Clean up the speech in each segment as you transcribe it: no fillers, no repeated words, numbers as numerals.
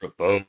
Boom.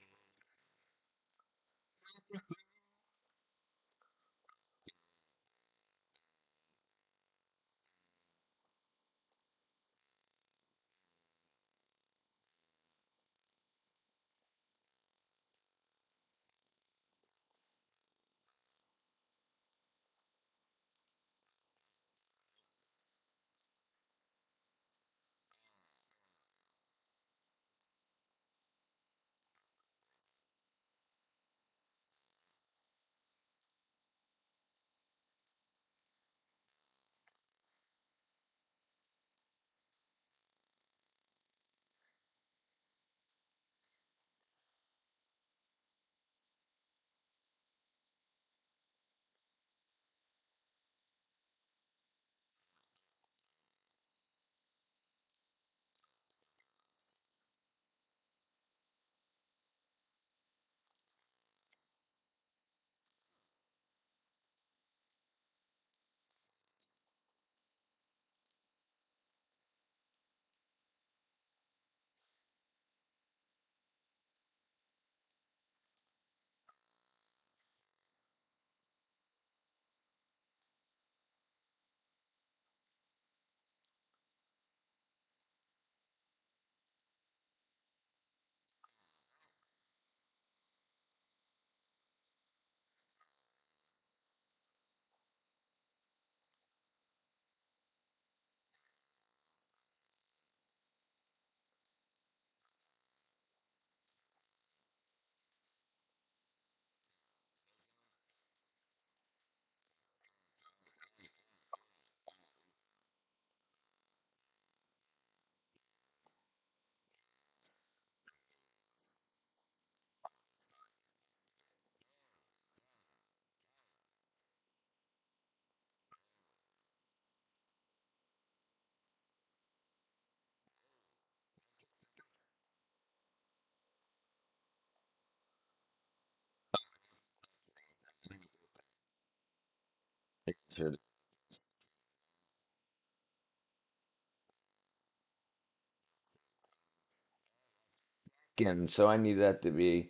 Again, so I need that to be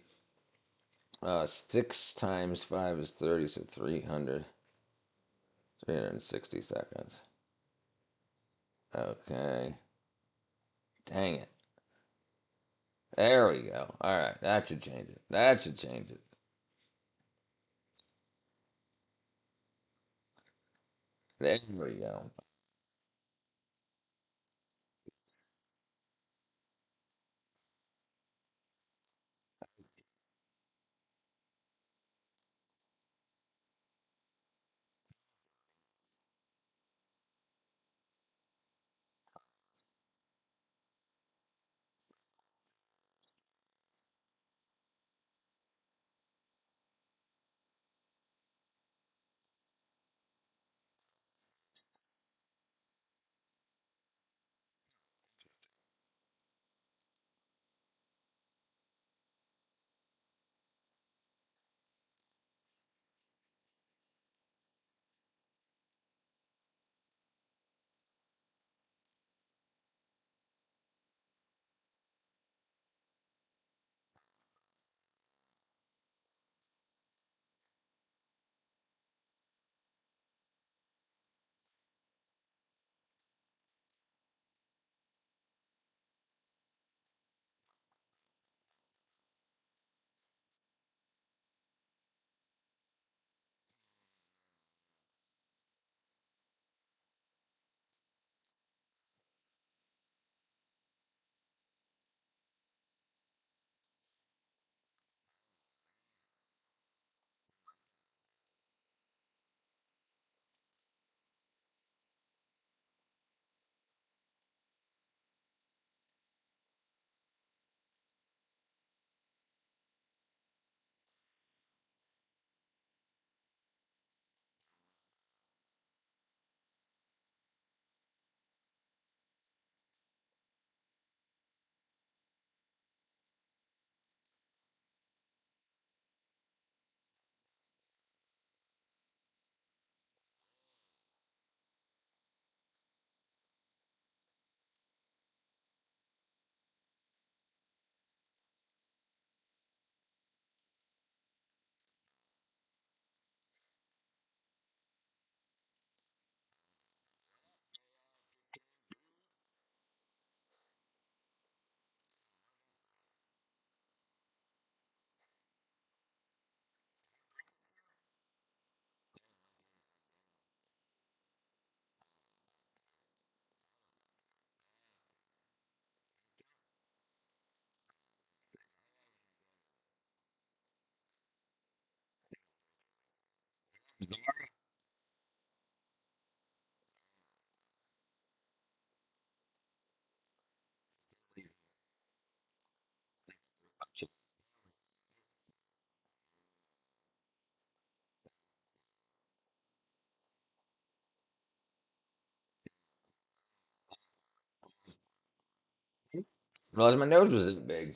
6 times 5 is 30, so 360 seconds. Okay. Dang it. There we go. All right, that should change it. That should change it. There we go. Realized my nose was this big.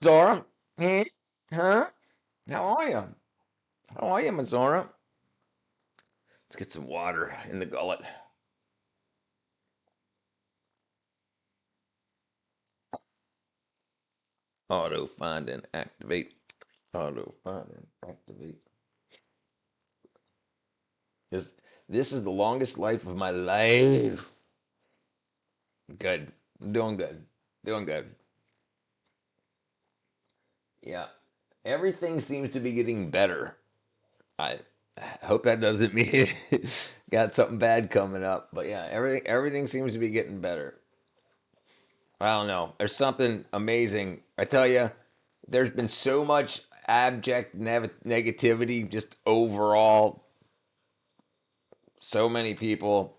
Zora? Hmm? Huh? How are you? How are you, Miss Zora? Let's get some water in the gullet. Auto find and activate. Auto find and activate. This this is the longest life of my life. Good. Doing good. Doing good. Yeah. Everything seems to be getting better. I hope that doesn't mean got something bad coming up. But yeah, everything seems to be getting better. I don't know. There's something amazing. I tell you, there's been so much abject negativity just overall. So many people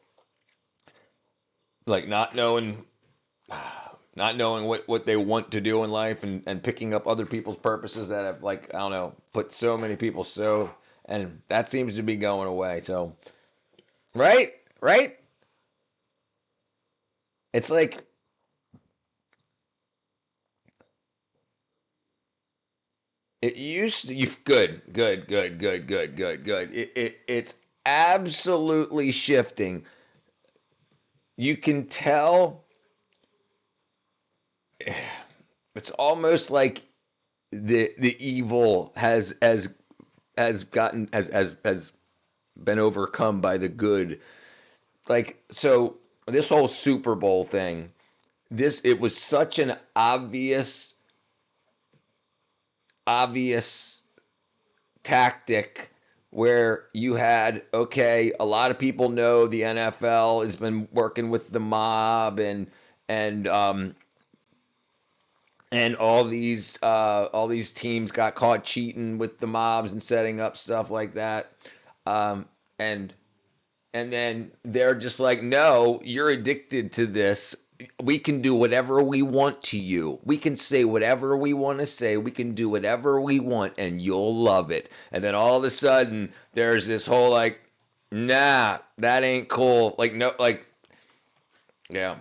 like not knowing what they want to do in life and picking up other people's purposes that have like I don't know put so many people so and that seems to be going away. So right, right. It's like it used to. You good, good, good, good, good, good, good. It's absolutely shifting. You can tell it's almost like the evil has been overcome by the good. Like so this whole Super Bowl thing, this it was such an obvious tactic where you had okay, a lot of people know the NFL has been working with the mob and and all these teams got caught cheating with the mobs and setting up stuff like that. Um, and and then they're just like, no, you're addicted to this. We can do whatever we want to you. We can say whatever we want to say. We can do whatever we want, and you'll love it. And then all of a sudden, there's this whole like, nah, that ain't cool. Like no, like yeah.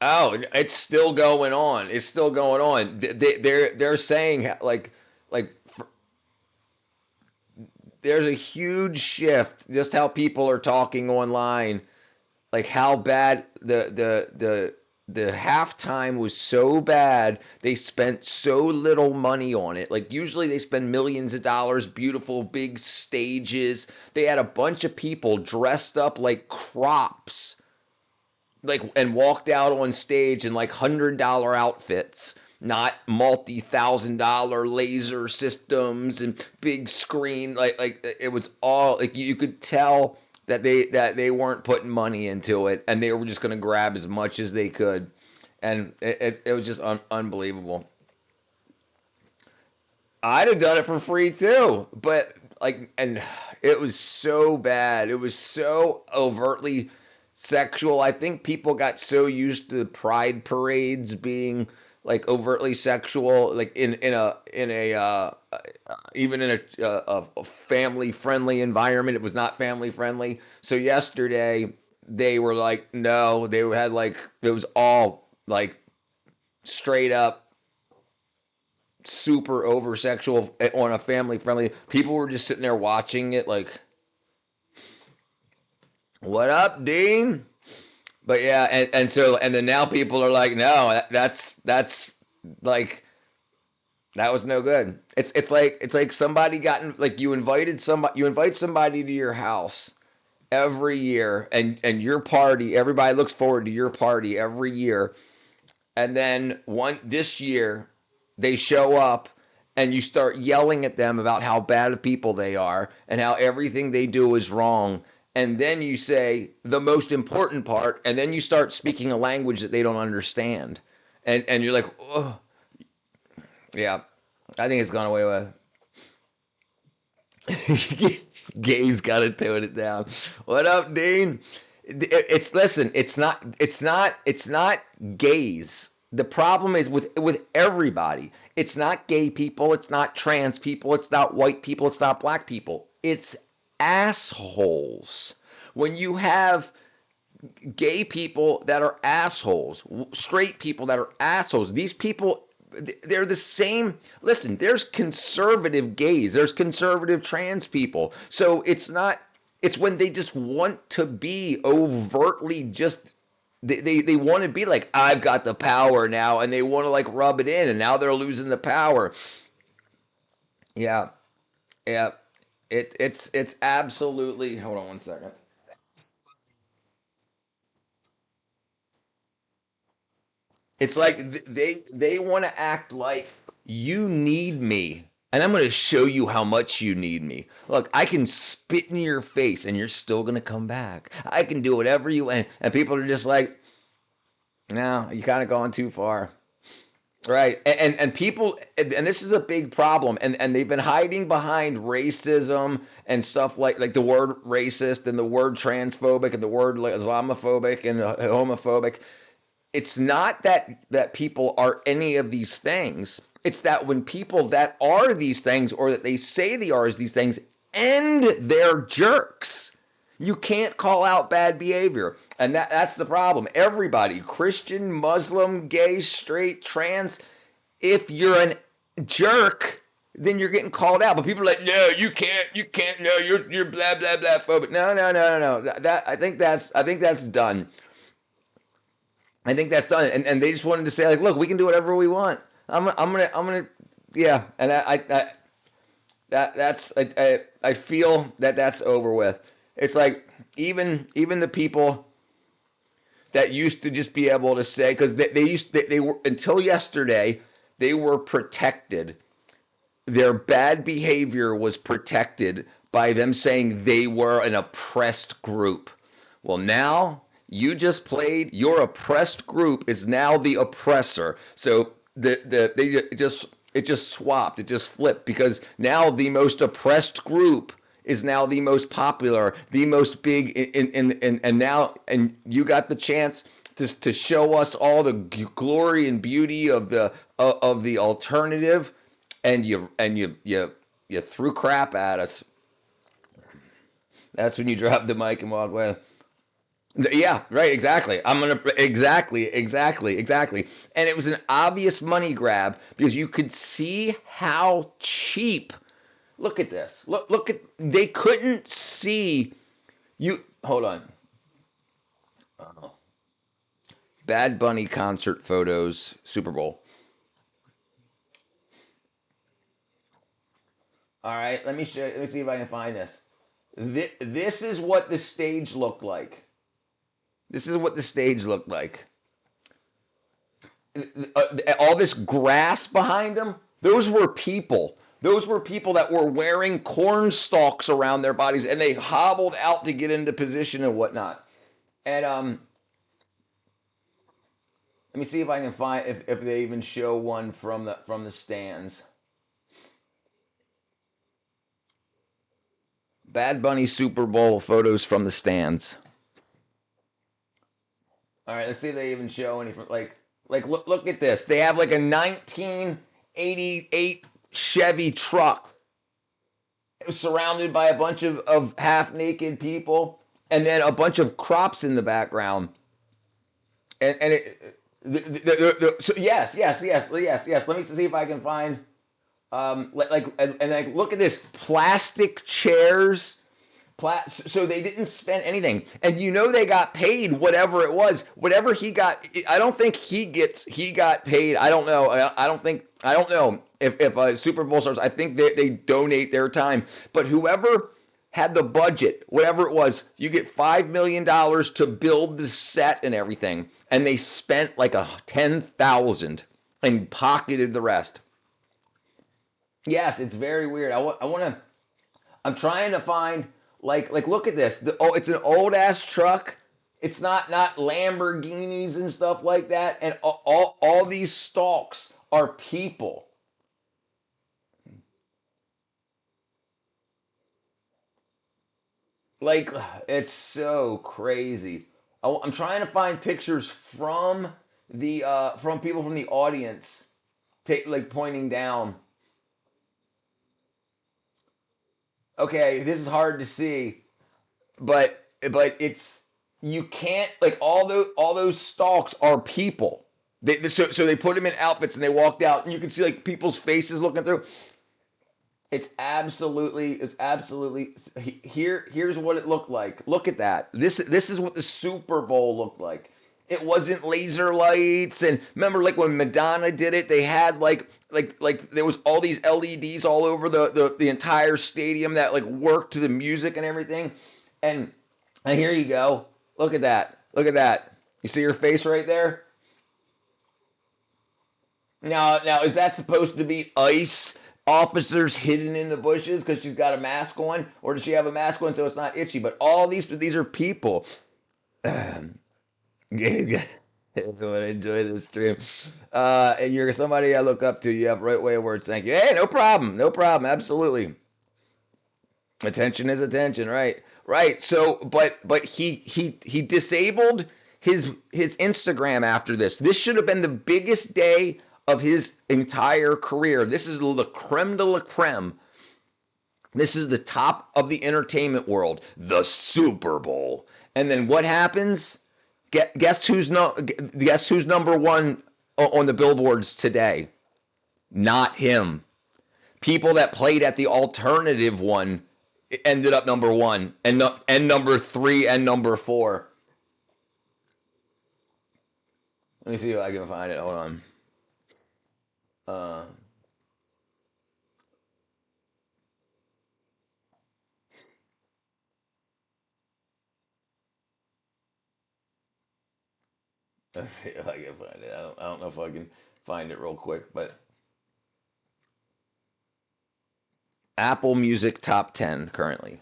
Oh, it's still going on. It's still going on. They're saying like there's a huge shift just how people are talking online like how bad the halftime was so bad they spent so little money on it. Like usually they spend millions of dollars, beautiful big stages. They had a bunch of people dressed up like crops like and walked out on stage in like $100 outfits, not multi-thousand-dollar laser systems and big screen. Like it was all like you could tell that they weren't putting money into it and they were just going to grab as much as they could, and it was just unbelievable. I'd have done it for free too, but like, and it was so bad. It was so overtly sexual. I think people got so used to pride parades being like overtly sexual, like in a even in a family friendly environment. It was not family friendly. So yesterday they were like, no, they had like it was all like straight up super over sexual on a family friendly. People were just sitting there watching it, like, "What up, Dean?" But yeah, and then now people are like, "No, that's like that was no good." It's like somebody got in, like you invite somebody to your house every year, and your party. Everybody looks forward to your party every year, and then one this year they show up and you start yelling at them about how bad of people they are and how everything they do is wrong and then you say the most important part, and then you start speaking a language that they don't understand, and you're like, oh, yeah, I think it's gone away with. Gabe's got to tone it down. What up, Dean? It's listen. It's not gays. The problem is with everybody. It's not gay people. It's not trans people. It's not white people. It's not black people. It's assholes. When you have gay people that are assholes, straight people that are assholes. These people, they're the same. Listen, there's conservative gays, there's conservative trans people. So it's not, it's when they just want to be overtly just, they want to be like, I've got the power now, and they want to like rub it in, and now they're losing the power. Yeah, yeah. It's absolutely, hold on one second. It's like they want to act like you need me, and I'm going to show you how much you need me. Look, I can spit in your face, and you're still going to come back. I can do whatever you want, and people are just like, no, you kind of gone too far. Right. And people, and this is a big problem, and they've been hiding behind racism and stuff like the word racist and the word transphobic and the word like Islamophobic and homophobic. It's not that people are any of these things. It's that when people that are these things, or that they say they are these things, and they're jerks, you can't call out bad behavior. And that's the problem. Everybody, Christian, Muslim, gay, straight, trans, if you're an jerk, then you're getting called out. But people are like, no, you can't, no, you're blah blah blah phobic. No, no, no, no, no. That I think that's done. I think that's done. And they just wanted to say like, look, we can do whatever we want. I'm gonna, yeah. And I feel that that's over with. It's like even the people that used to just be able to say, because they were, until yesterday, they were protected. Their bad behavior was protected by them saying they were an oppressed group. Well, now you just played, your oppressed group is now the oppressor. So it just swapped, it just flipped, because now the most oppressed group is now the most popular, the most big and now, and you got the chance to show us all the glory and beauty of the alternative, and you threw crap at us. That's when you dropped the mic and walked away. Yeah, right, exactly. I'm gonna exactly. And it was an obvious money grab because you could see how cheap. Look at this. Look at, they couldn't see you. Hold on. Bad Bunny concert photos, Super Bowl. All right, let me show. Let me see if I can find this. This is what the stage looked like. This is what the stage looked like. All this grass behind them, those were people. Those were people that were wearing corn stalks around their bodies, and they hobbled out to get into position and whatnot. And let me see if I can find, if they even show one from the stands. Bad Bunny Super Bowl photos from the stands. All right, let's see if they even show any from, like look at this. They have like a 1988 Chevy truck surrounded by a bunch of half naked people, and then a bunch of crops in the background. And it, so yes. Let me see if I can find like look at this, plastic chairs. So they didn't spend anything, and they got paid whatever it was, whatever he got. I don't think he got paid. I don't know. I don't know if Super Bowl stars. I think they donate their time, but whoever had the budget, whatever it was, you get $5 million to build the set and everything, and they spent like 10,000 and pocketed the rest. Yes, it's very weird. I want to. I'm trying to find Like look at this. It's an old ass truck. It's not Lamborghinis and stuff like that. And all these stalks are people. Like it's so crazy. I'm trying to find pictures from people from the audience, like pointing down. Okay, this is hard to see, but it's you can't like all those stalks are people. So they put them in outfits and they walked out and you can see like people's faces looking through. It's absolutely here's what it looked like. Look at that. This is what the Super Bowl looked like. It wasn't laser lights and remember like when Madonna did it, they had like there was all these LEDs all over the entire stadium that like worked to the music and everything. And and here you go. Look at that. Look at that. You see your face right there? Now is that supposed to be ICE officers hidden in the bushes because she's got a mask on, or does she have a mask on so it's not itchy? But all these are people. I enjoy this stream. And you're somebody I look up to. You have right way of words. Thank you. Hey, no problem. No problem. Absolutely. Attention is attention. Right. Right. So, but he disabled his Instagram after this. This should have been the biggest day of his entire career. This is the creme de la creme. This is the top of the entertainment world, the Super Bowl. And then what happens? Guess who's no, guess who's number one on the billboards today? Not him. People that played at the alternative one ended up number one and and number three and number four. Let me see if I can find it. Hold on. Uh, Let's see if I can find it. I don't know if I can find it real quick, but Apple Music top 10 currently.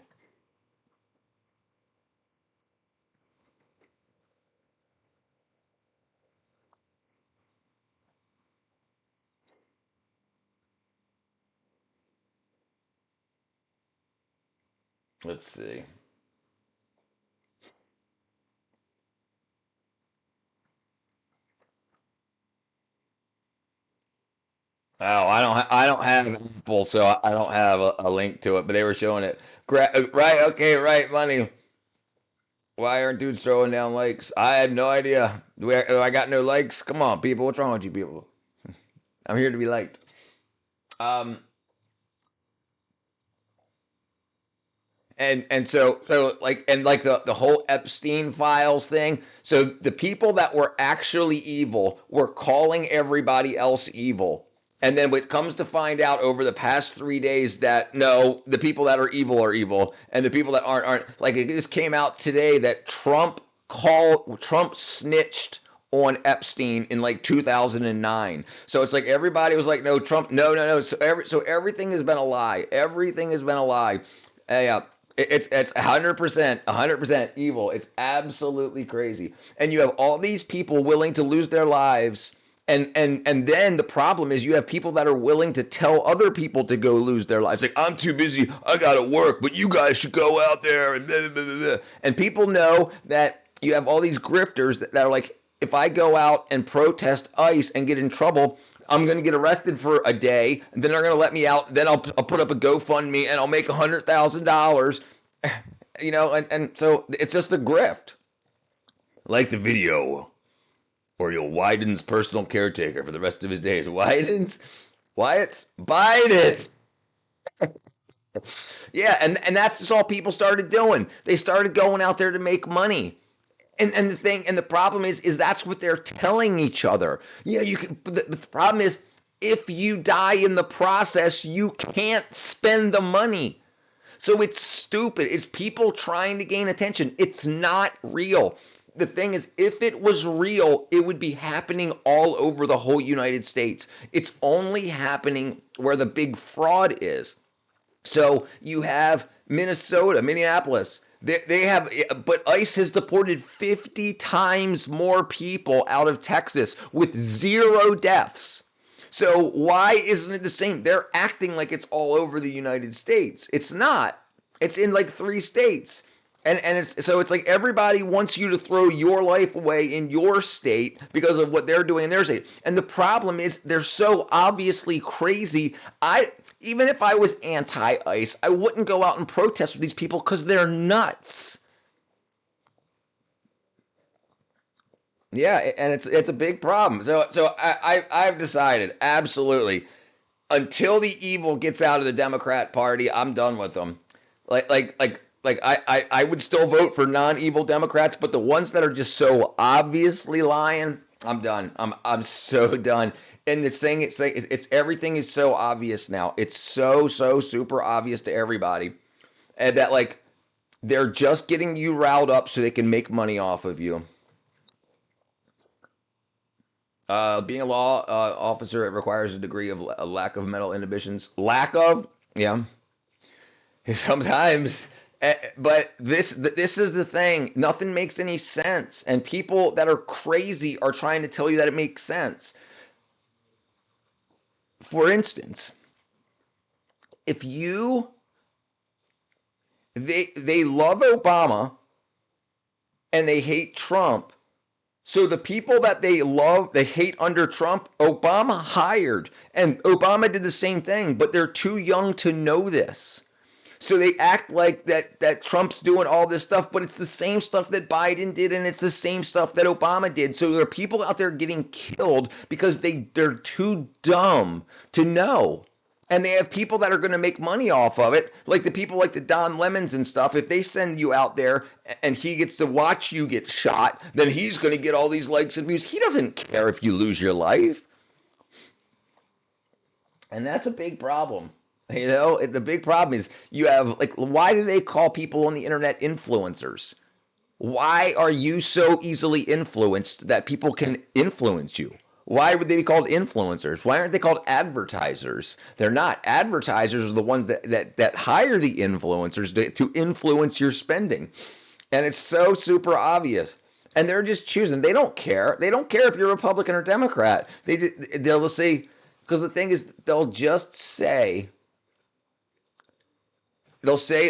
Let's see. Oh, I don't have Apple, so I don't have a link to it. But they were showing it. Right? Okay, right. Money. Why aren't dudes throwing down likes? I have no idea. Do I got no likes? Come on, people. What's wrong with you people? I'm here to be liked. Um, and so like the whole Epstein files thing. So the people that were actually evil were calling everybody else evil. And then it comes to find out over the past 3 days that no, the people that are evil, and the people that aren't. Like it just came out today that Trump snitched on Epstein in like 2009. So it's like everybody was like, no, Trump, no, no, no. So everything has been a lie. Everything has been a lie. Yeah, it's 100% evil. It's absolutely crazy. And you have all these people willing to lose their lives. And then the problem is you have people that are willing to tell other people to go lose their lives. Like, I'm too busy. I got to work, but you guys should go out there and blah, blah, blah, blah. And people know that you have all these grifters that are like, if I go out and protest ICE and get in trouble, I'm going to get arrested for a day, and then they're going to let me out. Then I'll put up a GoFundMe and I'll make $100,000. And so it's just a grift. Like the video, or you'll Wyden's personal caretaker for the rest of his days. Wyatt's Biden. Yeah, and that's just all people started doing. They started going out there to make money. And the problem is that's what they're telling each other. Yeah, you can. But the problem is if you die in the process, you can't spend the money. So it's stupid. It's people trying to gain attention. It's not real. The thing is, if it was real, it would be happening all over the whole United States. It's only happening where the big fraud is. So you have Minnesota, Minneapolis. They have, but ICE has deported 50 times more people out of Texas with zero deaths. So why isn't it the same? They're acting like it's all over the United States. It's not. It's in like 3 states. And it's so it's like everybody wants you to throw your life away in your state because of what they're doing in their state. And the problem is they're so obviously crazy. I Even if I was anti-ICE, I wouldn't go out and protest with these people because they're nuts. Yeah, and it's a big problem. I've decided absolutely until the evil gets out of the Democrat Party, I'm done with them. I would still vote for non-evil Democrats, but the ones that are just so obviously lying, I'm done. I'm so done. And the thing it's everything is so obvious now. It's so super obvious to everybody, and that like they're just getting you riled up so they can make money off of you. Being a law officer, it requires a degree of a lack of mental inhibitions. Lack of, yeah. Sometimes, but this is the thing. Nothing makes any sense, and people that are crazy are trying to tell you that it makes sense. For instance, if you they love Obama and they hate Trump. So the people that they love, they hate under Trump, Obama hired. And Obama did the same thing, but they're too young to know this. So they act like that Trump's doing all this stuff, but it's the same stuff that Biden did, and it's the same stuff that Obama did. So there are people out there getting killed because they're too dumb to know. And they have people that are going to make money off of it, like the people like the Don Lemons and stuff. If they send you out there and he gets to watch you get shot, then he's going to get all these likes and views. He doesn't care if you lose your life. And that's a big problem. You know, the big problem is you have, like, why do they call people on the internet influencers? Why are you so easily influenced that people can influence you? Why would they be called influencers? Why aren't they called advertisers? They're not. Advertisers are the ones that hire the influencers to influence your spending. And it's so super obvious. And they're just choosing. They don't care. They don't care if you're Republican or Democrat. They'll say, because the thing is, they'll say,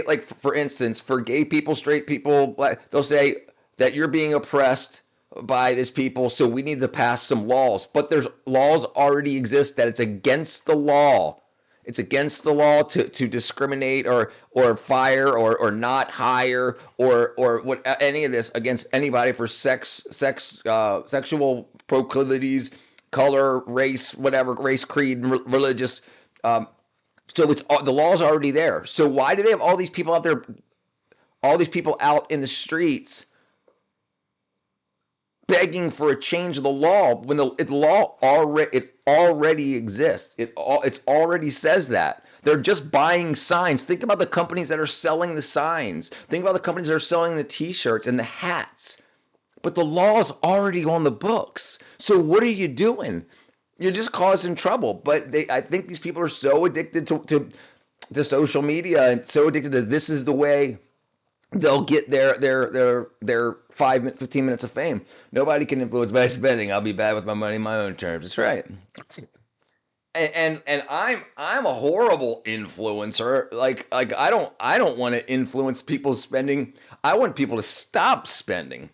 like, for instance, for gay people, straight people, they'll say that you're being oppressed by these people, so we need to pass some laws. But there's laws already exist that it's against the law. It's against the law to discriminate or fire or not hire or what any of this against anybody for sexual proclivities, color, race, whatever, race, creed, religious. So it's the law's already there. So why do they have all these people out there, all these people out in the streets begging for a change of the law when the law already exists? It's already says that. They're just buying signs. Think about the companies that are selling the signs. Think about the companies that are selling the T-shirts and the hats. But the law's already on the books. So what are you doing? You're just causing trouble. But I think these people are so addicted to social media and so addicted to this is the way they'll get their 15 minutes of fame. Nobody can influence my spending. I'll be bad with my money in my own terms. That's right. And I'm a horrible influencer. Like I don't want to influence people's spending. I want people to stop spending.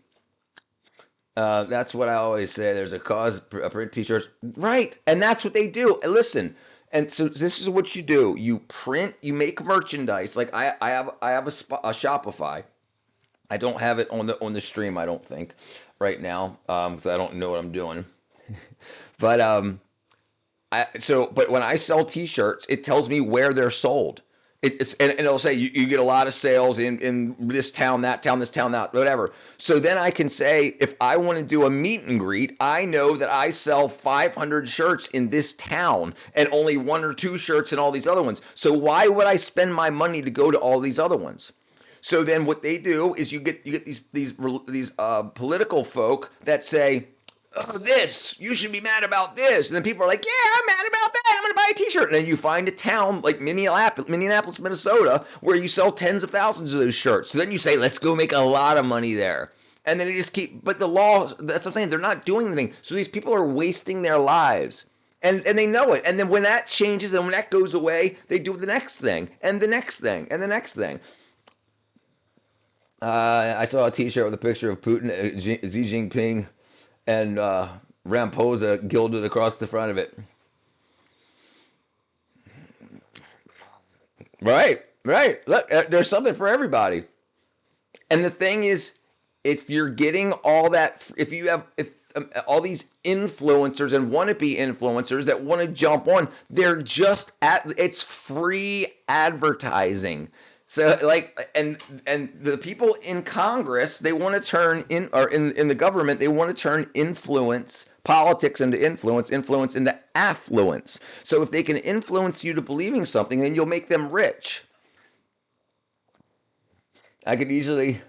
That's what I always say. There's a cause for print T-shirts, right? And that's what they do. And listen, and so this is what you do: you print, you make merchandise. Like I have a Shopify. I don't have it on the stream. I don't think right now because I don't know what I'm doing. But but when I sell T-shirts, it tells me where they're sold. And it'll say you get a lot of sales in this town, that town, this town, that whatever. So then I can say if I want to do a meet and greet, I know that I sell 500 shirts in this town and only 1 or 2 shirts in all these other ones. So why would I spend my money to go to all these other ones? So then what they do is you get these political folk that say, oh, this, you should be mad about this. And then people are like, yeah, I'm mad about that. I'm going to buy a t-shirt. And then you find a town like Minneapolis, Minnesota, where you sell tens of thousands of those shirts. So then you say, let's go make a lot of money there. And then they just keep, but the law, that's what I'm saying, they're not doing anything. So these people are wasting their lives. And they know it. And then when that changes and when that goes away, they do the next thing and the next thing and the next thing. I saw a T-shirt with a picture of Putin, Xi Jinping, and Ramposa gilded across the front of it. Right, right. Look, there's something for everybody. And the thing is, if you're getting all that, if you have all these influencers and wannabe influencers that want to jump on, they're just it's free advertising. So like, and the people in Congress, they want to turn in, or in the government, they want to turn influence politics into influence into affluence. So if they can influence you to believing something, then you'll make them rich. I could easily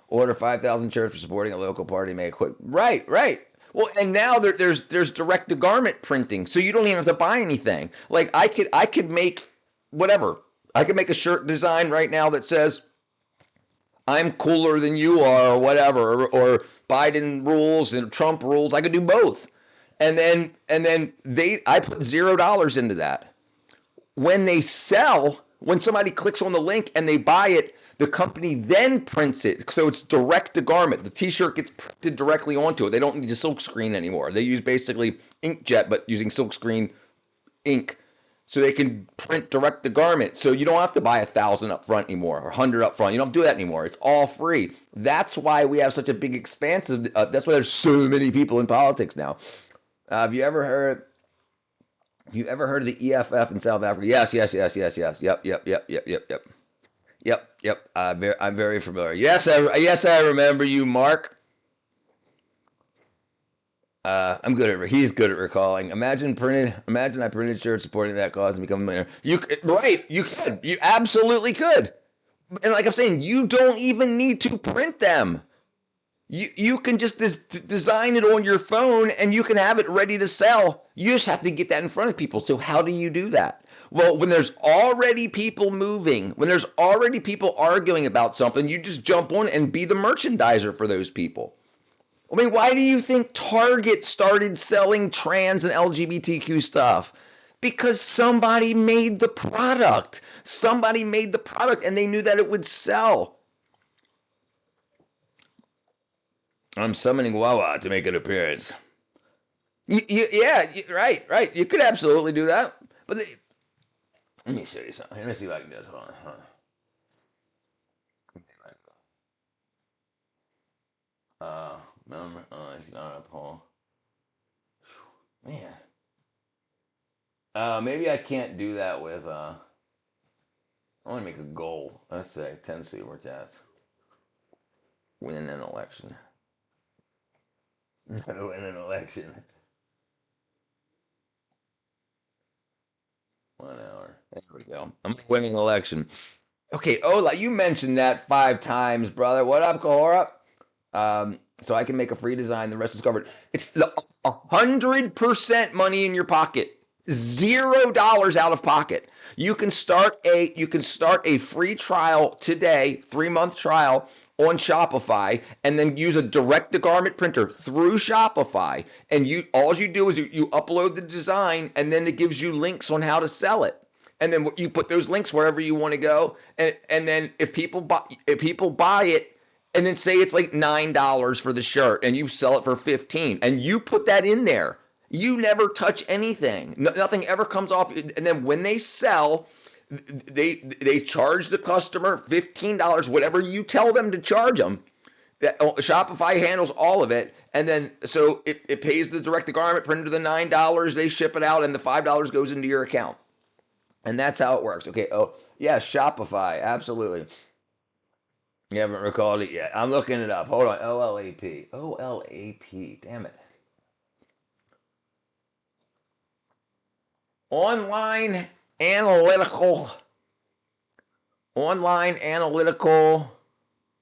order 5,000 shirts for supporting a local party. Make a quick right, right. Well, and now there's direct to garment printing, so you don't even have to buy anything. Like I could make whatever. I could make a shirt design right now that says I'm cooler than you are, or whatever, or Biden rules and Trump rules. I could do both, and then I put $0 into that. When they sell, when somebody clicks on the link and they buy it, the company then prints it. So it's direct to garment. The t-shirt gets printed directly onto it. They don't need a silk screen anymore. They use basically inkjet, but using silk screen ink. So they can print direct to garment. So you don't have to buy 1,000 up front anymore or 100 up front. You don't have to do that anymore. It's all free. That's why we have such a big expansive. That's why there's so many people in politics now. Have you ever heard? You ever heard of the EFF in South Africa? Yes, yes, yes, yes, yes. Yep, yep, yep, yep, yep, yep. Yep, yep. I'm very familiar. Yes, I remember you, Mark. I'm good at. He's good at recalling. Imagine I printed shirts supporting that cause and become a millionaire. Right? You could. You absolutely could. And like I'm saying, you don't even need to print them. You can just design it on your phone and you can have it ready to sell. You just have to get that in front of people. So how do you do that? Well, when there's already people moving, when there's already people arguing about something, you just jump on and be the merchandiser for those people. I mean, why do you think Target started selling trans and LGBTQ stuff? Because somebody made the product. Somebody made the product and they knew that it would sell. I'm summoning Wawa to make an appearance. Yeah, right, right. You could absolutely do that. But let me show you something. Let me see if I can do this. Hold on. Remember, it's not a poll. Man. Maybe I can't do that with, I want to make a goal. Let's say 10 super chats. Win an election. Win an election. 1 hour. There we go. I'm winning an election. Okay, Ola, you mentioned that 5 times, brother. What up, Kahora? So I can make a free design. The rest is covered. It's 100% money in your pocket. $0 out of pocket. You can start a free trial today, 3-month trial on Shopify, and then use a direct to garment printer through Shopify. And all you do is you upload the design, and then it gives you links on how to sell it. And then you put those links wherever you want to go. And then if people buy it, and then say it's like $9 for the shirt, and you sell it for 15, and you put that in there. You never touch anything. Nothing ever comes off. And then when they sell, they charge the customer $15, whatever you tell them to charge them. Shopify handles all of it, and then so it pays the direct to garment printer the $9. They ship it out, and the $5 goes into your account, and that's how it works. Okay. Oh yeah, Shopify, absolutely. You haven't recalled it yet. I'm looking it up. Hold on. OLAP. OLAP. Damn it. Online analytical. Online analytical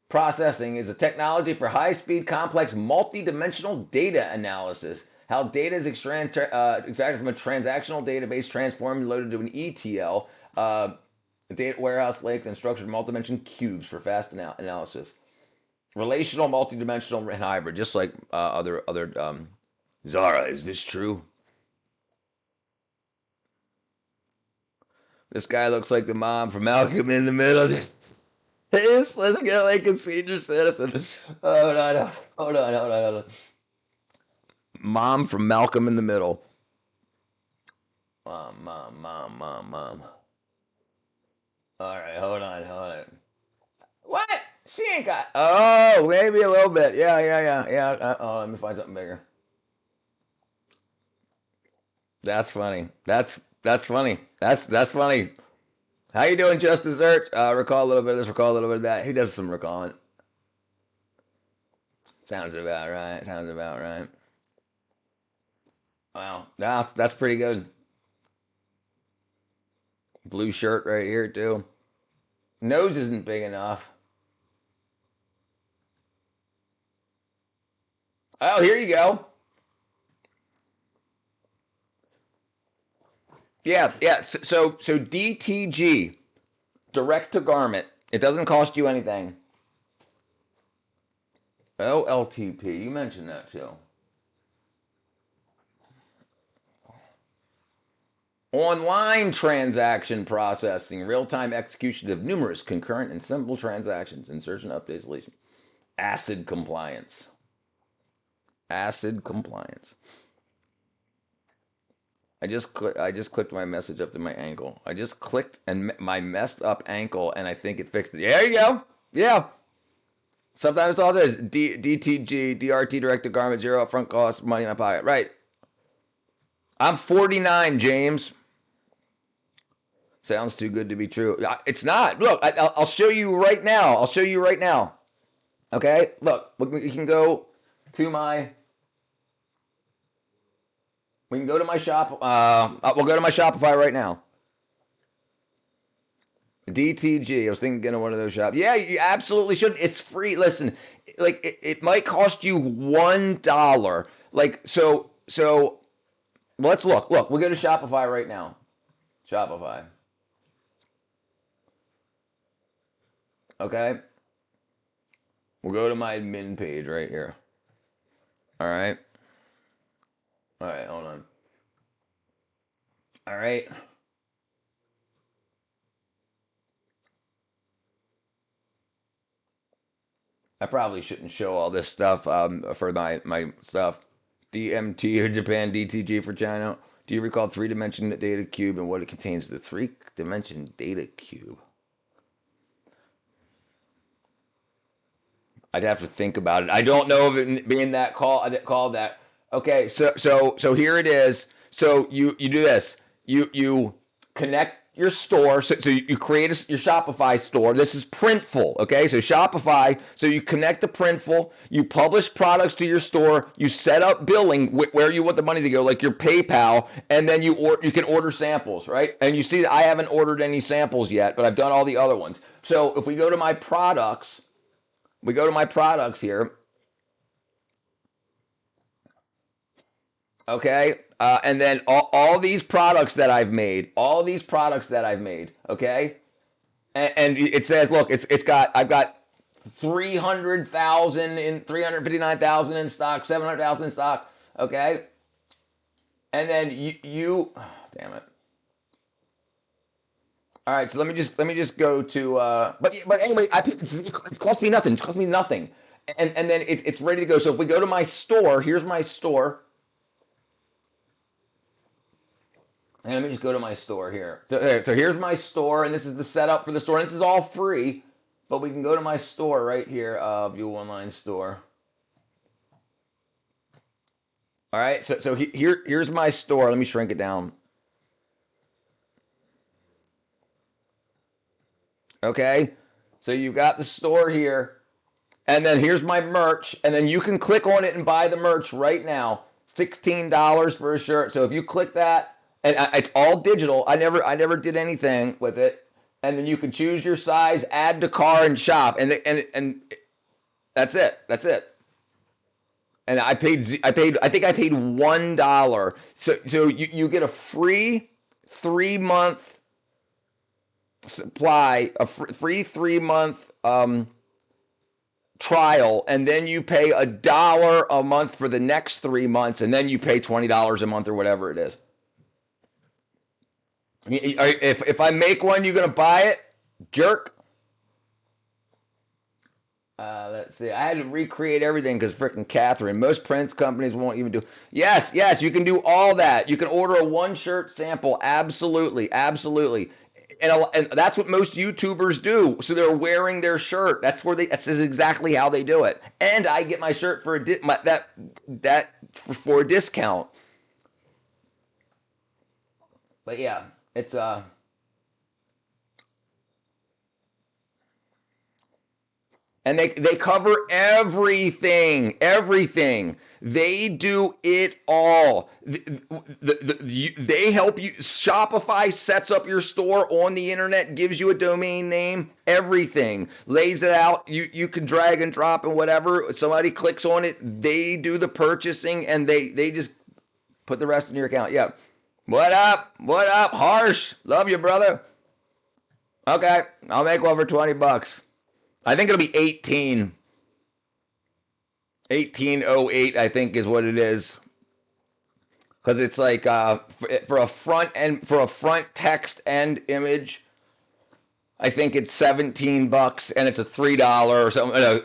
processing is a technology for high-speed, complex, multi-dimensional data analysis. How data is extracted from a transactional database, transformed and loaded to an ETL, a data warehouse lake, then structured multi-dimension cubes for fast analysis. Relational, multi-dimensional, and hybrid, just like other. Zara, is this true? This guy looks like the mom from Malcolm in the Middle. Let's get like a senior citizen. Hold on, hold on, hold on, hold on. Mom from Malcolm in the Middle. Mom. All right, hold on. What? She ain't got. Oh, maybe a little bit. Yeah. Oh, let me find something bigger. That's funny. That's funny. That's funny. How you doing, Just Desserts? Recall a little bit of this, recall a little bit of that. He does some recalling. Sounds about right. Wow. Yeah, that's pretty good. Blue shirt right here, too. Nose isn't big enough. Oh, here you go. Yeah. So DTG, direct to garment. It doesn't cost you anything. OLTP, you mentioned that too. Online transaction processing, real-time execution of numerous concurrent and simple transactions, insertion, updates, deletion. ACID compliance. ACID compliance. I just clicked my message up to my ankle. I just clicked and my messed up ankle, and I think it fixed it. Yeah, there you go. Yeah. Sometimes all this DTG, DRT, direct to garment, zero upfront cost, money in my pocket. Right. I'm 49, James. Sounds too good to be true. It's not. Look, I'll show you right now. Okay? Look, we can go to my... We can go to my shop. We'll go to my Shopify right now. DTG. I was thinking of one of those shops. Yeah, you absolutely should. It's free. Listen, like it might cost you $1. Like so. Let's look. Look, we'll go to Shopify right now. Shopify. Okay. We'll go to my admin page right here. All right. Hold on. All right. I probably shouldn't show all this stuff for my stuff. DMT or Japan, DTG for China. Do you recall 3-dimension data cube and what it contains? The 3-dimension data cube. I'd have to think about it. I don't know if it being that called that. Okay, so here it is. So you do this. You connect your store. So you create your Shopify store. This is Printful. Okay, so Shopify. So you connect to Printful. You publish products to your store. You set up billing where you want the money to go, like your PayPal, and then you can order samples, right? And you see that I haven't ordered any samples yet, but I've done all the other ones. So if we go to my products. We go to my products here. Okay. And then all these products that I've made, okay. And it says, look, I've got 300,000 in 359,000 in stock, 700,000 in stock. Okay. And then damn it. All right, so let me just go to but anyway, it cost me nothing. It's cost me nothing, and then it's ready to go. So if we go to my store, here's my store, and let me just go to my store here. So here's my store, and this is the setup for the store, and this is all free, but we can go to my store right here, View Online Store. All right, so here's my store. Let me shrink it down. Okay, so you've got the store here, and then here's my merch, and then you can click on it and buy the merch right now. $16 for a shirt. So if you click that, and it's all digital. I never did anything with it. and then you can choose your size, add to car, and shop, and that's it. That's it. And I think I paid $1. So you get a free 3 month supply, a free 3 month trial, and then you pay $1 a month for the next 3 months, and then you pay $20 a month or whatever it is. If I make one, you're gonna buy it, jerk. Let's see. I had to recreate everything because freaking Catherine. Most print companies won't even do. Yes, yes, you can do all that. You can order a one shirt sample. Absolutely, absolutely. And that's what most YouTubers do. So they're wearing their shirt. That's where they. That's exactly how they do it. And I get my shirt for for a discount. But yeah, it's and they cover everything. They do it all. They help you. Shopify sets up your store on the internet, gives you a domain name, everything, lays it out. You can drag and drop and whatever. Somebody clicks on it, they do the purchasing, and they just put the rest in your account. Yeah. What up? What up? Harsh. Love you, brother. Okay, I'll make one for $20. I think it'll be 1808, I think is what it is. Because it's like for a front text and image, I think it's $17 and it's a $3 or something.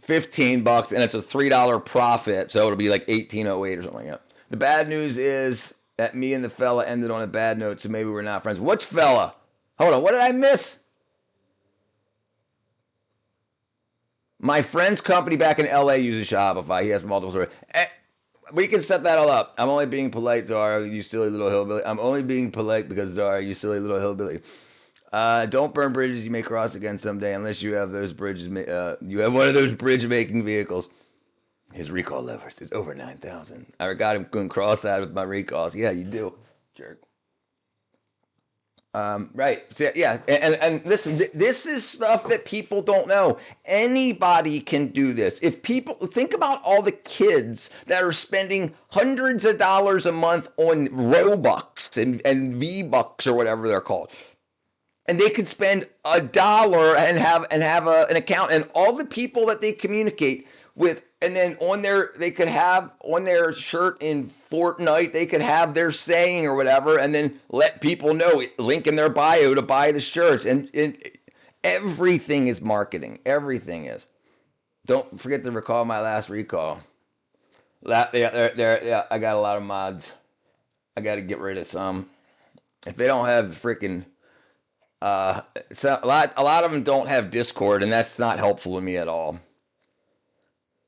$15 and it's a $3 profit, so it'll be like 1808 or something like that. The bad news is that me and the fella ended on a bad note, so maybe we're not friends. Which fella? Hold on, what did I miss? My friend's company back in LA uses Shopify. He has multiple stores. We can set that all up. I'm only being polite, Zara, you silly little hillbilly. I'm only being polite because, Zara, you silly little hillbilly. Don't burn bridges you may cross again someday unless you have those bridges. You have one of those bridge-making vehicles. His recall levers is over 9,000. I got him going cross-eyed with my recalls. Yeah, you do, jerk. Right. So, yeah. And listen, this is stuff that people don't know. Anybody can do this. If people think about all the kids that are spending hundreds of dollars a month on Robux and V-Bucks or whatever they're called. And they could spend $1 and have an account, and all the people that they communicate with, and then they could have on their shirt in Fortnite, they could have their saying or whatever, and then let people know, link in their bio to buy the shirts, and everything is marketing. Everything is. Don't forget to recall my last recall. Yeah, I got a lot of mods. I got to get rid of some. If they don't have freaking, so a lot of them don't have Discord, and that's not helpful to me at all.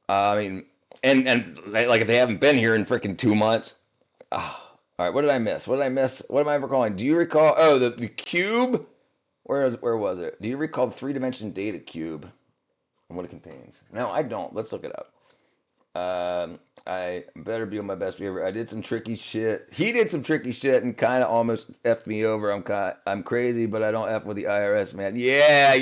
I mean, and like if they haven't been here in freaking 2 months. Oh, all right, what did I miss? What did I miss? What am I recalling? Do you recall? Oh, the cube. Where was it? Do you recall the three-dimension data cube and what it contains? No, I don't. Let's look it up. I better be on my best behavior. I did some tricky shit. He did some tricky shit and kind of almost effed me over. I'm crazy, but I don't F with the IRS, man. Yeah.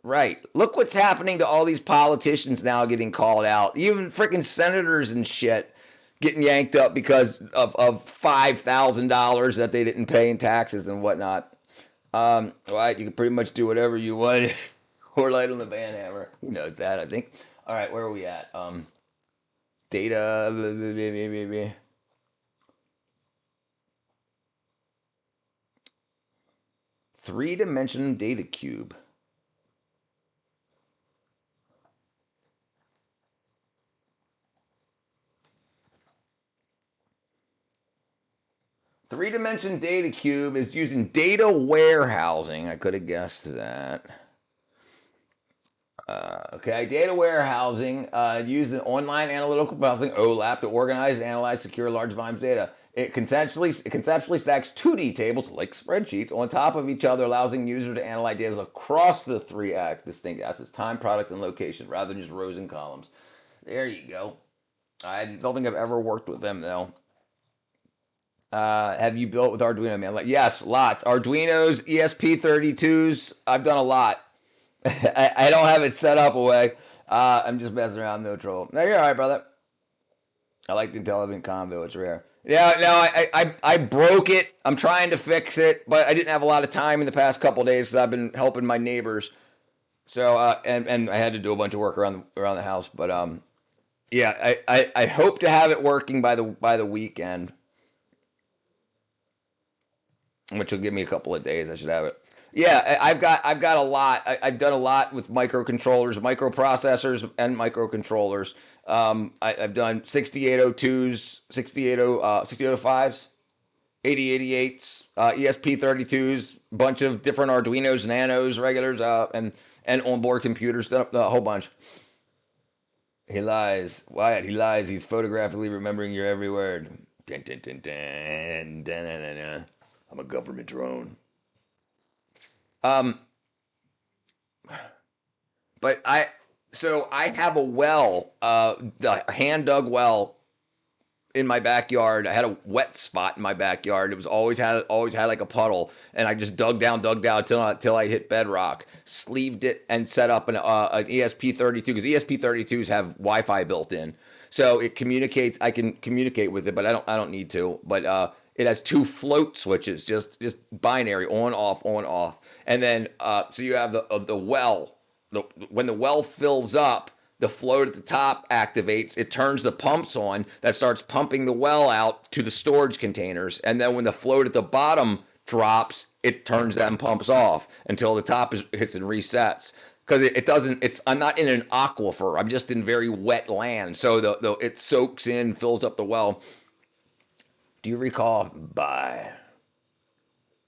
Right. Look what's happening to all these politicians now getting called out. Even freaking senators and shit getting yanked up because of $5,000 that they didn't pay in taxes and whatnot. Right, you can pretty much do whatever you want or light on the van hammer. Who knows that, I think. All right, where are we at? Data. Three-dimensional data cube. Three-dimension data cube is using data warehousing. I could have guessed that. Okay, data warehousing used an online analytical processing OLAP to organize and analyze secure large volumes of data. It conceptually stacks 2D tables like spreadsheets on top of each other, allowing users to analyze data across the three distinct assets: time, product, and location, rather than just rows and columns. There you go. I don't think I've ever worked with them though. Have you built with Arduino, man? Like, yes, lots. Arduinos, ESP32s. I've done a lot. I don't have it set up away. I'm just messing around, no trouble. No, you're all right, brother. I like the intelligent convo. It's rare. Yeah, no, I broke it. I'm trying to fix it, but I didn't have a lot of time in the past couple of days because I've been helping my neighbors. So and I had to do a bunch of work around the house. But yeah, I hope to have it working by the weekend, which will give me a couple of days. I should have it. Yeah, I've got a lot. I've done a lot with microcontrollers, microprocessors, and microcontrollers. I've done 6802s, 6805s, 8088s, ESP32s, bunch of different Arduinos, Nanos, regulars, and onboard computers. Done a whole bunch. He lies, Wyatt. He lies. He's photographically remembering your every word. Dun, dun, dun, dun, dun, dun, dun, dun. I'm a government drone. Um, but I have a well, the hand dug well in my backyard. I had a wet spot in my backyard. It was always had like a puddle, and I just dug down until I hit bedrock. Sleeved it and set up an ESP32 because ESP32s have Wi-Fi built in, so it communicates. I can communicate with it, but I don't need to. But it has two float switches, just binary on off, and then so you have the well. When the well fills up, the float at the top activates. It turns the pumps on that starts pumping the well out to the storage containers. And then when the float at the bottom drops, it turns them pumps off until the top hits and resets. Because it doesn't. I'm not in an aquifer. I'm just in very wet land. So it soaks in, fills up the well. Do you recall? Bye.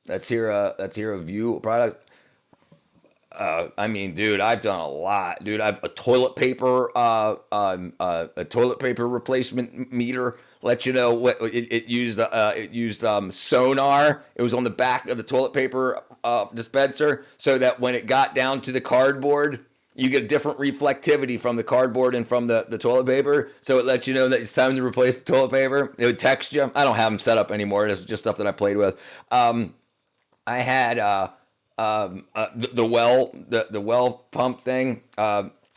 That's here a view product. I mean, dude, I've done a lot, dude. I've a toilet paper replacement meter. Let you know what it used. It used sonar. It was on the back of the toilet paper dispenser, so that when it got down to the cardboard, you get a different reflectivity from the cardboard and from the toilet paper. So it lets you know that it's time to replace the toilet paper. It would text you. I don't have them set up anymore. It's just stuff that I played with. I had the well pump thing.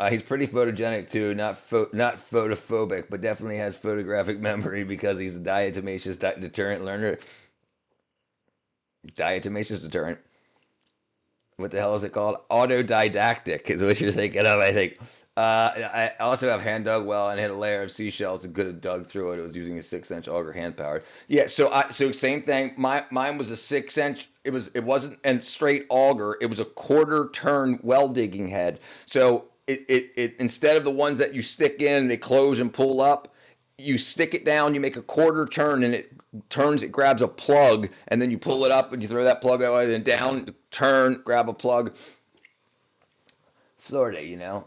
He's pretty photogenic too, not photophobic, but definitely has photographic memory because he's a diatomaceous deterrent learner. Diatomaceous deterrent. What the hell is it called? Autodidactic is what you're thinking of, I think. I also have hand dug well and hit a layer of seashells and could have dug through it. It was using a 6-inch auger hand powered. Yeah, so same thing. Mine was a 6-inch. It wasn't a straight auger. It was a quarter turn well digging head. So it instead of the ones that you stick in and they close and pull up, you stick it down, you make a quarter turn, and it grabs a plug, and then you pull it up and you throw that plug out, and down, turn, grab a plug. Florida,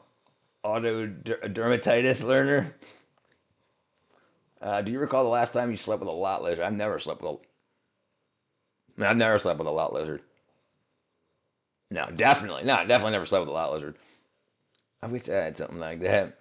autodermatitis learner. Do you recall the last time you slept with a lot lizard? I've never slept with a lot lizard. No, definitely never slept with a lot lizard. I wish I had something like that.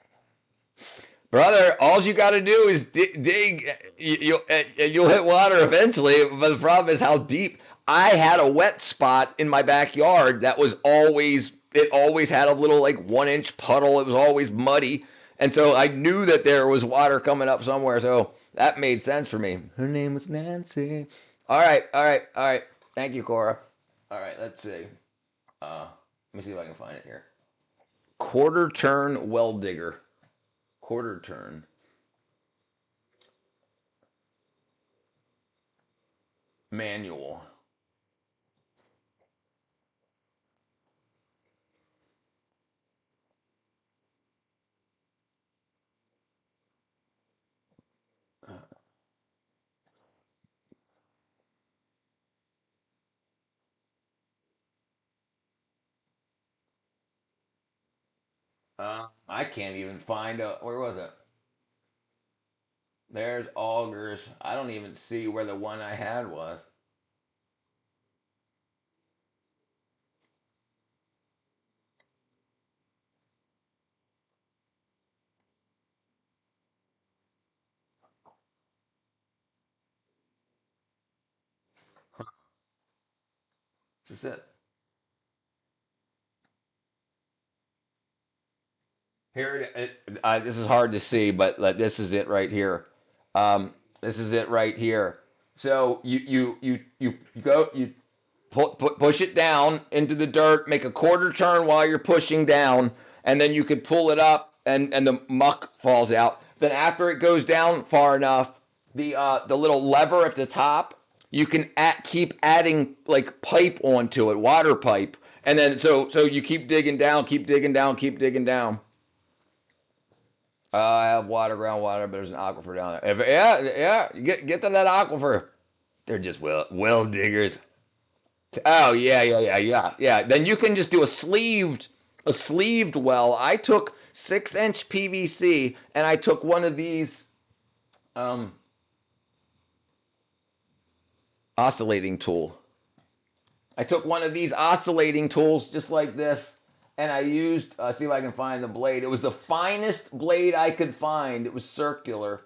Brother, all you got to do is dig. You'll hit water eventually, but the problem is how deep. I had a wet spot in my backyard that was always had a little like 1-inch puddle. It was always muddy, and so I knew that there was water coming up somewhere. So that made sense for me. Her name was Nancy. All right. Thank you, Cora. All right, let's see. Let me see if I can find it here. Quarter turn well digger. Quarter turn. Manual. I can't even find where was it? There's augers. I don't even see where the one I had was. Is this it? This is hard to see, but this is it right here. This is it right here. So you push it down into the dirt, make a quarter turn while you're pushing down, and then you could pull it up, and the muck falls out. Then after it goes down far enough, the little lever at the top, you can keep adding like pipe onto it, water pipe, and then so you keep digging down, keep digging down, keep digging down. I have water, groundwater, but there's an aquifer down there. Yeah, you get to that aquifer. They're just well diggers. Oh yeah. Then you can just do a sleeved well. I took 6-inch PVC and I took one of these oscillating tool. I took one of these oscillating tools just like this, and I used, see if I can find the blade. It was the finest blade I could find. It was circular.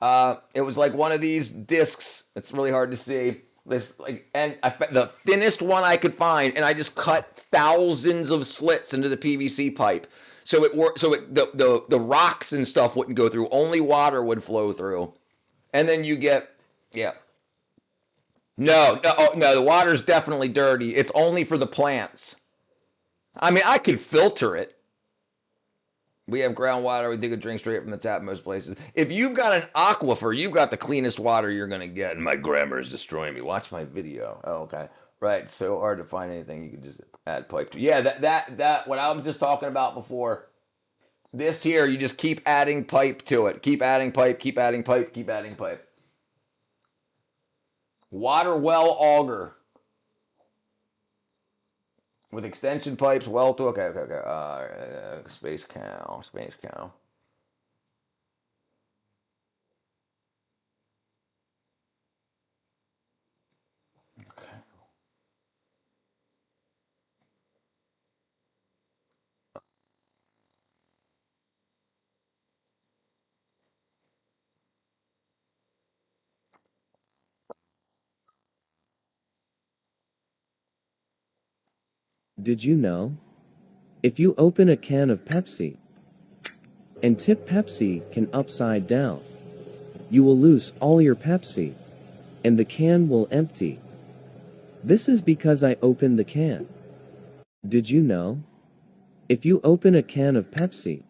It was like one of these discs. It's really hard to see. The thinnest one I could find, and I just cut thousands of slits into the PVC pipe. So it worked. So the rocks and stuff wouldn't go through. Only water would flow through, and then you get yeah. No. The water's definitely dirty. It's only for the plants. I mean, I could filter it. We have groundwater. We dig a drink straight from the tap most places. If you've got an aquifer, you've got the cleanest water you're going to get. And my grammar is destroying me. Watch my video. Oh, okay. Right. So hard to find anything you can just add pipe to. Yeah, that what I was just talking about before. This here, you just keep adding pipe to it. Keep adding pipe, keep adding pipe, keep adding pipe. Water well auger. With extension pipes, well to okay. Space cow. Okay. Did you know? If you open a can of Pepsi and tip Pepsi can upside down, you will lose all your Pepsi and the can will empty. This is because I opened the can. Did you know? If you open a can of Pepsi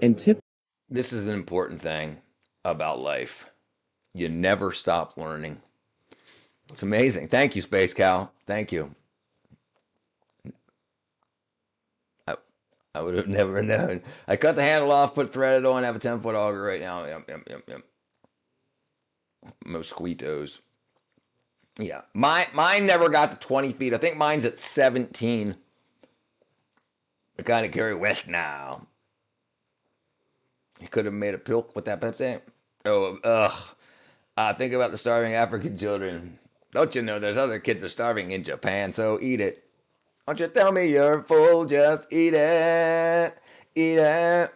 and tip... This is an important thing about life. You never stop learning. It's amazing. Thank you, Space Cow. Thank you. I would have never known. I cut the handle off, put threaded on, have a 10-foot auger right now. Yep. Mosquitoes. Yeah. Mine never got to 20 feet. I think mine's at 17. I kind of carry west now. You could have made a pilk with that Pepsi. Oh, ugh. Think about the starving African children. Don't you know there's other kids that are starving in Japan, so eat it. Don't you tell me you're full, just eat it. Eat it.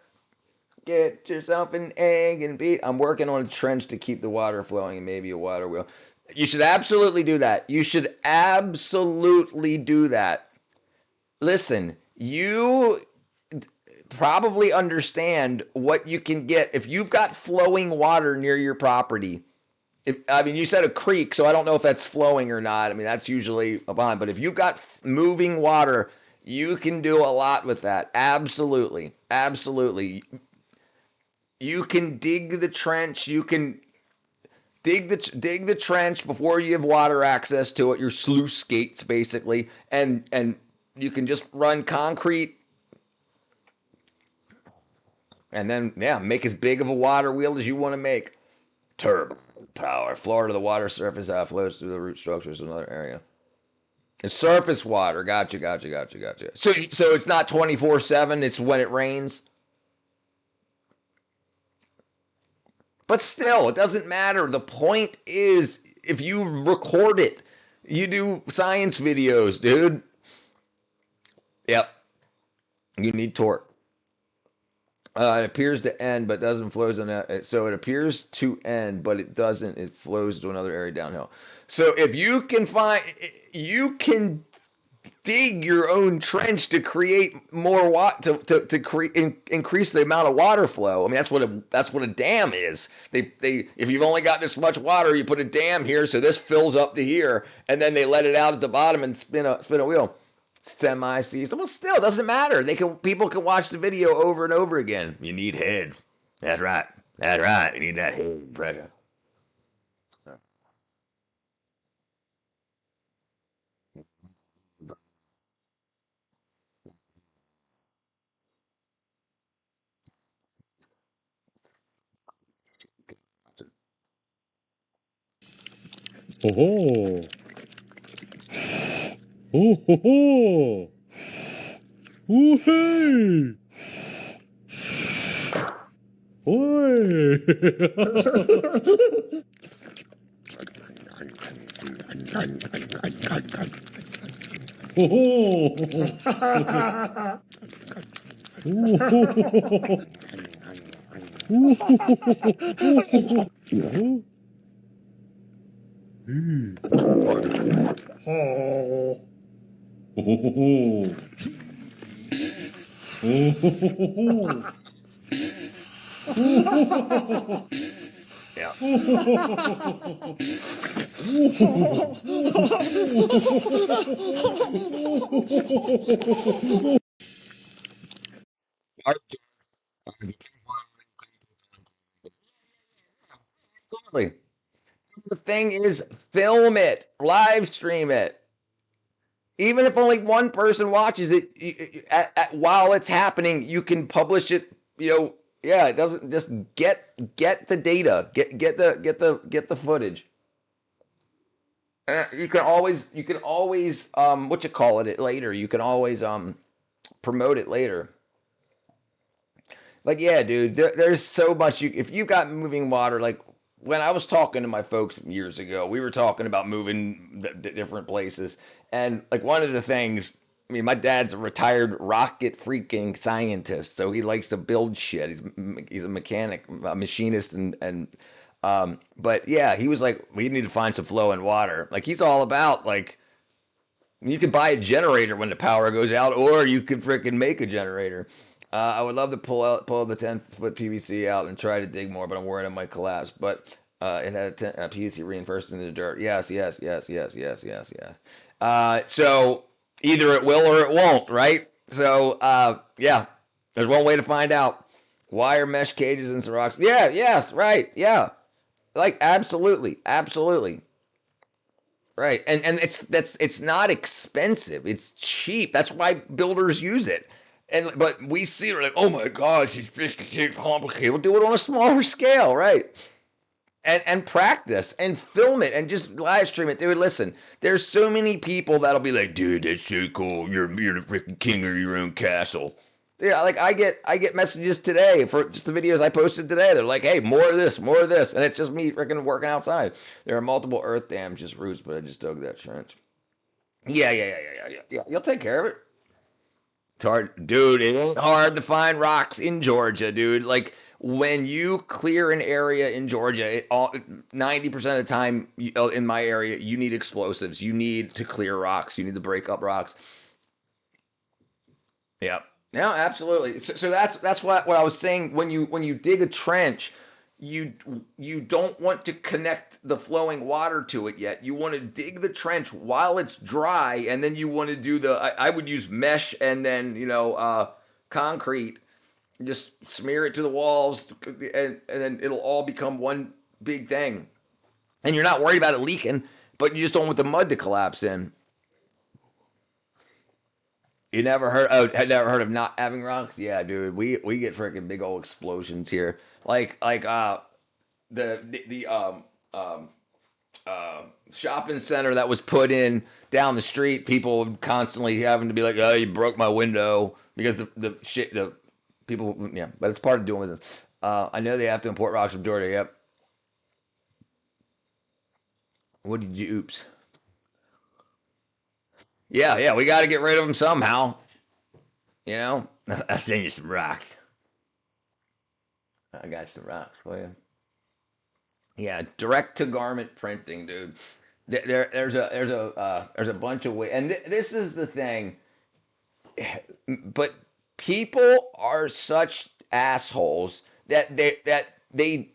Get yourself an egg and beat. I'm working on a trench to keep the water flowing and maybe a water wheel. You should absolutely do that. You should absolutely do that. Listen, you probably understand what you can get if you've got flowing water near your property. You said a creek, so I don't know if that's flowing or not. I mean, that's usually a pond. But if you've got moving water, you can do a lot with that. Absolutely. You can dig the trench. You can dig the trench before you have water access to it. Your sluice gates, basically, and you can just run concrete. And then, make as big of a water wheel as you want to make. Turbo power. Floor to the water surface flows through the root structures of another area. It's surface water. Gotcha. So it's not 24/7. It's when it rains. But still, it doesn't matter. The point is, if you record it, you do science videos, dude. Yep. You need torque. It appears to end, but doesn't flows on that. So it appears to end, but it doesn't. It flows to another area downhill. So if you can find, you can dig your own trench to create more water increase the amount of water flow. I mean, that's what a dam is. They if you've only got this much water, you put a dam here, so this fills up to here, and then they let it out at the bottom and spin a wheel. Semi-seasonal, well, still doesn't matter. People can watch the video over and over again. You need head. That's right. That's right. You need that head pressure. Oh, oh, oh, oh, oh, hey, oi, oh, oh, oh, oh, Yeah. Absolutely. The thing is, film it, live stream it. Even if only one person watches it, while it's happening, you can publish it. Yeah, it doesn't just get the data, get the footage. You can always what you call it later. You can always promote it later. But yeah, dude, there's so much. If you got moving water, like when I was talking to my folks years ago, we were talking about moving different places, and like one of the things. I mean, my dad's a retired rocket freaking scientist, so he likes to build shit. He's a mechanic, a machinist, but yeah, he was like, we need to find some flowing water. Like he's all about like you can buy a generator when the power goes out, or you could freaking make a generator. I would love to pull the 10-foot PVC out and try to dig more, but I'm worried it might collapse. But it had a PVC reinforced in the dirt. Yes, yes, yes, yes, yes, yes, yes. So either it will or it won't, right? So yeah, there's one way to find out. Wire mesh cages and some rocks. Yeah, yes, right, yeah. Like absolutely, absolutely. Right. And it's not expensive. It's cheap. That's why builders use it. And but we see it like, oh my gosh, it's just too complicated. We'll do it on a smaller scale, right? And practice and film it and just live stream it. Dude, listen, there's so many people that'll be like, dude, that's so cool. You're the freaking king of your own castle. Yeah, like I get messages today for just the videos I posted today. They're like, "Hey, more of this," and it's just me freaking working outside. There are multiple earth dams, just roots, but I just dug that trench. Yeah, yeah, yeah, yeah, yeah, yeah. Yeah. You'll take care of it. It's hard, dude. It ain't hard to find rocks in Georgia, dude. Like when you clear an area in Georgia, 90% of the time in my area, you need explosives. You need to clear rocks. You need to break up rocks. Yeah. No, absolutely. So that's what I was saying. When you dig a trench, you you don't want to connect the flowing water to it yet. You want to dig the trench while it's dry, and then you want to do I would use mesh and then concrete. Just smear it to the walls, and then it'll all become one big thing. And you're not worried about it leaking, but you just don't want the mud to collapse in. You never heard? Oh, had never heard of not having rocks? Yeah, dude, we get freaking big old explosions here. Like the um shopping center that was put in down the street. People constantly having to be like, "Oh, you broke my window," because the people. Yeah, but it's part of doing business. I know they have to import rocks from Georgia. Yep. What did you? Oops. Yeah, yeah, we got to get rid of them somehow. You know, I think it's some rocks. I got some rocks for you. Yeah, direct to garment printing, dude. There's a bunch of ways, and this is the thing. But people are such assholes that they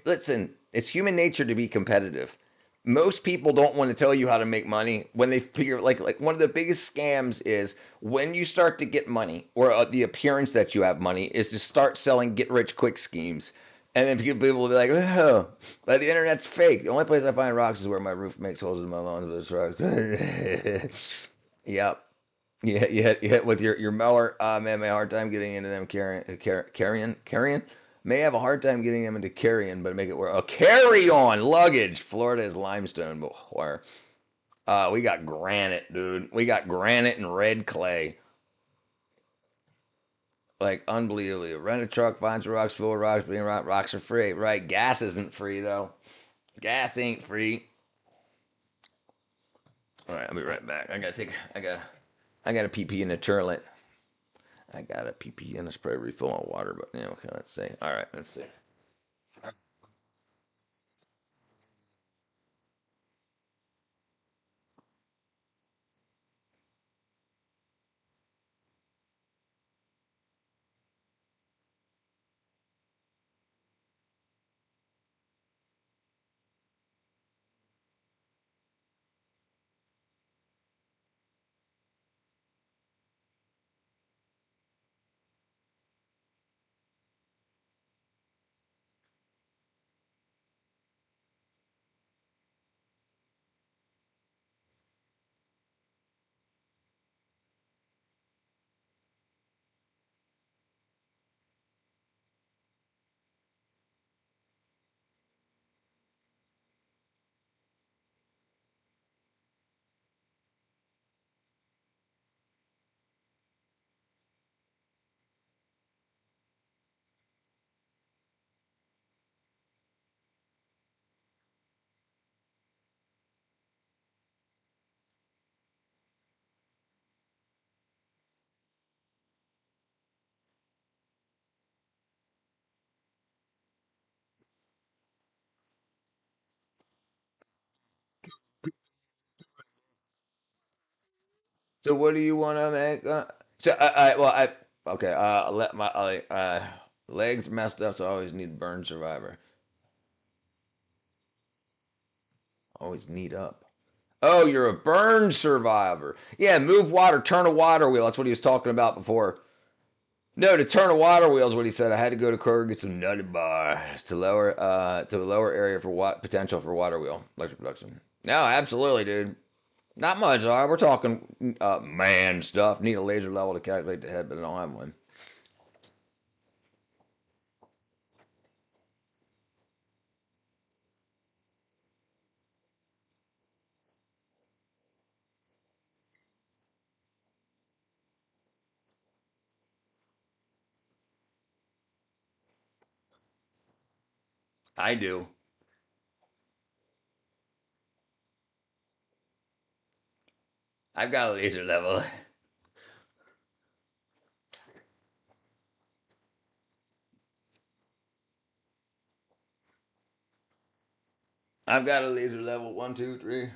listen. It's human nature to be competitive. Most people don't want to tell you how to make money when they figure like one of the biggest scams is when you start to get money or the appearance that you have money is to start selling get rich quick schemes. And then people will be like, oh, but the internet's fake. The only place I find rocks is where my roof makes holes in my lawn with those rocks. Yep. You hit with your mower. Man, may have a hard time getting into them carrying. May have a hard time getting them into carrying, but make it work. Oh, carry on luggage. Florida is limestone, but where? We got granite, dude. We got granite and red clay. Like unbelievably. Rent a truck, find some rocks, fill with rocks, being rocks are free. Right. Gas isn't free though. Gas ain't free. All right, I'll be right back. I got a PP in the toilet. I got a PP in a spray refill on water, but yeah, okay, let's see. All right, let's see. So what do you want to make? Okay. Let my legs messed up, so I always need burn survivor. Always need up. Oh, you're a burn survivor. Yeah, move water, turn a water wheel. That's what he was talking about before. No, to turn a water wheel is what he said. I had to go to Kroger get some nutty bars to a lower area for what potential for water wheel electric production. No, absolutely, dude. Not much. All right, we're talking man stuff. Need a laser level to calculate the head, but I don't have one. I do. I've got a laser level. I've got a laser level. One, two, three.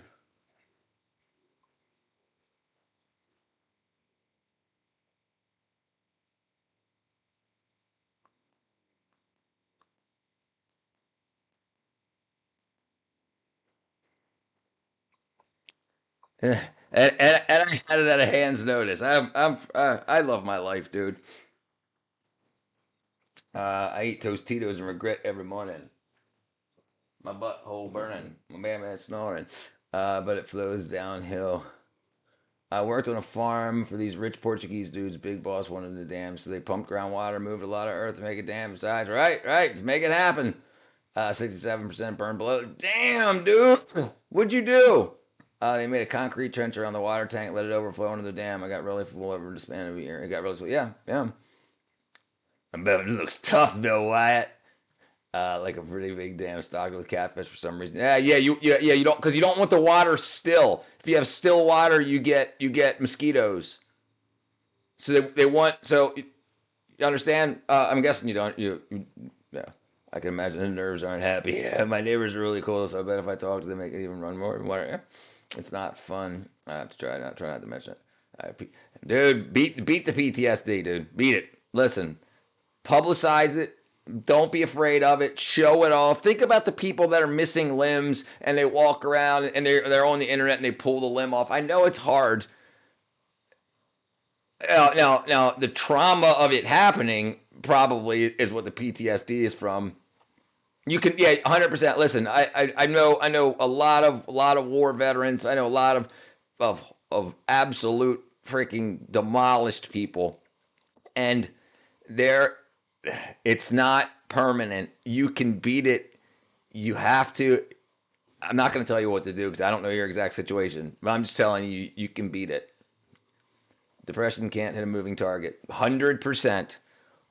and, and I had it at a hand's notice. I love my life, dude. I eat Tostitos and regret every morning. My butthole burning. My man snoring. But it flows downhill. I worked on a farm for these rich Portuguese dudes. Big boss wanted a dam, so they pumped groundwater, moved a lot of earth to make a dam besides. Right, make it happen. 67% burned below. Damn, dude. What'd you do? They made a concrete trench around the water tank, let it overflow into the dam. I got really full over the span of a year. It got really full. Yeah, yeah. I bet it looks tough though, Wyatt. Like a pretty big dam stocked with catfish for some reason. Yeah. You don't because you don't want the water still. If you have still water, you get mosquitoes. So they want so you understand. I'm guessing you don't. Yeah. I can imagine the nerves aren't happy. Yeah, my neighbors are really cool, so I bet if I talk to them, they could even run more. It's not fun. I have to try not to mention it. Dude, beat the PTSD, dude. Beat it. Listen, publicize it. Don't be afraid of it. Show it off. Think about the people that are missing limbs and they walk around and they're on the internet and they pull the limb off. I know it's hard. Now, the trauma of it happening probably is what the PTSD is from. You can, yeah, 100%. Listen, I know a lot of war veterans. I know a lot of absolute freaking demolished people, and it's not permanent. You can beat it. You have to. I'm not going to tell you what to do because I don't know your exact situation, but I'm just telling you, you can beat it. Depression can't hit a moving target. 100%,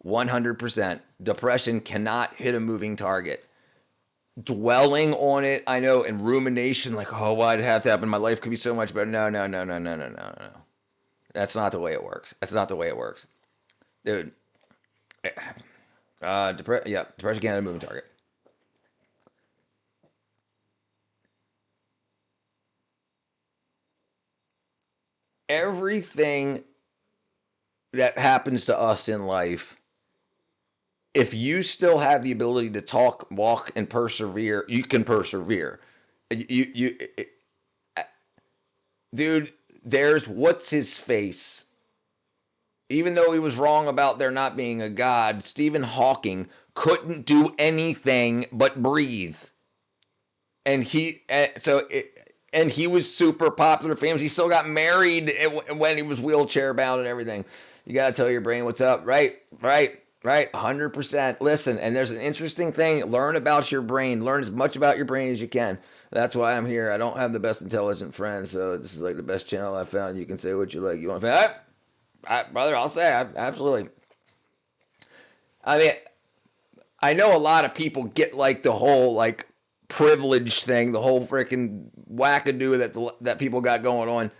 100%. Depression cannot hit a moving target. Dwelling on it, I know, and rumination, like, oh, why'd it have to happen? My life could be so much better. No. That's not the way it works. That's not the way it works. Dude. Depression can't hit a moving target. Everything that happens to us in life, if you still have the ability to talk, walk, and persevere, you can persevere. Dude, there's what's his face. Even though he was wrong about there not being a God, Stephen Hawking couldn't do anything but breathe. And he was super popular, famous. He still got married when he was wheelchair bound and everything. You got to tell your brain what's up. Right. 100%. Listen, and there's an interesting thing. Learn about your brain. Learn as much about your brain as you can. That's why I'm here. I don't have the best intelligent friends, so this is like the best channel I found. You can say what you like. You want to brother, I'll say absolutely. I mean, I know a lot of people get like the whole like privilege thing, the whole freaking wackadoo that people got going on.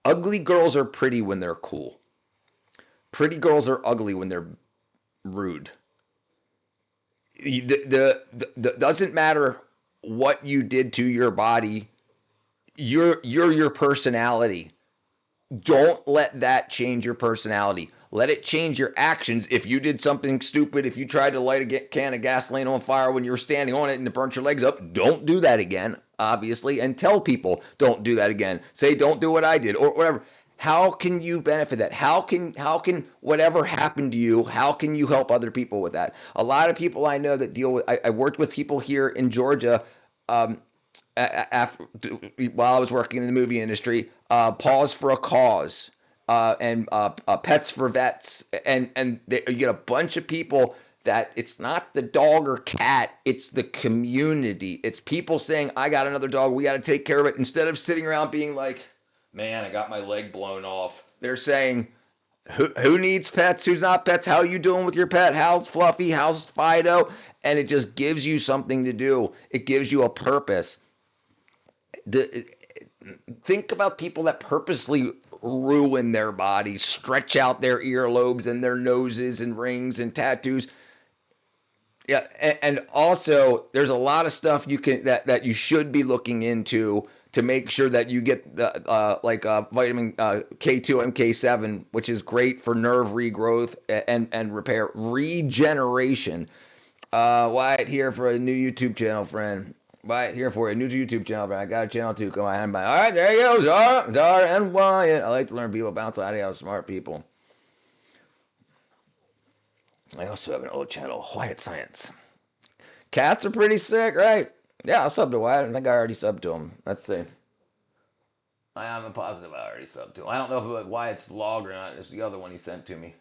Ugly girls are pretty when they're cool. Pretty girls are ugly when they're rude. The doesn't matter what you did to your body. You're your personality. Don't let that change your personality. Let it change your actions. If you did something stupid, if you tried to light a can of gasoline on fire when you were standing on it and it burnt your legs up, don't do that again, obviously, and tell people don't do that again. Say don't do what I did or whatever. How can you benefit that? How can whatever happened to you, how can you help other people with that? A lot of people I know that deal with, I worked with people here in Georgia after, while I was working in the movie industry, Pause for a Cause, and Pets for Vets, and you get a bunch of people that it's not the dog or cat, it's the community. It's people saying, I got another dog, we got to take care of it. Instead of sitting around being like, man, I got my leg blown off. They're saying, who needs pets? Who's not pets? How you doing with your pet? How's Fluffy? How's Fido? And it just gives you something to do. It gives you a purpose. Think about people that purposely ruin their bodies, stretch out their earlobes and their noses and rings and tattoos. Yeah, and also there's a lot of stuff you can that you should be looking into to make sure that you get the vitamin K2 and K7, which is great for nerve regrowth and repair, regeneration. Wyatt here for a new YouTube channel, friend. Wyatt here for a new YouTube channel, friend. I got a channel too. Come on, by. All right, there you go, Zara and Wyatt. I like to learn people bounce out of smart people. I also have an old channel, Wyatt Science. Cats are pretty sick, right? Yeah, I'll sub to Wyatt. I think I already subbed to him. Let's see. I'm positive I already subbed to him. I don't know if it was Wyatt's vlog or not. It's the other one he sent to me.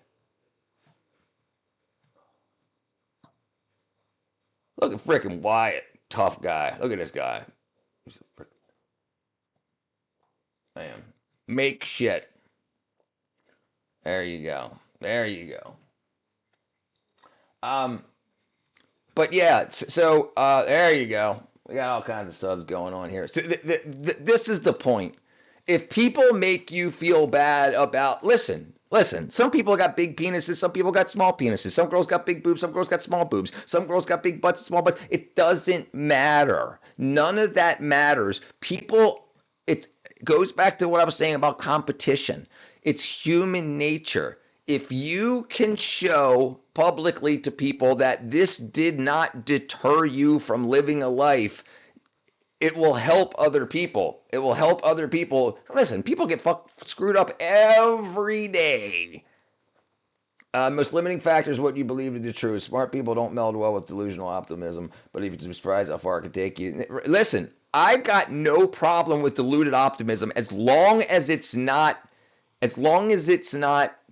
Look at freaking Wyatt. Tough guy. Look at this guy. He's a freaking... Man. Make shit. There you go. There you go. But yeah, so there you go. We got all kinds of subs going on here. So this is the point. if people make you feel bad about, listen, some people got big penises, some people got small penises, some girls got big boobs, some girls got small boobs, some girls got big butts and small butts. It doesn't matter. None of that matters. People, it goes back to what I was saying about competition. It's human nature. If you can show publicly to people that this did not deter you from living a life, it will help other people. It will help other people. Listen, people get screwed up every day. Most limiting factor is what you believe to be true. Smart people don't meld well with delusional optimism, but if you're surprised how far it can take you. Listen, I've got no problem with deluded optimism as long as it's not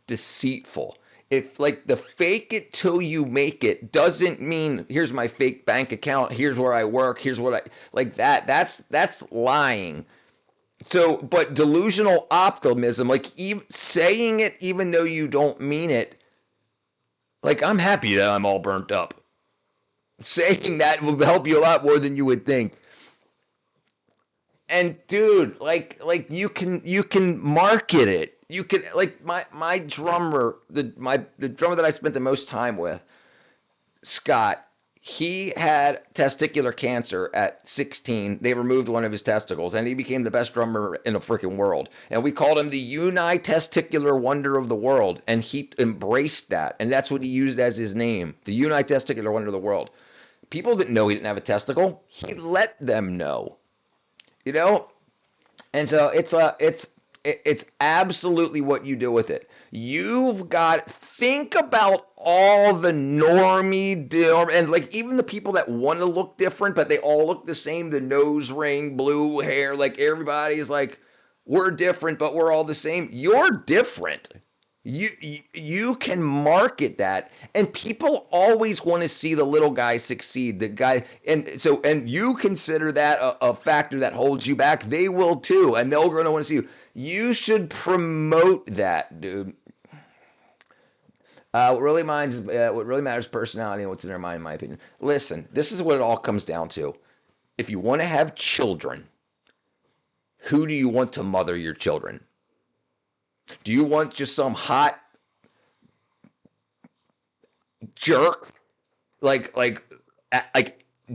deceitful. If like the fake it till you make it doesn't mean here's my fake bank account, here's where I work, here's what I like that's lying. So, but delusional optimism, like saying it even though you don't mean it, like I'm happy that I'm all burnt up. Saying that will help you a lot more than you would think. And dude, like you can market it. You can like my drummer, the drummer that I spent the most time with, Scott, he had testicular cancer at 16. They removed one of his testicles, and he became the best drummer in the freaking world. And we called him the Unitesticular Wonder of the World, and he embraced that, and that's what he used as his name, the Unitesticular Wonder of the World. People didn't know he didn't have a testicle. He let them know, you know. And so it's absolutely what you do with it. You've got, think about all the normie, and like even the people that want to look different, but they all look the same, the nose ring, blue hair, like everybody's like, we're different, but we're all the same. You're different. You can market that, and people always want to see the little guy succeed. The guy, and you consider that a factor that holds you back. They will too, and they're going to want to see you. You should promote that, dude. What really matters is personality and what's in their mind, in my opinion. Listen, this is what it all comes down to. If you want to have children, who do you want to mother your children? Do you want just some hot jerk? Like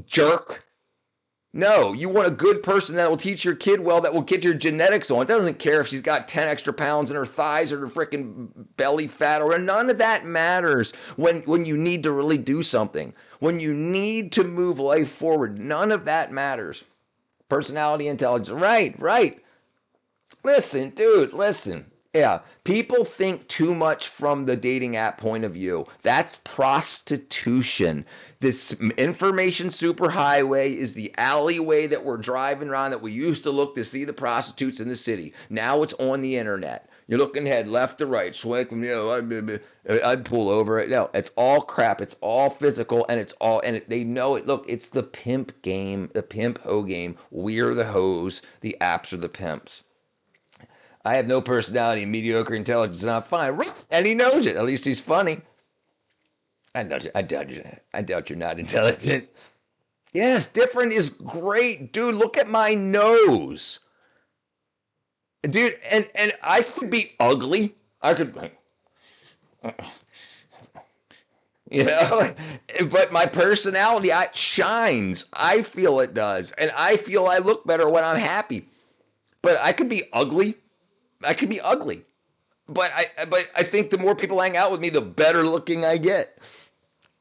jerk? No, you want a good person that will teach your kid well, that will get your genetics on. It doesn't care if she's got 10 extra pounds in her thighs or her freaking belly fat, or none of that matters when you need to really do something. When you need to move life forward, none of that matters. Personality, intelligence. Right. Listen, dude, listen. Yeah, people think too much from the dating app point of view. That's prostitution. This information superhighway is the alleyway that we're driving around that we used to look to see the prostitutes in the city. Now it's on the internet. You're looking ahead, left to right, swipe, I'd pull over it. No, it's all crap. It's all physical, and they know it. Look, it's the pimp game, the pimp hoe game. We're the hoes. The apps are the pimps. I have no personality and mediocre intelligence, and I'm fine. And he knows it. At least he's funny. I doubt you're not intelligent. Yes, different is great. Dude, look at my nose. Dude, and I could be ugly. I could, you know, but my personality shines. I feel it does. And I feel I look better when I'm happy. But I could be ugly. But I think the more people hang out with me, the better looking I get.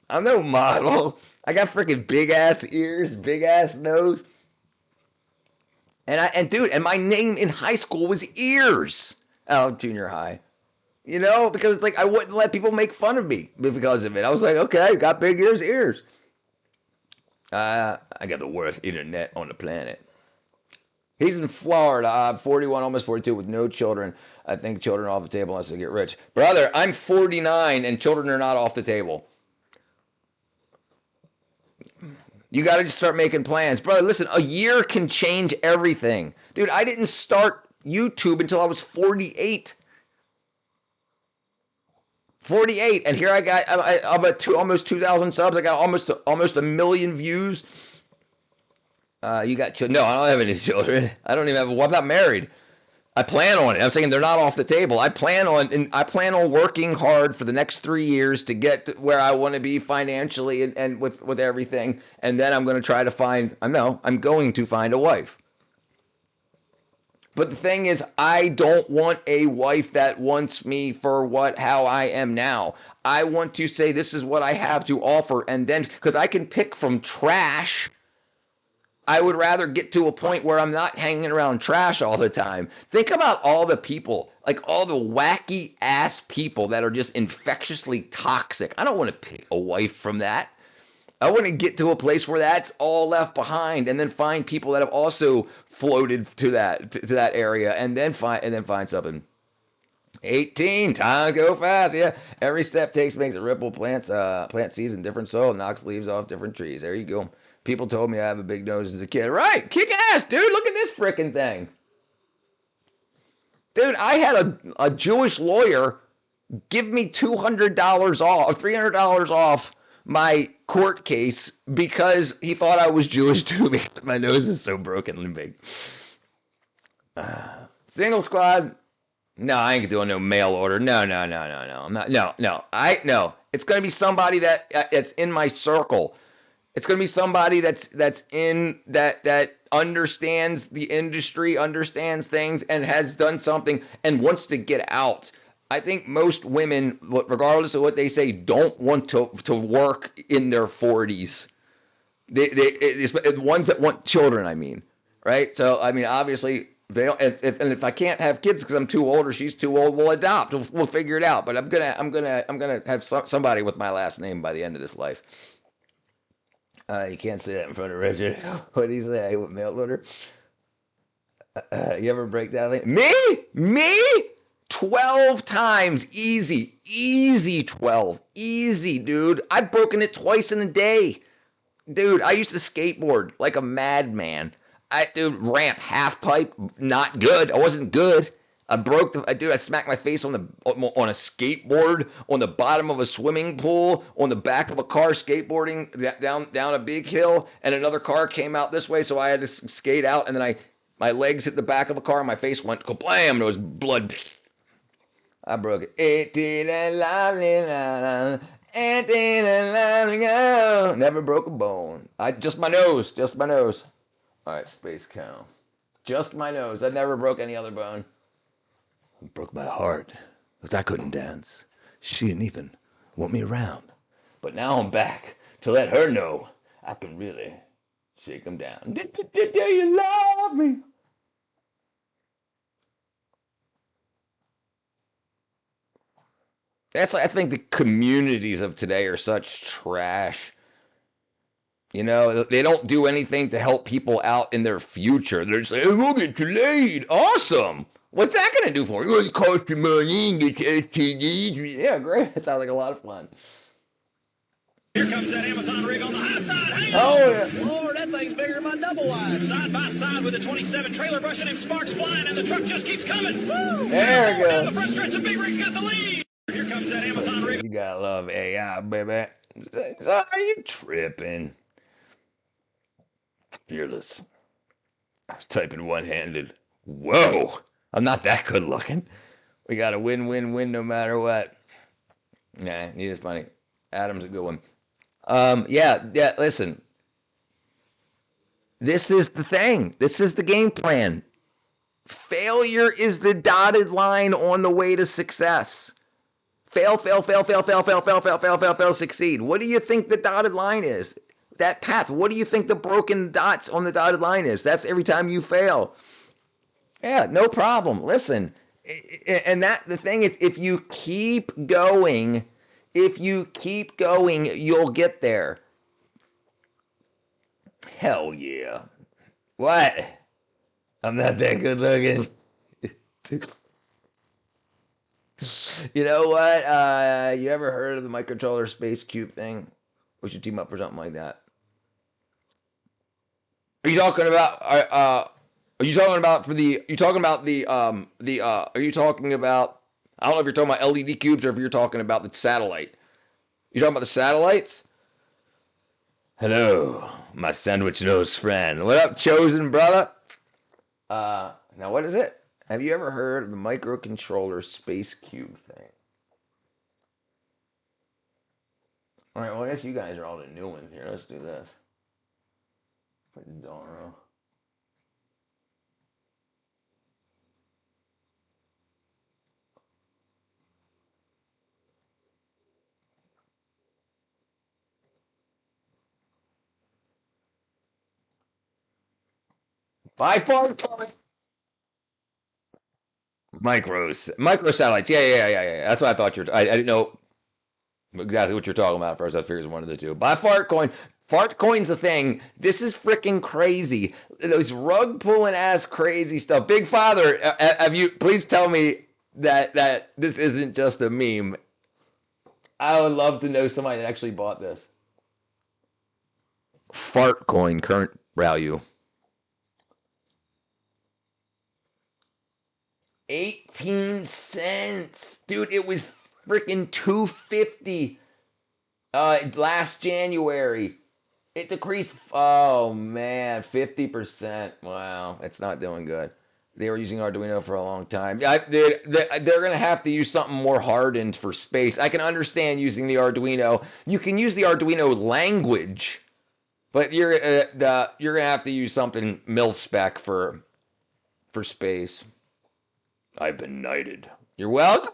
I'm no model. I got freaking big ass ears, big ass nose. And my name in high school was Ears. Oh, junior high. You know, because it's like I wouldn't let people make fun of me because of it. I was like, okay, got big ears. I got the worst internet on the planet. He's in Florida. I'm 41, almost 42, with no children. I think children are off the table unless they get rich. Brother, I'm 49, and children are not off the table. You got to just start making plans. Brother, listen, a year can change everything. Dude, I didn't start YouTube until I was 48. 48, and here I'm at almost 2,000 subs. I got almost a million views. You got children? No, I don't have any children. I don't even have. I'm not married. I plan on it. I'm saying they're not off the table. I plan on working hard for the next 3 years to get to where I want to be financially and with everything. And then I'm going to try to find, I'm going to find a wife. But the thing is, I don't want a wife that wants me for how I am now. I want to say this is what I have to offer. And then, because I can pick from trash, I would rather get to a point where I'm not hanging around trash all the time. Think about all the people, like all the wacky ass people that are just infectiously toxic. I don't want to pick a wife from that. I want to get to a place where that's all left behind, and then find people that have also floated to that area, and then find something. 18 times go fast. Yeah, every step takes makes a ripple. Plant seeds in different soil, knocks leaves off different trees. There you go. People told me I have a big nose as a kid. Right, kick ass, dude. Look at this freaking thing, dude. I had a Jewish lawyer give me $200 off or $300 off my court case because he thought I was Jewish too. My nose is so brokenly big. Single squad. No, I ain't doing no mail order. No. I'm not. No. It's gonna be somebody that's in my circle. It's gonna be somebody that's in that understands the industry, understands things, and has done something and wants to get out. I think most women, regardless of what they say, don't want to work in their 40s. They ones that want children, I mean, right? So I mean, obviously, they don't. If I can't have kids because I'm too old or she's too old, we'll adopt. We'll figure it out. But I'm gonna have somebody with my last name by the end of this life. You can't say that in front of Richard. What do you say? What mail order? You ever break that link? Me? 12 times. Easy 12. Easy, dude. I've broken it twice in a day. Dude, I used to skateboard like a madman. Ramp, half pipe, not good. I wasn't good. I smacked my face on a skateboard, on the bottom of a swimming pool, on the back of a car skateboarding down a big hill, and another car came out this way, so I had to skate out, and then my legs hit the back of a car, and my face went kablam, there was blood. I broke it. 18 and la. 18 and la. Never broke a bone. Just my nose. All right, space cow. Just my nose. I never broke any other bone. I broke my heart because I couldn't dance. She didn't even want me around. But now I'm back to let her know I can really shake them down. Do you love me? I think the communities of today are such trash. You know, they don't do anything to help people out in their future. They're just like, oh, we'll get you laid. Awesome. What's that going to do for you? It costs you money and get you STDs. Yeah, great. That sounds like a lot of fun. Here comes that Amazon rig on the high side. Hang on. Yeah. Lord, that thing's bigger than my double wide. Side by side with the 27 trailer brushing him, sparks flying, and the truck just keeps coming. Woo! There we go. Down the front stretch, the big rig's got the lead. Here comes that Amazon rig. You gotta love AI, baby. So are you tripping? Fearless. I was typing one-handed. Whoa! I'm not that good looking. We got a win-win-win no matter what. Nah, he is funny. Adam's a good one. Yeah, listen. This is the thing. This is the game plan. Failure is the dotted line on the way to success. Fail, succeed. What do you think the dotted line is? That path. What do you think the broken dots on the dotted line is? That's every time you fail. Yeah, no problem. Listen, and the thing is, if you keep going, you'll get there. Hell yeah. What? I'm not that good looking. You know what? You ever heard of the microcontroller space cube thing? We should team up for something like that. Are you talking about? Are you talking about are you talking about? I don't know if you're talking about LED cubes or if you're talking about the satellite. You talking about the satellites? Hello, my sandwich nose friend. What up, chosen brother? Now what is it? Have you ever heard of the microcontroller space cube thing? All right, well, I guess you guys are all the new ones here. Let's do this. Dara. By far, micro satellites. Yeah. That's what I thought I didn't know exactly what you're talking about at first. I figured it was one of the two. Buy Fartcoin. Fartcoin's a thing. This is freaking crazy. Those rug pulling ass crazy stuff. Big Father, have you? Please tell me that this isn't just a meme. I would love to know somebody that actually bought this. Fartcoin current value. 18 cents. Dude, it was freaking $2.50 last January. It decreased, oh man, 50%. Wow, it's not doing good. They were using Arduino for a long time. They're going to have to use something more hardened for space. I can understand using the Arduino. You can use the Arduino language, but you're going to have to use something mil-spec for space. I've been knighted. You're welcome.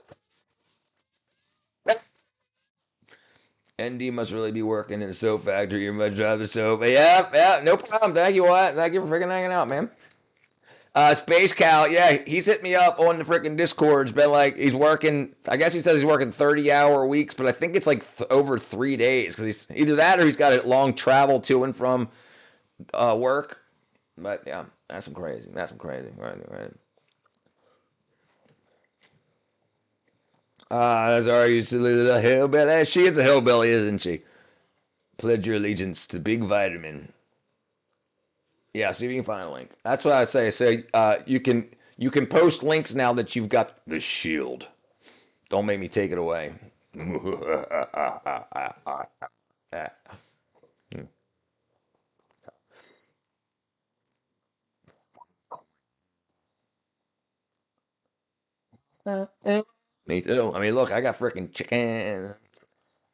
ND must really be working in a soap factory. You're much rather soap. Yeah, no problem. Thank you, Wyatt. Thank you for freaking hanging out, man. Space Cal, yeah, he's hit me up on the freaking Discord. It's been like he's working. I guess he says he's working 30-hour weeks, but I think it's like over 3 days because he's either that or he's got a long travel to and from work. But yeah, that's some crazy. Right. Sorry, you silly little hillbilly. She is a hillbilly, isn't she? Pledge your allegiance to Big Vitamin. Yeah, see if you can find a link. That's what I say. So you can post links now that you've got the shield. Don't make me take it away. Me too. I mean, look, I got freaking chicken.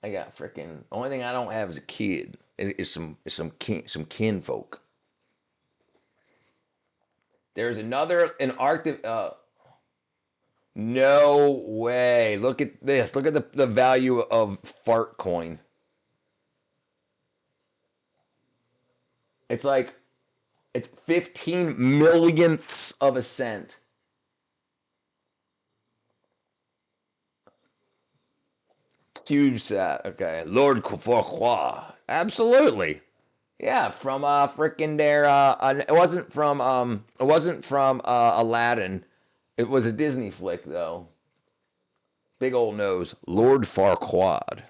I got freaking. Only thing I don't have is a kid. Is some kinfolk. There's an Arctic. No way. Look at this. Look at the value of Fartcoin. It's like it's 15 millionths of a cent. CubeSat. Okay. Lord Farquaad. Absolutely. Yeah, from freaking there. It wasn't from Aladdin. It was a Disney flick though. Big old nose, Lord Farquaad.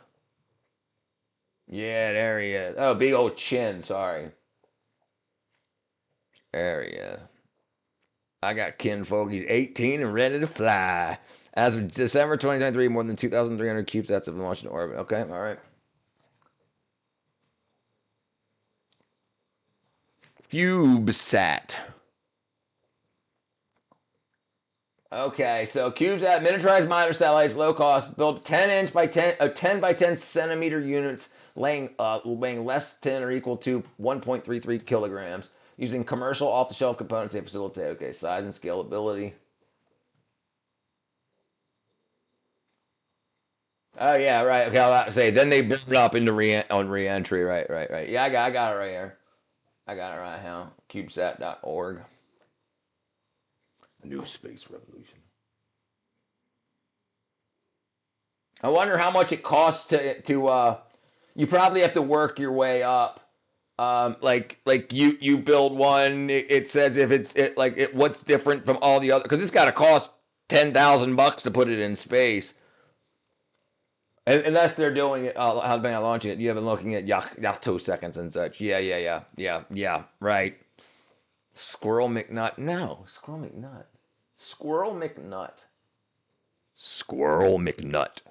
Yeah, there he is. Oh, big old chin. Sorry. There he is. I got kinfolk. He's 18 and ready to fly. As of December 2023, more than 2,300 CubeSats have been launched in orbit. Okay, all right. CubeSat. Okay, so CubeSat, miniaturized miner satellites, low cost, built 10 by 10 centimeter units, weighing less than or equal to 1.33 kilograms, using commercial off-the-shelf components they facilitate. Okay, size and scalability. Oh yeah, right. Okay, I was about to say. Then they build it up into re-entry. Right. Yeah, I got it right here. I got it right here. CubeSat.org. A new space revolution. I wonder how much it costs to you probably have to work your way up. Like you build one, it says if what's different from all the other, because it's got to cost $10,000 to put it in space. Unless they're doing it, how they're launching it. You have been looking at Yachto seconds and such. Yeah. Right. Squirrel McNut. No, Squirrel McNut. Squirrel McNut.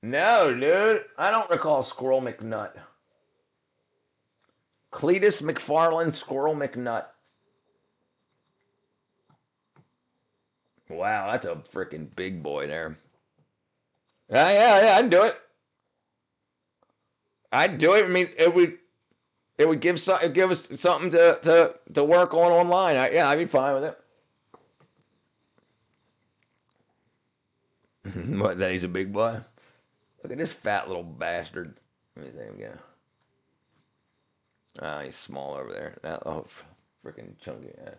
No, dude. I don't recall Squirrel McNut. Cletus McFarland, Squirrel McNut. wow, that's a freaking big boy there. Yeah, I'd do it. I'd do it. I mean, it would give us something to work on online. I'd be fine with it. What? That he's a big boy? Look at this fat little bastard. Let me think again. Ah, he's small over there. That freaking chunky. Yeah.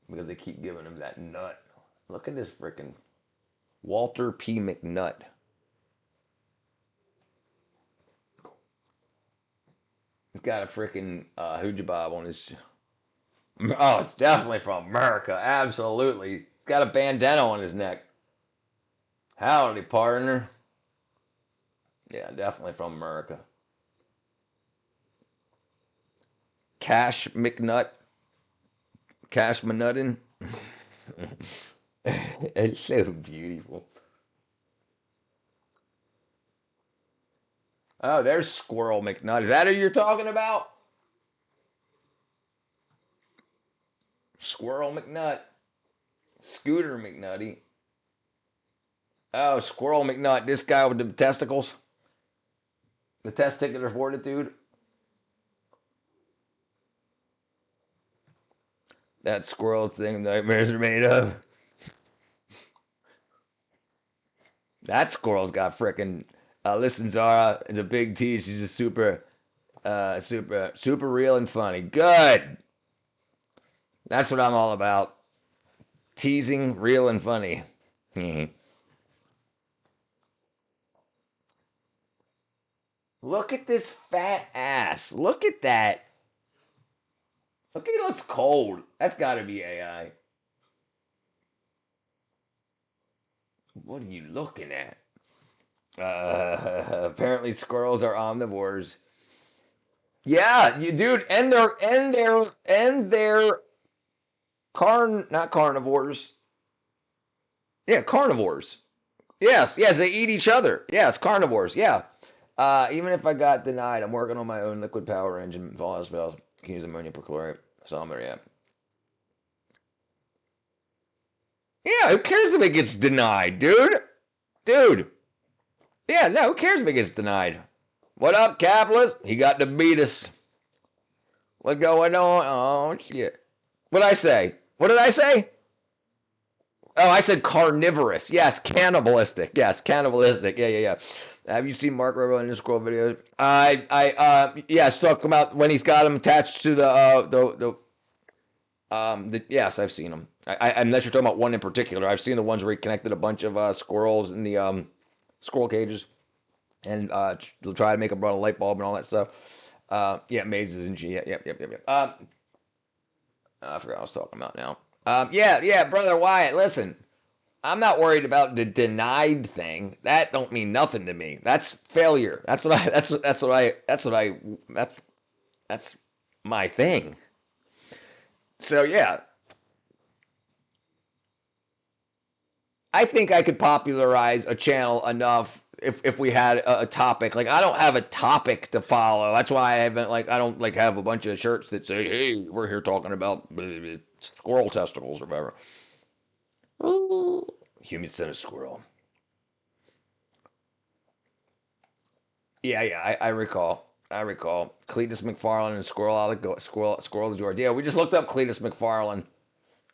Because they keep giving him that nut. Look at this freaking Walter P. McNutt. He's got a freaking hooja bob on his. Oh, it's definitely from America. Absolutely. He's got a bandana on his neck. Howdy, partner. Yeah, definitely from America. Cash McNutt. Cash McNuttin. It's so beautiful. Oh, there's Squirrel McNutt. Is that who you're talking about? Squirrel McNutt. Scooter McNutty. Oh, Squirrel McNutt. This guy with the testicles. The testicular fortitude. That squirrel thing nightmares are made of. That squirrel's got frickin' listen, Zara is a big tease. She's a super real and funny. Good. That's what I'm all about. Teasing, real and funny. Look at this fat ass. Look at that. Look, he looks cold. That's got to be AI. What are you looking at? Apparently squirrels are omnivores. Yeah, you dude, and they're not carnivores. Yeah, carnivores. Yes, they eat each other. Yes, carnivores. Yeah. Even if I got denied, I'm working on my own liquid power engine. If all else fails, can use ammonium perchlorate. So I'm gonna, yeah. Yeah, who cares if it gets denied, dude? Dude. Yeah, no, who cares if it gets denied? What up, capitalist? He got to beat us. What's going on? Oh, shit. What'd I say? What did I say? Oh, I said carnivorous. Yes, cannibalistic. Yes, cannibalistic. Yeah. Have you seen Mark Rubio in his scroll videos? Yes, talking about when he's got him attached to yes, I've seen them. Unless you're talking about one in particular, I've seen the ones where he connected a bunch of squirrels in the squirrel cages and to try to make them run a light bulb and all that stuff. Yeah, mazes and shit. Yep. I forgot what I was talking about now. Yeah, brother Wyatt. Listen, I'm not worried about the denied thing. That don't mean nothing to me. That's failure. That's my thing. So yeah, I think I could popularize a channel enough if we had a topic. Like, I don't have a topic to follow. That's why I don't have a bunch of shirts that say, "Hey, we're here talking about squirrel testicles or whatever." Ooh, human centipede squirrel. Yeah, I recall. Cletus McFarland and Squirrel George. Yeah, we just looked up Cletus McFarland.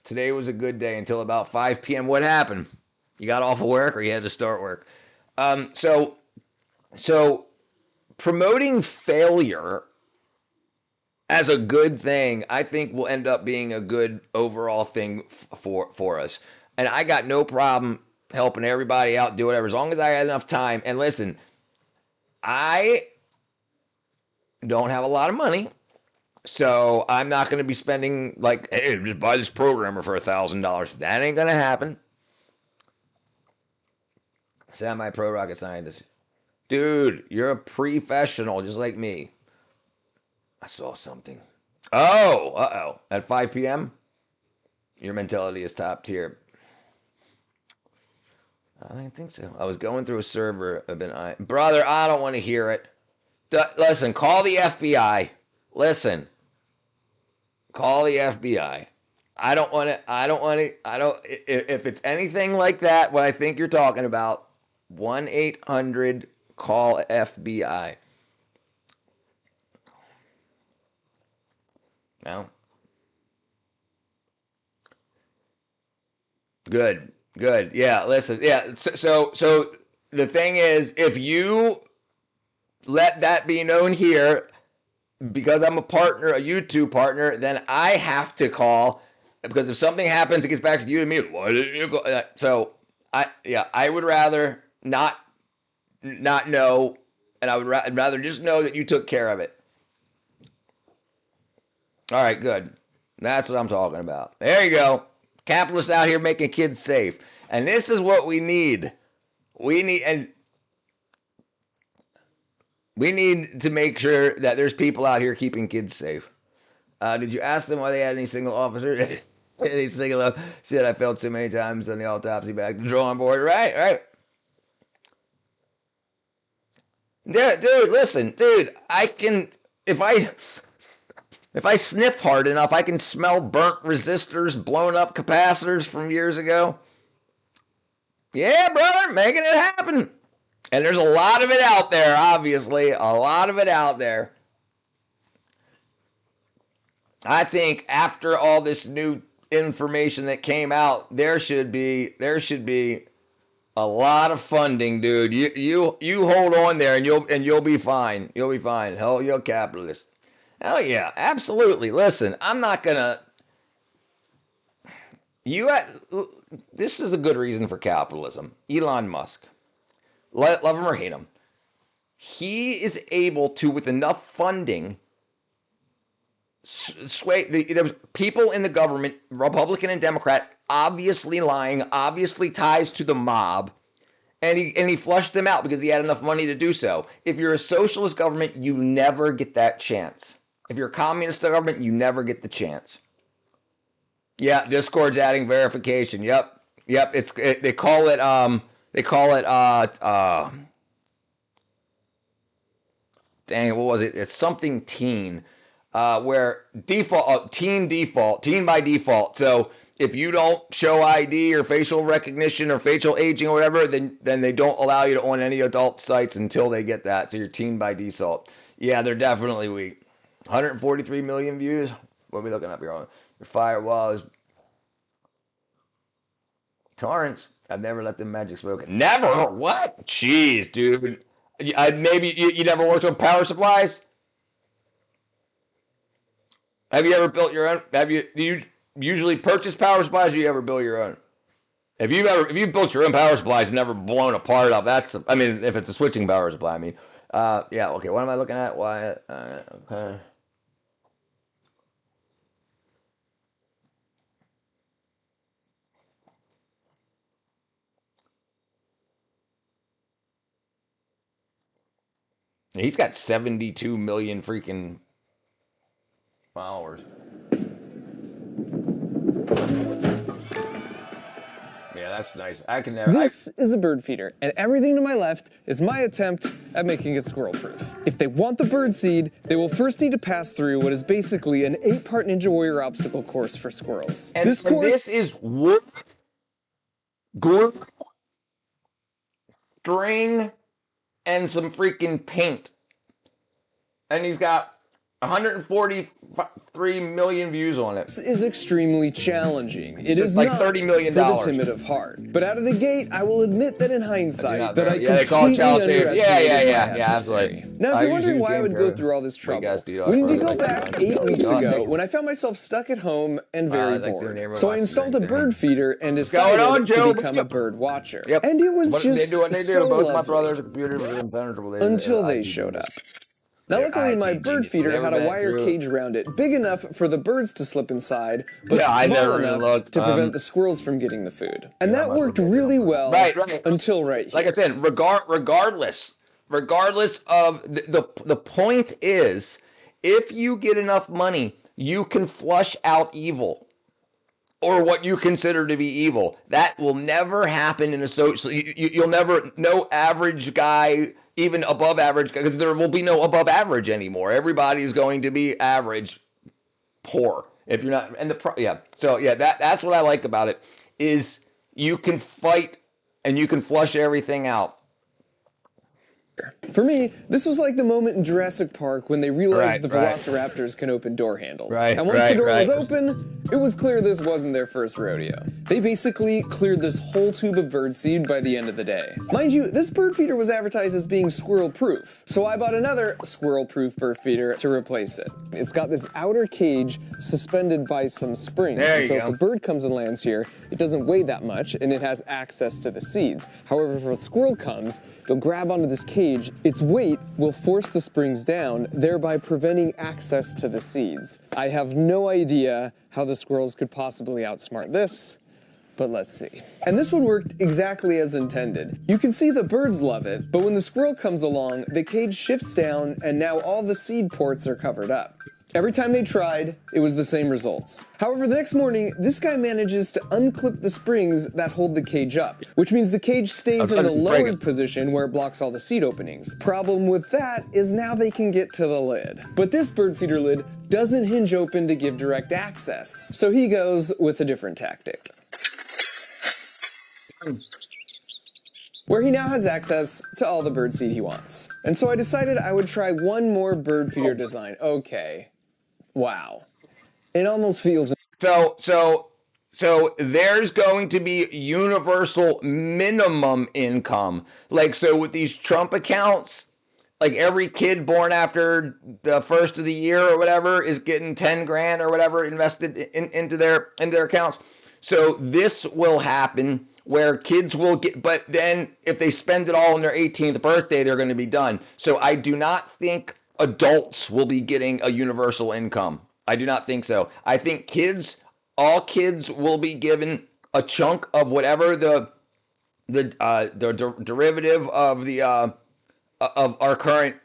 Today was a good day until about 5 p.m. What happened? You got off of work or you had to start work? So promoting failure as a good thing, I think will end up being a good overall thing for us. And I got no problem helping everybody out, do whatever, as long as I had enough time. And listen, I don't have a lot of money, so I'm not going to be spending like, hey, just buy this programmer for $1,000. That ain't going to happen. Semi-pro rocket scientist. Dude, you're a professional just like me. I saw something. Oh, uh-oh. At 5 p.m.? Your mentality is top tier. I don't think so. I was going through a server. Brother, I don't want to hear it. Listen, call the FBI. Listen. Call the FBI. I don't want to. I don't want to. I don't. If it's anything like that, what I think you're talking about, 1-800 call FBI. Well, good, good. Yeah, listen. Yeah. So the thing is, if you let that be known here, because I'm a partner, a YouTube partner, then I have to call, because if something happens, it gets back to you and me. Why didn't you go? So I would rather not know, and I'd rather just know that you took care of it. All right, good. That's what I'm talking about. There you go. Capitalists out here making kids safe, and this is what we need. We need to make sure that there's people out here keeping kids safe. Did you ask them why they had any single officer? Any single shit? I failed so many times on the autopsy, back to the drawing board. Right. Dude, listen, dude. I can, if I sniff hard enough, I can smell burnt resistors, blown up capacitors from years ago. Yeah, brother, making it happen. And there's a lot of it out there, obviously. A lot of it out there. I think after all this new information that came out, there should be a lot of funding, dude. You hold on there and you'll be fine. You'll be fine. Hell, you're a capitalist. Hell yeah, absolutely. Listen, I'm not gonna. This is a good reason for capitalism. Elon Musk. Love him or hate him. He is able to, with enough funding, sway. There was people in the government, Republican and Democrat, obviously lying, obviously ties to the mob, and he flushed them out because he had enough money to do so. If you're a socialist government, you never get that chance. If you're a communist government, you never get the chance. Yeah, Discord's adding verification. Yep. They call it dang, what was it? It's something teen, where teen by default. So if you don't show ID or facial recognition or facial aging or whatever, then they don't allow you to on any adult sites until they get that. So you're teen by default. Yeah, they're definitely weak. 143 million views. What are we looking up here on? Your firewall is Torrance. I've never let them magic smoke. Never? What? Jeez, dude. Maybe you never worked with power supplies? Have you ever built your own? Do you usually purchase power supplies, or you ever build your own? If you built your own power supplies and never blown a part up, I mean, if it's a switching power supply, I mean. Yeah, okay, what am I looking at? Why? Okay. He's got 72 million freaking followers. Yeah, that's nice. I can never. This is a bird feeder, and everything to my left is my attempt at making it squirrel-proof. If they want the bird seed, they will first need to pass through what is basically an 8-part Ninja Warrior obstacle course for squirrels. And this is wood, glue, string, and some freaking paint. And he's got 143 million views on it. This is extremely challenging. It is like not $30 million. For the timid of heart. But out of the gate, I will admit that in hindsight, that I they call it child completely save. underestimated Yeah, absolutely. Now, if you're wondering why I would go through all this trouble, when you go back 8 weeks ago, when I found myself stuck at home and very bored. So I installed a bird feeder and decided to become a bird watcher. Yep. And it was just so Both my lovely. brothers' computers were impenetrable. Until they showed up. Now luckily my bird feeder had a wire cage around it, big enough for the birds to slip inside, but small enough to prevent the squirrels from getting the food. And that worked really well until right here. Like I said, regardless of the point is, if you get enough money, you can flush out evil. Or what you consider to be evil. That will never happen in a social. You'll never, no average guy, even above average, because there will be no above average anymore. Everybody is going to be average, poor. If you're not, and that's what I like about it is you can fight and you can flush everything out. For me, this was like the moment in Jurassic Park when they realized the velociraptors can open door handles. And once the door was open, it was clear this wasn't their first rodeo. They basically cleared this whole tube of birdseed by the end of the day. Mind you, this bird feeder was advertised as being squirrel-proof, so I bought another squirrel-proof bird feeder to replace it. It's got this outer cage suspended by some springs, so if a bird comes and lands here, it doesn't weigh that much, and it has access to the seeds. However, if a squirrel comes, they'll grab onto this cage. Its weight will force the springs down, thereby preventing access to the seeds. I have no idea how the squirrels could possibly outsmart this, but let's see. And this one worked exactly as intended. You can see the birds love it, but when the squirrel comes along, the cage shifts down and now all the seed ports are covered up. Every time they tried, it was the same results. However, the next morning, this guy manages to unclip the springs that hold the cage up, which means the cage stays in the lowered position where it blocks all the seed openings. Problem with that is now they can get to the lid. But this bird feeder lid doesn't hinge open to give direct access, so he goes with a different tactic, where he now has access to all the birdseed he wants. And so I decided I would try one more bird feeder design. Okay. Wow. It almost feels... So there's going to be universal minimum income. Like, so with these Trump accounts, like every kid born after the first of the year or whatever is getting 10 grand or whatever invested into their accounts. So this will happen where kids will get, but then if they spend it all on their 18th birthday, they're going to be done. So I do not think adults will be getting a universal income. I do not think so. I think all kids will be given a chunk of whatever the derivative of the of our current,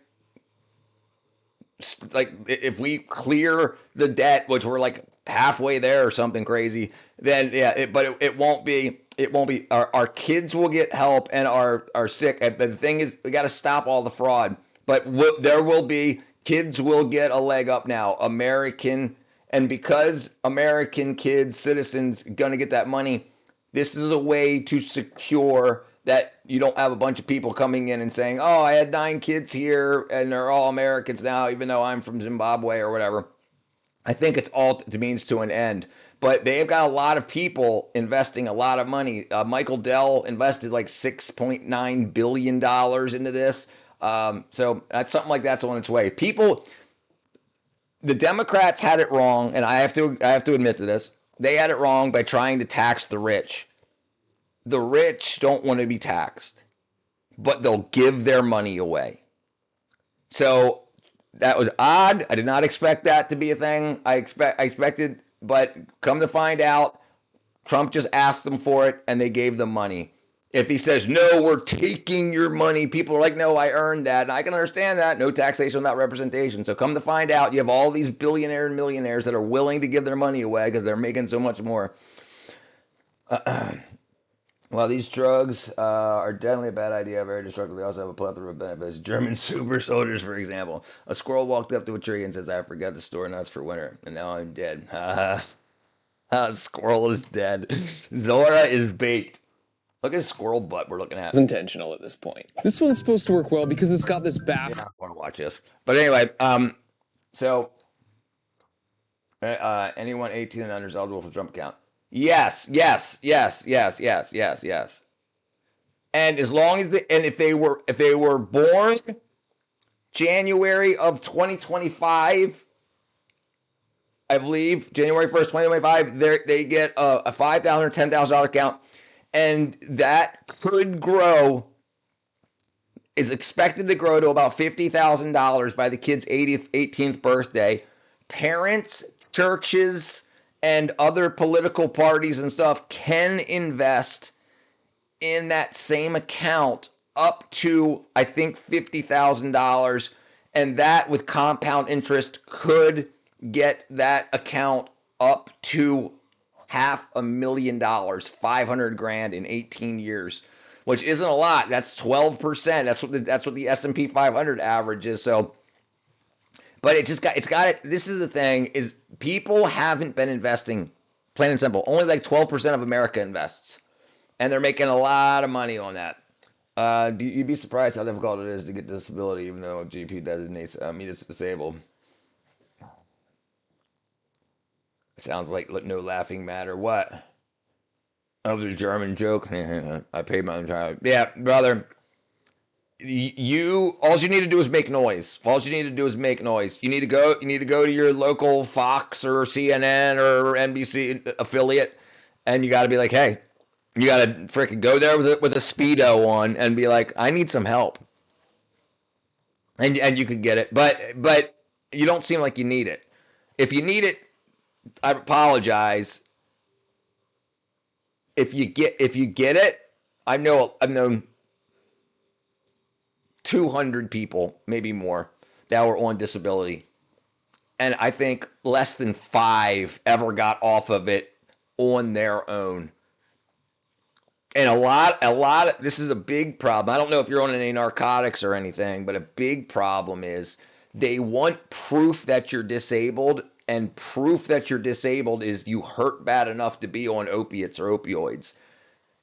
like if we clear the debt, which we're like halfway there or something crazy, then it won't be. It won't be. Our kids will get help and are sick. But the thing is, we got to stop all the fraud. But there will be, kids will get a leg up now. And because American kids, citizens, gonna get that money, this is a way to secure that you don't have a bunch of people coming in and saying, oh, I had 9 kids here and they're all Americans now, even though I'm from Zimbabwe or whatever. I think it's all to means to an end. But they've got a lot of people investing a lot of money. Michael Dell invested like $6.9 billion into this. So that's something like that's on its way. The Democrats had it wrong, and I have to admit to this. They had it wrong by trying to tax the rich. The rich don't want to be taxed, but they'll give their money away. So that was odd. I did not expect that to be a thing. I expected, but come to find out, Trump just asked them for it, and they gave them money. If he says, no, we're taking your money, people are like, no, I earned that. And I can understand that. No taxation without representation. So come to find out, you have all these billionaires and millionaires that are willing to give their money away because they're making so much more. While these drugs are definitely a bad idea, very destructive, they also have a plethora of benefits. German super soldiers, for example. A squirrel walked up to a tree and says, I forgot to store nuts for winter, and now I'm dead. Squirrel is dead. Zora is baked. Look at his squirrel butt we're looking at. It's intentional at this point. This one's supposed to work well because it's got this baff. Yeah, I want to watch this. But anyway, anyone 18 and under is eligible for Trump account. Yes. And as long as if they were born January of 2025, I believe January 1st, 2025, they get a $5,000 or $10,000 account. And that could grow, is expected to grow to about $50,000 by the kid's 18th birthday. Parents, churches, and other political parties and stuff can invest in that same account up to, I think, $50,000. And that, with compound interest, could get that account up to $500,000, 500 grand in 18 years, which isn't a lot. That's 12%. That's what the S&P 500 average is. So, But this is the thing, is people haven't been investing, plain and simple. Only like 12% of America invests. And they're making a lot of money on that. You'd be surprised how difficult it is to get disability, even though GP designates me as disabled. Sounds like no laughing matter. What? Oh, the German joke. I paid my entire. Yeah, brother. All you need to do is make noise. All you need to do is make noise. You need to go to your local Fox or CNN or NBC affiliate, and you got to be like, hey, you got to freaking go there with a Speedo on and be like, I need some help. And you could get it, but you don't seem like you need it. If you need it, I apologize. If you get it, I've known 200 people, maybe more, that were on disability. And I think less than 5 ever got off of it on their own. And a lot of, this is a big problem. I don't know if you're on any narcotics or anything, but a big problem is they want proof that you're disabled, and proof that you're disabled is you hurt bad enough to be on opiates or opioids.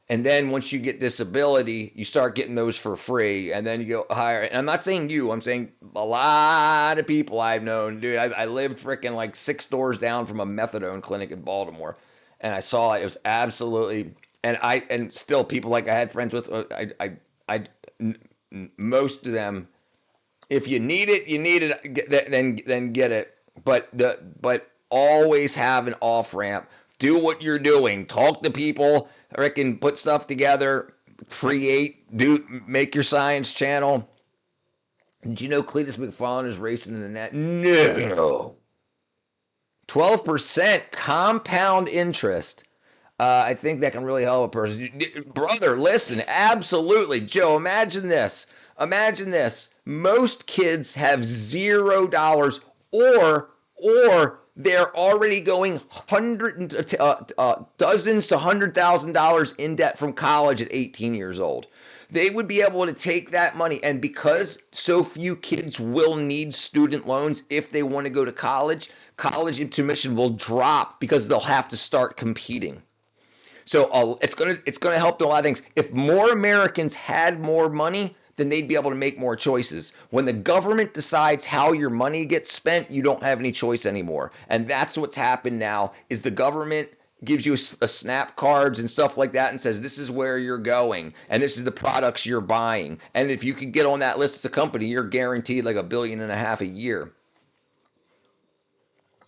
And then once you get disability, you start getting those for free, and then you go higher. And I'm not saying you, I'm saying a lot of people I've known. Dude, I lived freaking like 6 doors down from a methadone clinic in Baltimore, and I saw it. It was absolutely, and still people like I had friends with, most of them, if you need it, then get it. But always have an off ramp. Do what you're doing. Talk to people. I reckon put stuff together. Make your science channel. Did you know Cletus McFarland is racing in the net? No. 12% compound interest. I think that can really help a person. Brother, listen, absolutely. Joe, imagine this. Most kids have $0 or they're already going dozens to $100,000 in debt from college at 18 years old. They would be able to take that money, and because so few kids will need student loans if they want to go to college tuition will drop because they'll have to start competing. So it's gonna help do a lot of things. If more Americans had more money, then they'd be able to make more choices. When the government decides how your money gets spent, you don't have any choice anymore. And that's what's happened now, is the government gives you a snap cards and stuff like that and says, this is where you're going and this is the products you're buying. And if you could get on that list as a company, you're guaranteed like $1.5 billion a year.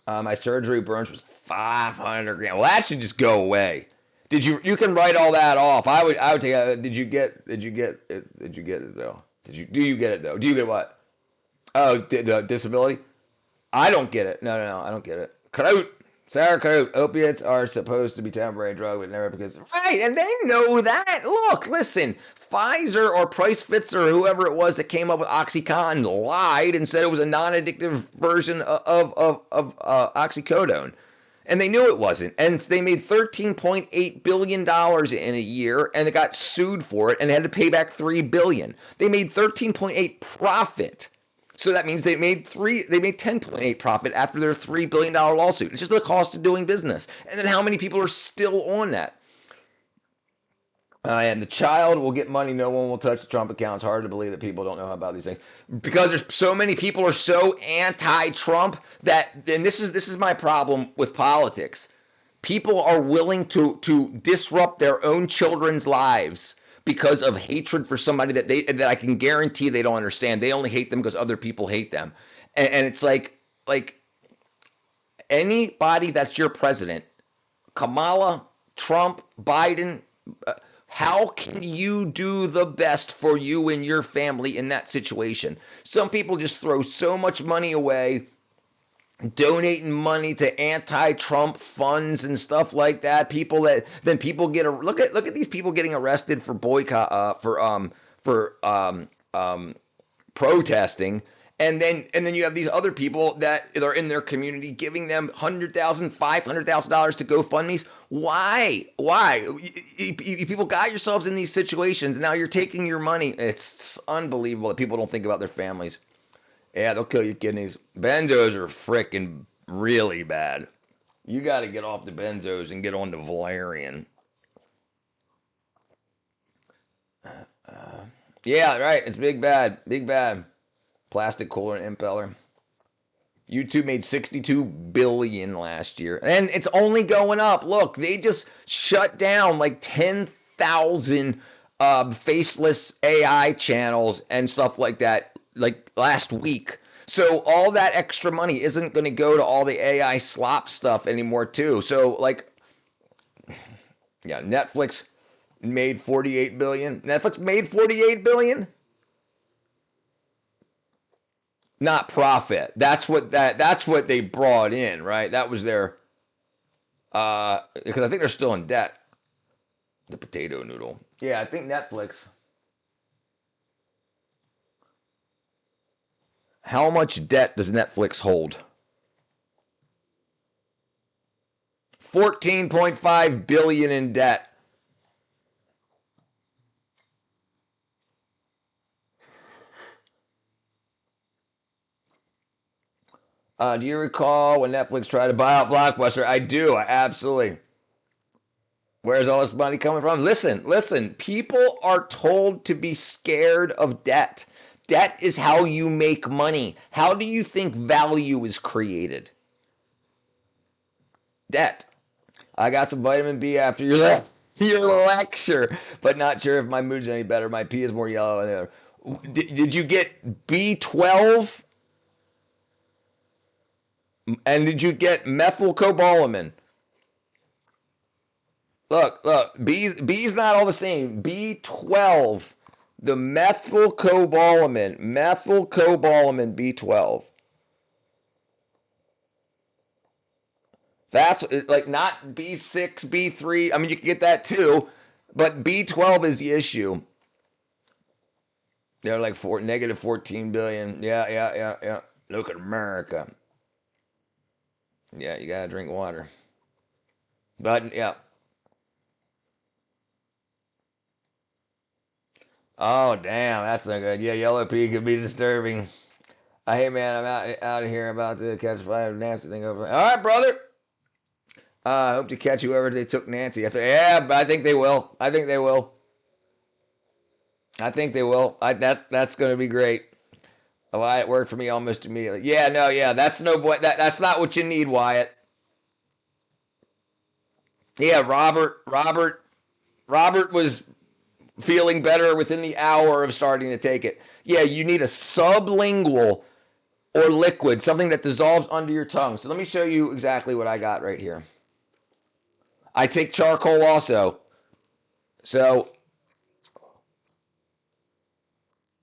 My surgery burns was $500,000. Well, that should just go away. You can write all that off. I would take. Did you get it though? Do you get it though? Do you get what? Oh, the disability. I don't get it. No, I don't get it. Sauerkraut. Opiates are supposed to be temporary drug, but never because right, and they know that. Look, listen. Pfizer or Price-Pfizer or whoever it was that came up with OxyContin lied and said it was a non-addictive version of oxycodone. And they knew it wasn't. And they made $13.8 billion in a year, and they got sued for it, and they had to pay back $3 billion. They made 13.8 profit. So that means they made 10.8 profit after their $3 billion lawsuit. It's just the cost of doing business. And then how many people are still on that? And the child will get money. No one will touch the Trump account. It's hard to believe that people don't know about these things because there's so many people are so anti-Trump that, and this is my problem with politics. People are willing to disrupt their own children's lives because of hatred for somebody that I can guarantee they don't understand. They only hate them because other people hate them. And it's like anybody that's your president, Kamala, Trump, Biden, how can you do the best for you and your family in that situation? Some people just throw so much money away, donating money to anti-Trump funds and stuff like that. People get look at these people getting arrested for boycott for protesting. And then you have these other people that are in their community giving them $100,000, $500,000 to GoFundMe's. Why? You people got yourselves in these situations. Now you're taking your money. It's unbelievable that people don't think about their families. Yeah, they'll kill your kidneys. Benzos are freaking really bad. You got to get off the benzos and get on the Valerian. Yeah, right. It's big bad. Big bad. Plastic cooler and impeller. YouTube made $62 billion last year. And it's only going up. Look, they just shut down like 10,000 faceless AI channels and stuff like that like last week. So all that extra money isn't going to go to all the AI slop stuff anymore too. So like, yeah, Netflix made 48 billion. Netflix made 48 billion. Not profit. That's what they brought in, right? That was their because I think they're still in debt. The potato noodle. Yeah, I think Netflix. How much debt does Netflix hold? $14.5 billion in debt. Do you recall when Netflix tried to buy out Blockbuster? I do. I absolutely. Where's all this money coming from? Listen. People are told to be scared of debt. Debt is how you make money. How do you think value is created? Debt. I got some vitamin B after your lecture, but not sure if my mood's any better. My pee is more yellow. Did you get B12? And did you get methylcobalamin? Look, B's not all the same. B12, the methylcobalamin B12. That's like not B6, B3. I mean, you can get that too, but B12 is the issue. They're like negative 14 billion. Yeah. Look at America. Yeah, you gotta drink water. But yeah. Oh damn, that's not good. Yeah, yellow pea could be disturbing. Hey man, I'm out of here about to catch fire. Nancy thing over. All right, brother. I hope to catch whoever they took Nancy. But I think they will. That's going to be great. Wyatt worked for me almost immediately. That's that's not what you need, Wyatt. Yeah, Robert was feeling better within the hour of starting to take it. Yeah, you need a sublingual or liquid, something that dissolves under your tongue. So let me show you exactly what I got right here. I take charcoal also. So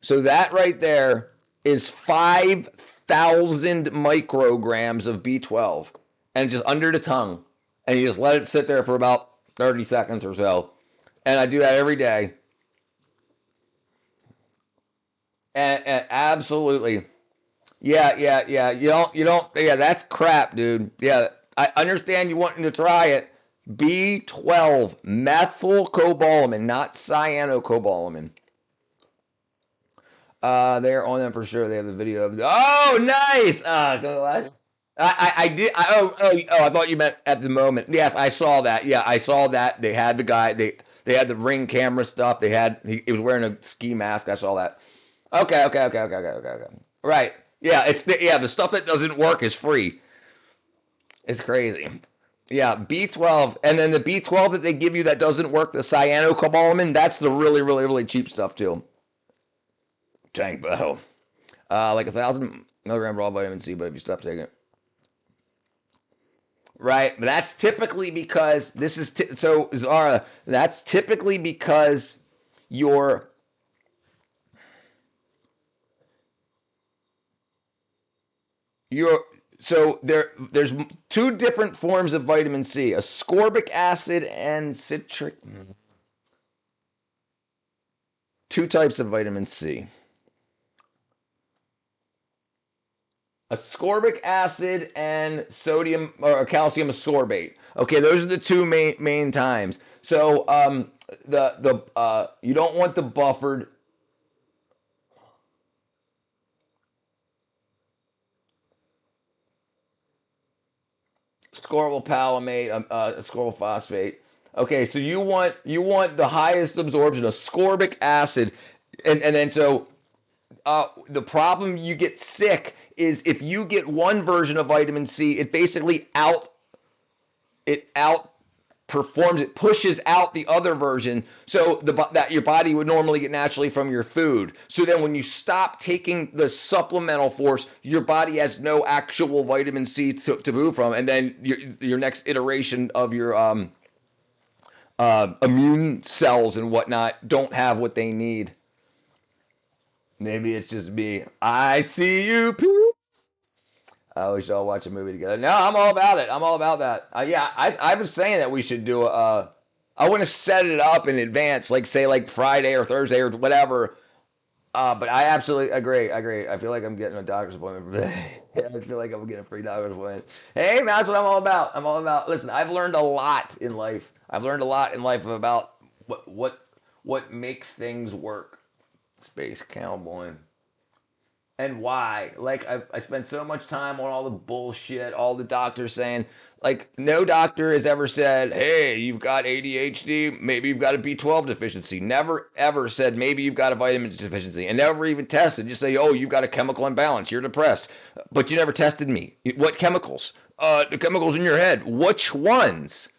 that right there is 5,000 micrograms of B12 and just under the tongue. And you just let it sit there for about 30 seconds or so. And I do that every day. And absolutely. Yeah. You don't, that's crap, dude. Yeah, I understand you wanting to try it. B12, methylcobalamin, not cyanocobalamin. They're on them for sure. They have the video of. Oh, nice. I did. I thought you meant at the moment. Yes, I saw that. Yeah, I saw that. They had the guy. They had the Ring camera stuff. He was wearing a ski mask. I saw that. Okay. Right. Yeah, the stuff that doesn't work is free. It's crazy. Yeah, B12, and then the B12 that they give you that doesn't work, the cyanocobalamin, that's the really, really, really cheap stuff too. Tank battle. Like 1,000 milligram raw vitamin C, but if you stop taking it. Right, but that's typically because so Zara, that's typically because so there's two different forms of vitamin C, ascorbic acid and citric. Two types of vitamin C. Ascorbic acid and sodium or calcium ascorbate. Okay, those are the two main times. So you don't want the buffered. ascorbyl palmate, ascorbyl phosphate. Okay, so you want the highest absorption, ascorbic acid, and then so the problem you get sick is if you get one version of vitamin C, it basically outperforms it, pushes out the other version, so that your body would normally get naturally from your food. So then when you stop taking the supplemental force, your body has no actual vitamin C to move from, and then your next iteration of your immune cells and whatnot don't have what they need. Maybe it's just me. I see you poop. We should all watch a movie together. No, I'm all about it. I'm all about that. I was saying that we should do I want to set it up in advance, like say like Friday or Thursday or whatever. But I absolutely agree. I feel like I'm getting a doctor's appointment. I feel like I'm getting a free doctor's appointment. Hey, man, that's what I'm all about. Listen, I've learned a lot in life. About what makes things work. Space Cowboy. And why? Like, I spent so much time on all the bullshit, all the doctors saying, like, no doctor has ever said, hey, you've got ADHD, maybe you've got a B12 deficiency. Never, ever said, maybe you've got a vitamin deficiency. And never even tested. You say, oh, you've got a chemical imbalance, you're depressed. But you never tested me. What chemicals? The chemicals in your head. Which ones?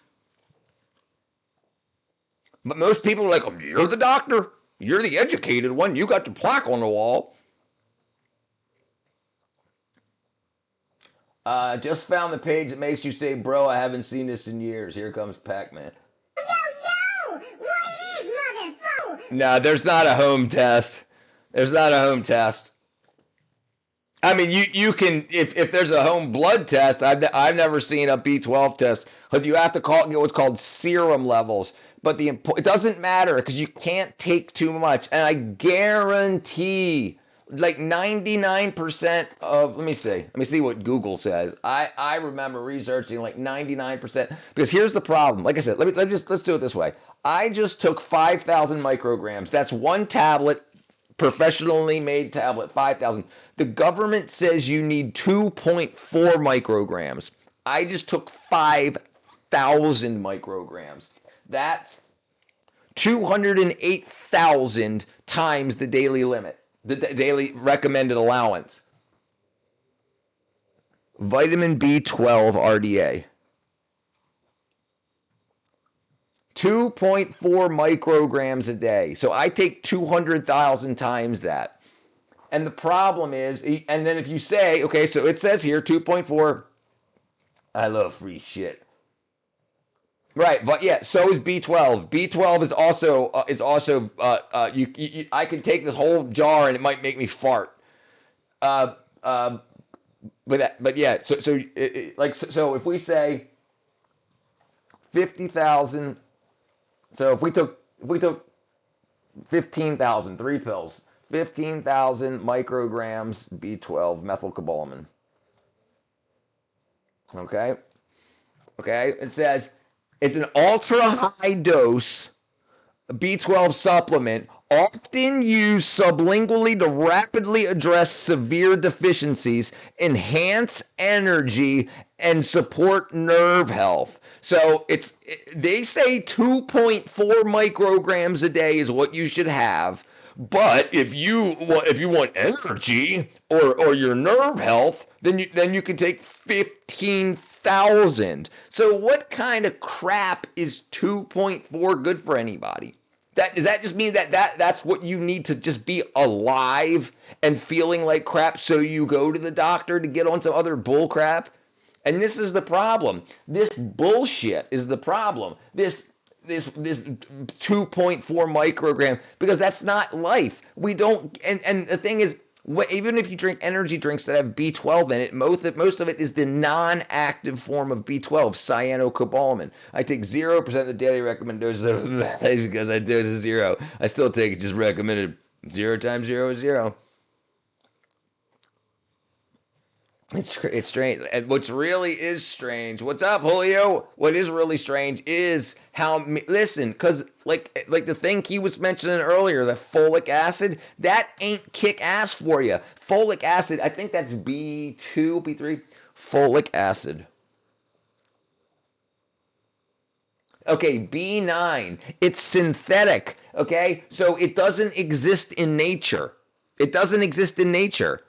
But most people are like, oh, you're the doctor. You're the educated one. You got the plaque on the wall. Just found the page that makes you say, bro, I haven't seen this in years. Here comes Pac-Man. Yo, what it is, motherfucker? No, there's not a home test. I mean, you can, if there's a home blood test, I've never seen a B12 test, because you have to get what's called serum levels. But it doesn't matter, because you can't take too much. And I guarantee, like 99% of, let me see what Google says. I remember researching like 99%, because here's the problem. Like I said, let's do it this way. I just took 5,000 micrograms. That's one tablet, professionally made tablet, 5,000. The government says you need 2.4 micrograms. I just took 5,000 micrograms. That's 208,000 times the daily limit, the daily recommended allowance. Vitamin B12 RDA. 2.4 micrograms a day. So I take 200,000 times that. And the problem is, and then if you say, okay, so it says here 2.4, I love free shit. Right, but yeah, so is B12. B12 is also I could take this whole jar and it might make me fart. But yeah, so if we say 50,000, so if we took 15,000, 3 pills, 15,000 micrograms B12 methylcobalamin. Okay, it says it's an ultra-high dose B12 supplement, often used sublingually to rapidly address severe deficiencies, enhance energy, and support nerve health. So they say 2.4 micrograms a day is what you should have. But if you want energy or your nerve health, then you can take 15,000. So what kind of crap is 2.4 good for anybody? Does that just mean that's what you need to just be alive and feeling like crap, so you go to the doctor to get on some other bull crap? And this is the problem. This bullshit is the problem. This 2.4 microgram, because that's not life. We don't, and the thing is, even if you drink energy drinks that have B12 in it, most of it is the non-active form of B12, cyanocobalamin. I take 0% of the daily recommended doses because I dose is 0. I still take just recommended 0 times 0 is 0. It's strange. And what's really is strange, what's up, Julio? What is really strange is listen, because like the thing he was mentioning earlier, the folic acid, that ain't kick ass for you. Folic acid, I think that's B2, B3. Folic acid. Okay, B9. It's synthetic. Okay, so it doesn't exist in nature. It doesn't exist in nature.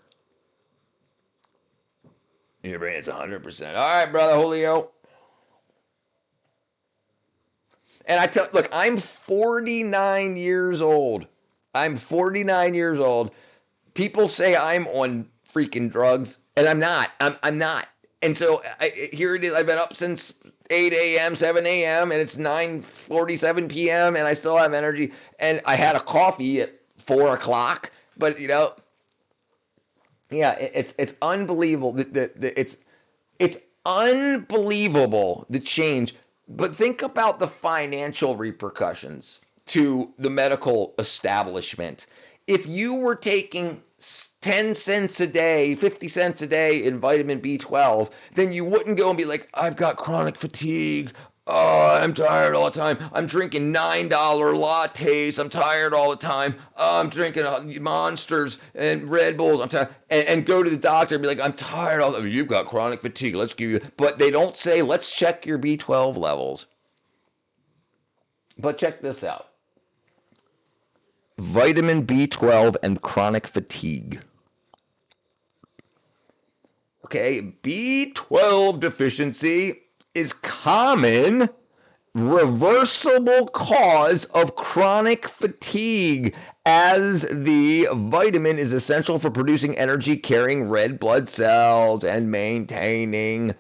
Your brain is 100%. All right, brother Julio. And I tell, look, I'm 49 years old. I'm 49 years old. People say I'm on freaking drugs, and I'm not. I'm not. And so here it is. I've been up since 8 a.m., 7 a.m., and it's 9:47 p.m., and I still have energy. And I had a coffee at 4 o'clock, but, you know, yeah, it's unbelievable. It's unbelievable, the change. But think about the financial repercussions to the medical establishment. If you were taking 10 cents a day, 50 cents a day in vitamin B12, then you wouldn't go and be like, I've got chronic fatigue. Oh, I'm tired all the time. I'm drinking $9 lattes. I'm tired all the time. I'm drinking Monsters and Red Bulls. I'm tired. And go to the doctor and be like, I'm tired all the time. You've got chronic fatigue. Let's give you. But they don't say, let's check your B12 levels. But check this out. Vitamin B12 and chronic fatigue. Okay, B12 deficiency is common reversible cause of chronic fatigue, as the vitamin is essential for producing energy, carrying red blood cells, and maintaining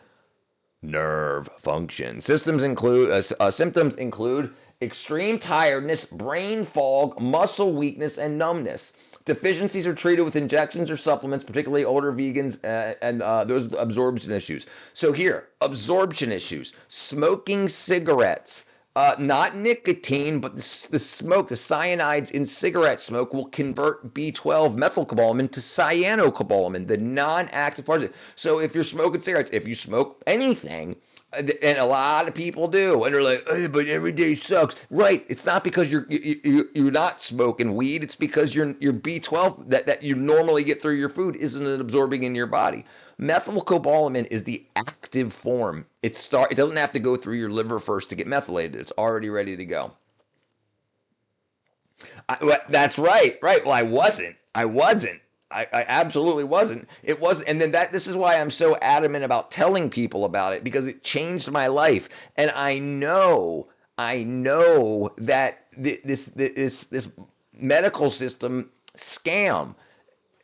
nerve function. Symptoms include extreme tiredness, brain fog, muscle weakness, and numbness. Deficiencies are treated with injections or supplements, particularly older vegans and those absorption issues. So here, absorption issues, smoking cigarettes, not nicotine, but the smoke, the cyanides in cigarette smoke will convert B12 methylcobalamin to cyanocobalamin, the non-active part of it. So if you're smoking cigarettes, if you smoke anything, and a lot of people do, and they're like, hey, but every day sucks. Right? It's not because you're not smoking weed. It's because your B12 that you normally get through your food isn't absorbing in your body. Methylcobalamin is the active form. It doesn't have to go through your liver first to get methylated. It's already ready to go. That's right. Right. Well, I wasn't. I absolutely wasn't. It was, and then this is why I'm so adamant about telling people about it, because it changed my life. And I know that this medical system scam.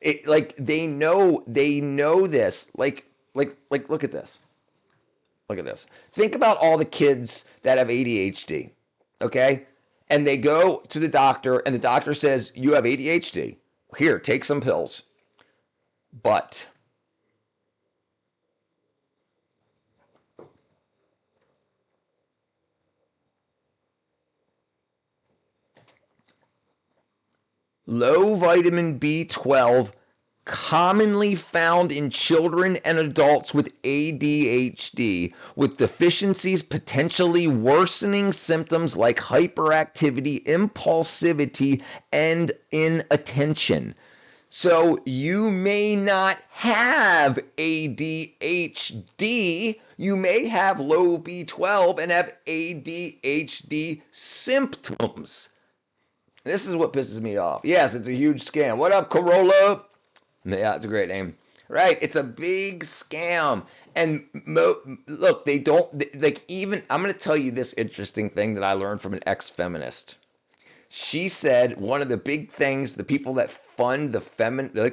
They know this. Like look at this. Look at this. Think about all the kids that have ADHD. Okay, and they go to the doctor, and the doctor says, "You have ADHD. Here, take some pills." But low vitamin B12 commonly found in children and adults with ADHD, with deficiencies potentially worsening symptoms like hyperactivity, impulsivity, and inattention. So you may not have ADHD, you may have low B12 and have ADHD symptoms. This is what pisses me off. Yes, it's a huge scam. What up, Corolla? Yeah, it's a great name. Right, it's a big scam. And look, they don't, even, I'm going to tell you this interesting thing that I learned from an ex-feminist. She said one of the big things, the people that fund the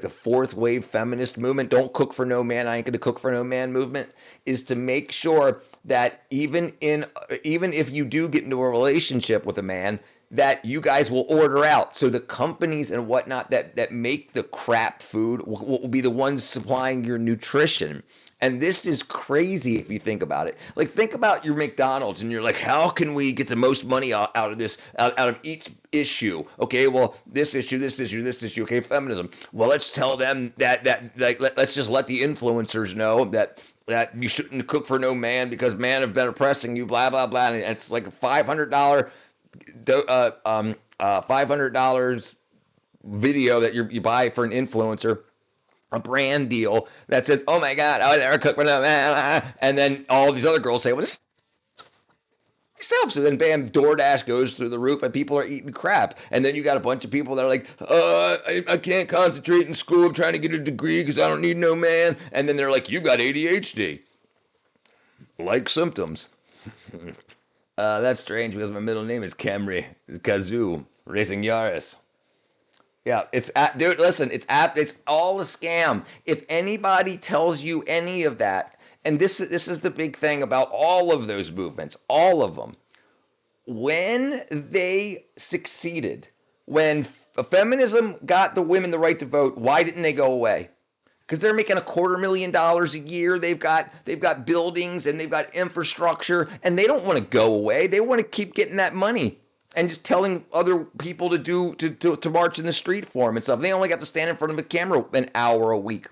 the fourth wave feminist movement, don't cook for no man, I ain't gonna cook for no man movement, is to make sure that even if you do get into a relationship with a man, that you guys will order out. So the companies and whatnot that make the crap food will be the ones supplying your nutrition. And this is crazy if you think about it. Like, think about your McDonald's and you're like, how can we get the most money out of this, out of each issue? Okay, well, this issue. Okay, feminism. Well, let's tell them that let's just let the influencers know that you shouldn't cook for no man because man have been oppressing you, blah, blah, blah. And it's like a $500 video that you buy for an influencer. A brand deal that says, oh my God, I would never cook for no man. And then all these other girls say, well, this yourself. So then, bam, DoorDash goes through the roof and people are eating crap. And then you got a bunch of people that are like, I can't concentrate in school. I'm trying to get a degree because I don't need no man. And then they're like, you got ADHD. Like symptoms. That's strange because my middle name is Camry Kazoo Racing Yaris. Yeah, dude, listen, it's all a scam. If anybody tells you any of that, and this is the big thing about all of those movements, all of them, when they succeeded, when feminism got the women the right to vote, why didn't they go away? Because they're making $250,000 a year. They've got buildings and they've got infrastructure, and they don't want to go away. They want to keep getting that money and just telling other people to march in the street for them and stuff. They only got to stand in front of a camera an hour a week.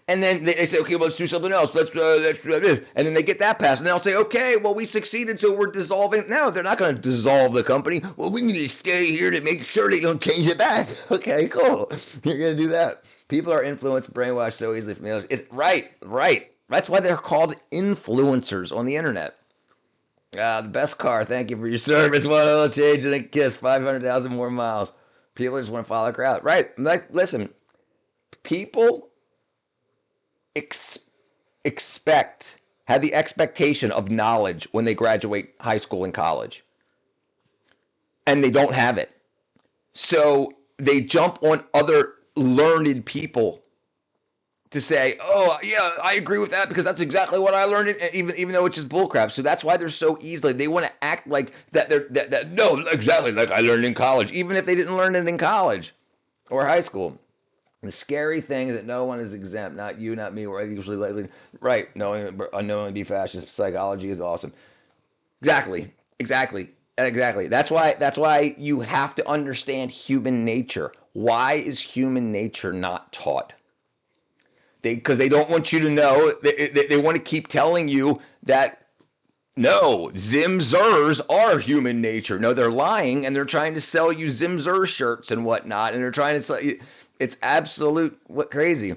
And then they say, okay, well, let's do something else. Let's and then they get that passed. And they'll say, okay, well, we succeeded, so we're dissolving. No, they're not going to dissolve the company. Well, we need to stay here to make sure they don't change it back. Okay, cool. You're going to do that. People are influenced, brainwashed so easily from the others. It's right. That's why they're called influencers on the internet. The best car. Thank you for your service. One oil change and a kiss. 500,000 more miles. People just want to follow the crowd. Right. Listen, people have the expectation of knowledge when they graduate high school and college. And they don't have it. So they jump on other learned people to say, oh, yeah, I agree with that because that's exactly what I learned, even though it's just bullcrap. So that's why they're so easily, they want to act like that. No, exactly like I learned in college, even if they didn't learn it in college or high school. The scary thing is that no one is exempt. Not you, not me. We're usually likely, right, knowing unknowingly be fascist. Psychology is awesome. Exactly. That's why you have to understand human nature. Why is human nature not taught? Because they don't want you to know. They want to keep telling you that no, Zim-Zers are human nature. No, they're lying, and they're trying to sell you Zim-Zer shirts and whatnot, and they're trying to sell you. It's absolute crazy.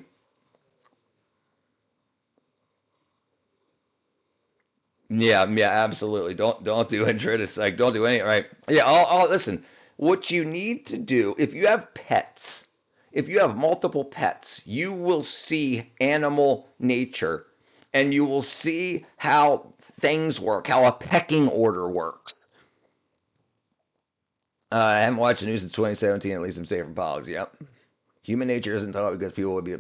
Yeah, absolutely. Don't do introitus. Like, don't do any. Right? Yeah. I'll listen. What you need to do, if you have pets, if you have multiple pets, you will see animal nature, and you will see how things work, how a pecking order works. I haven't watched the news since 2017. At least I'm safe from politics. Yep. Human nature isn't taught because people would be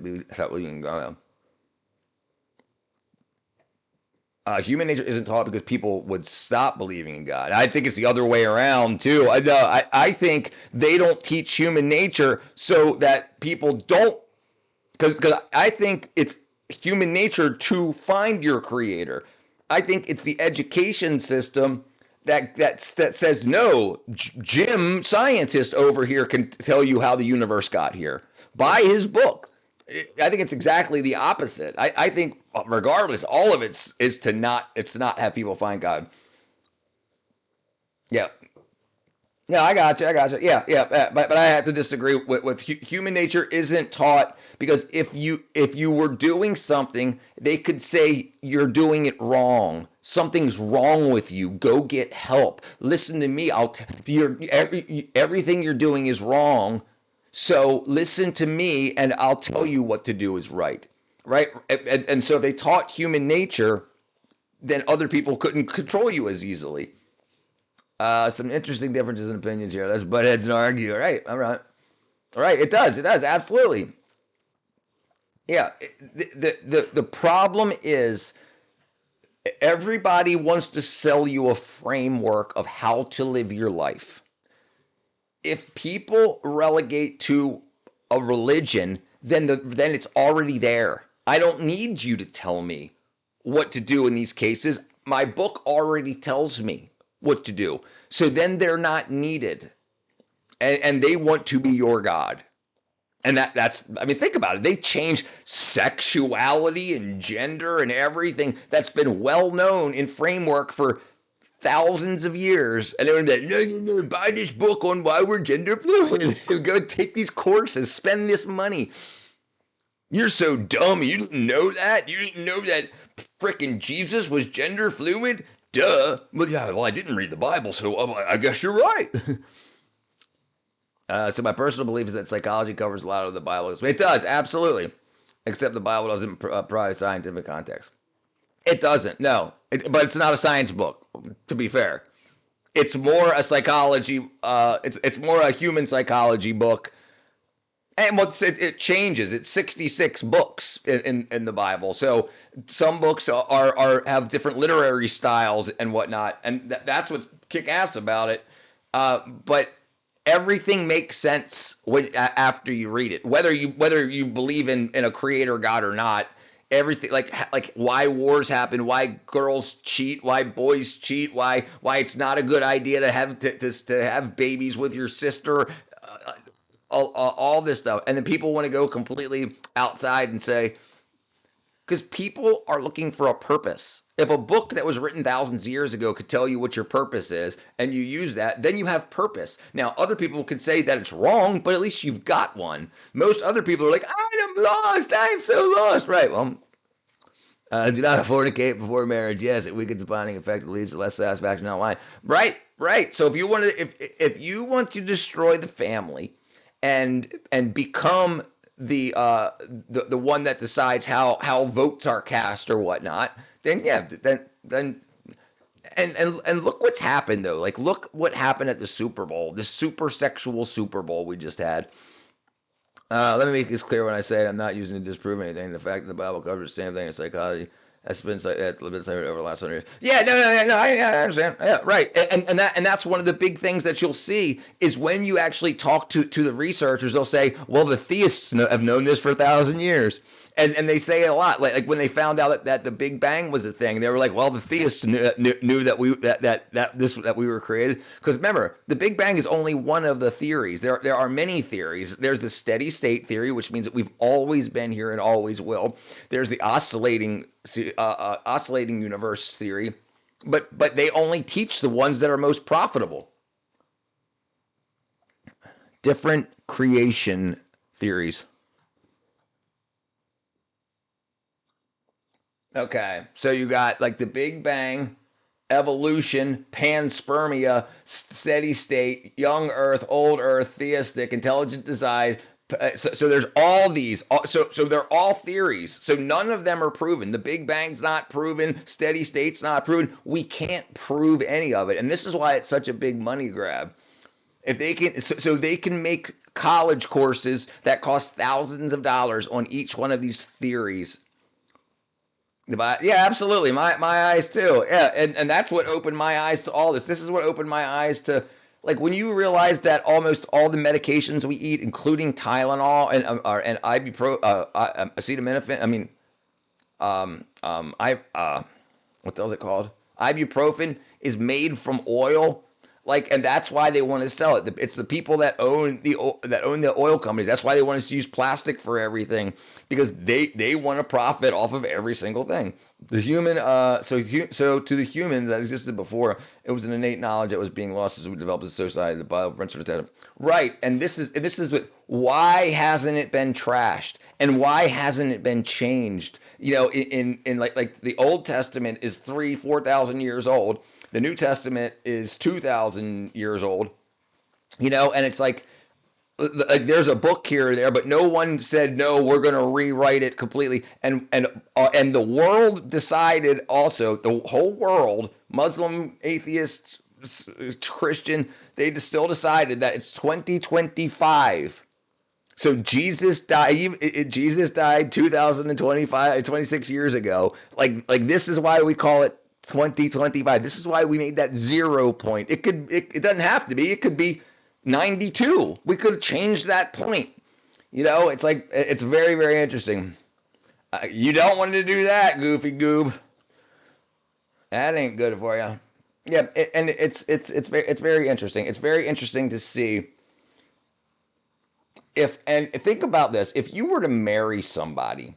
human nature isn't taught because people would stop believing in God. I think it's the other way around too. I think they don't teach human nature so that people don't, because I think it's human nature to find your creator. I think it's the education system that says no. Jim, scientist over here, can tell you how the universe got here. Buy his book. I think it's exactly the opposite. I think regardless, all of it is to not have people find God. Yeah. Yeah, I got you. Yeah. But I have to disagree with human nature isn't taught, because if you were doing something, they could say you're doing it wrong. Something's wrong with you. Go get help. Listen to me. Everything you're doing is wrong. So listen to me, and I'll tell you what to do is right. Right? And so if they taught human nature, then other people couldn't control you as easily. Some interesting differences in opinions here. Let's butt heads and argue. All right. It does. Absolutely. Yeah. The problem is everybody wants to sell you a framework of how to live your life. If people relegate to a religion, then it's already there. I don't need you to tell me what to do in these cases. My book already tells me what to do. So then they're not needed. And they want to be your God. And that's, I mean, think about it. They changed sexuality and gender and everything that's been well known in framework for thousands of years. And they would be like, no, buy this book on why we're gender fluid. Go take these courses, spend this money. You're so dumb. You didn't know that? You didn't know that frickin' Jesus was gender fluid? duh. Well, yeah, well, I didn't read the Bible, so I guess you're right. So my personal belief is that psychology covers a lot of the Bible. It does, absolutely. Except the Bible doesn't provide scientific context. It doesn't, no. But it's not a science book, to be fair. It's more a psychology, it's more a human psychology book. And it changes. It's 66 books in the Bible. So some books have different literary styles and whatnot. And that's what's kick-ass about it. But everything makes sense after you read it. Whether you believe in a creator God or not, everything like why wars happen, why girls cheat, why boys cheat, why it's not a good idea to have babies with your sister, all this stuff. And then people want to go completely outside and say, because people are looking for a purpose. If a book that was written thousands of years ago could tell you what your purpose is, and you use that, then you have purpose. Now, other people could say that it's wrong, but at least you've got one. Most other people are like, I'm lost. I'm so lost. Right. Well, do not fornicate before marriage. Yes, it weakens the bonding effect. It leads to less satisfaction down the line. Right. So if you want to destroy the family and become the one that decides how votes are cast or whatnot, then look what's happened though. Like, look what happened at the Super Bowl, the super sexual Super Bowl we just had. Let me make this clear when I say it. I'm not using to disprove anything. The fact that the Bible covers the same thing in psychology. That's been cited over the last 100 years. Yeah, no. I understand. Yeah, right. And that's one of the big things that you'll see is when you actually talk to the researchers, they'll say, well, the theists have known this for 1,000 years. And they say it a lot. Like when they found out that the Big Bang was a thing, they were like, well, the theists knew that we were created. Because remember, the Big Bang is only one of the theories. There are many theories. There's the steady state theory, which means that we've always been here and always will. There's the oscillating universe theory, but they only teach the ones that are most profitable. Different creation theories. Okay, so you got like the Big Bang, evolution, panspermia, steady state, young Earth, old Earth, theistic, intelligent design. So there's all these. So they're all theories. So none of them are proven. The Big Bang's not proven. Steady state's not proven. We can't prove any of it, and this is why it's such a big money grab. If they can, so they can make college courses that cost thousands of dollars on each one of these theories. Yeah, absolutely. My eyes too. Yeah, and that's what opened my eyes to all this. This is what opened my eyes to, like, when you realize that almost all the medications we eat, including Tylenol and acetaminophen. What the hell is it called? Ibuprofen is made from oil. Like, and that's why they want to sell it. It's the people that own the oil companies. That's why they want us to use plastic for everything, because they want to profit off of every single thing. The human, so to the humans that existed before, it was an innate knowledge that was being lost as we developed as a society. The Bible principle, right? And this is what. Why hasn't it been trashed? And why hasn't it been changed? You know, in like the Old Testament is 4,000 years old. The New Testament is 2,000 years old, you know, and it's like there's a book here or there, but no one said, no, we're going to rewrite it completely. And the world decided also, the whole world, Muslim, atheist, Christian, they still decided that it's 2025. So Jesus died 26 years ago. Like this is why we call it 2025. This is why we made that 0 point. It doesn't have to be. It could be 92. We could have changed that point. You know, it's like, it's very, very interesting. You don't want to do that, goofy goob. That ain't good for you. Yeah, and it's very interesting. It's very interesting to see and think about this. If you were to marry somebody,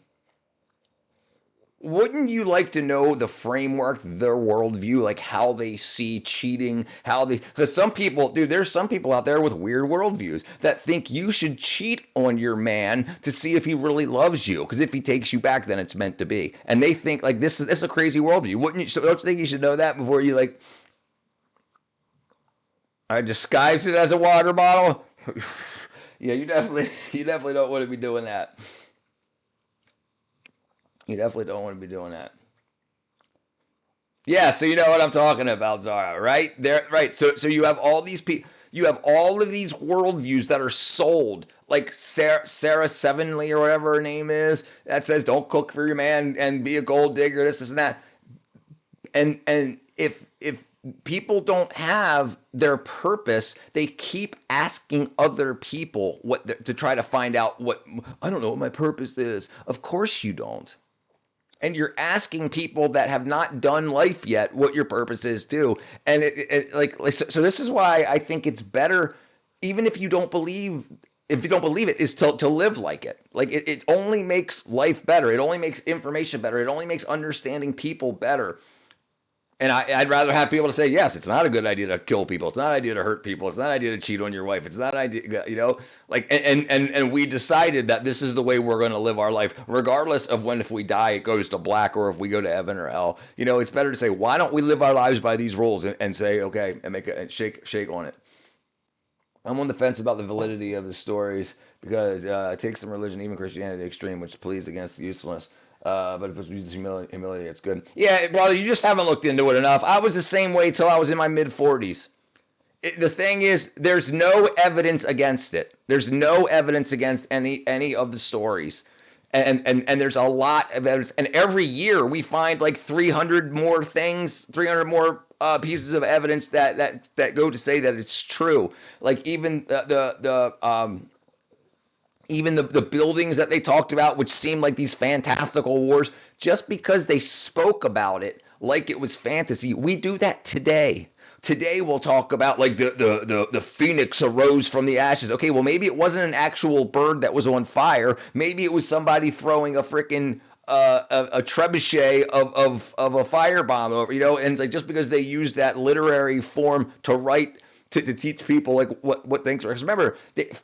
wouldn't you like to know the framework, their worldview, like how they see cheating, because some people, dude, there's some people out there with weird worldviews that think you should cheat on your man to see if he really loves you. Because if he takes you back, then it's meant to be. And they think like this is a crazy worldview. Wouldn't you? So don't you think you should know that before you like, I disguise it as a water bottle? Yeah, you definitely don't want to be doing that. You definitely don't want to be doing that. Yeah, so you know what I'm talking about, Zara, right? Right. So you have all these people, you have all of these worldviews that are sold, like Sarah Sevenley or whatever her name is, that says don't cook for your man and be a gold digger, this and that. And if people don't have their purpose, they keep asking other people to try to find out I don't know what my purpose is. Of course you don't. And you're asking people that have not done life yet what your purpose is too. And so this is why I think it's better, even if you don't believe it, is to live like it. Like it only makes life better. It only makes information better. It only makes understanding people better. And I'd rather have people to say, yes, it's not a good idea to kill people. It's not an idea to hurt people. It's not an idea to cheat on your wife. It's not an idea, like, and we decided that this is the way we're going to live our life, regardless of if we die, it goes to black, or if we go to heaven or hell. It's better to say, why don't we live our lives by these rules and say, okay, and shake on it. I'm on the fence about the validity of the stories because it takes some religion, even Christianity, to the extreme, which pleads against the usefulness. But if it's humility, it's good. Yeah, brother, you just haven't looked into it enough. I was the same way till I was in my mid-40s. The thing is, there's no evidence against it. There's no evidence against any of the stories. And there's a lot of evidence. And every year we find like 300 more things, 300 more pieces of evidence that go to say that it's true. Like even even the buildings that they talked about, which seemed like these fantastical wars, just because they spoke about it like it was fantasy. We do that today. Today we'll talk about like the phoenix arose from the ashes. Okay, well maybe it wasn't an actual bird that was on fire. Maybe it was somebody throwing a freaking a trebuchet of a firebomb over, and it's like just because they used that literary form to write. To teach people like what things are. Because remember,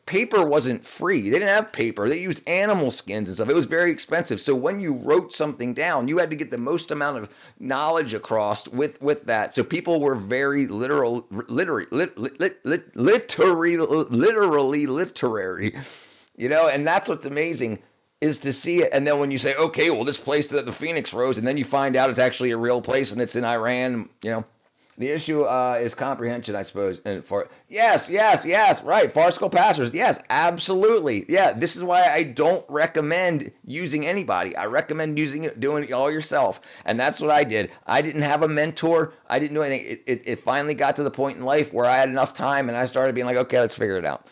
paper wasn't free. They didn't have paper. They used animal skins and stuff. It was very expensive. So when you wrote something down, you had to get the most amount of knowledge across with that. So people were very literally literary. And that's what's amazing is to see it. And then when you say, okay, well, this place that the phoenix rose, and then you find out it's actually a real place and it's in Iran, The issue is comprehension, I suppose. And yes, right. Farcical pastors, yes, absolutely. Yeah, this is why I don't recommend using anybody. I recommend doing it all yourself. And that's what I did. I didn't have a mentor. I didn't do anything. It finally got to the point in life where I had enough time and I started being like, okay, let's figure it out.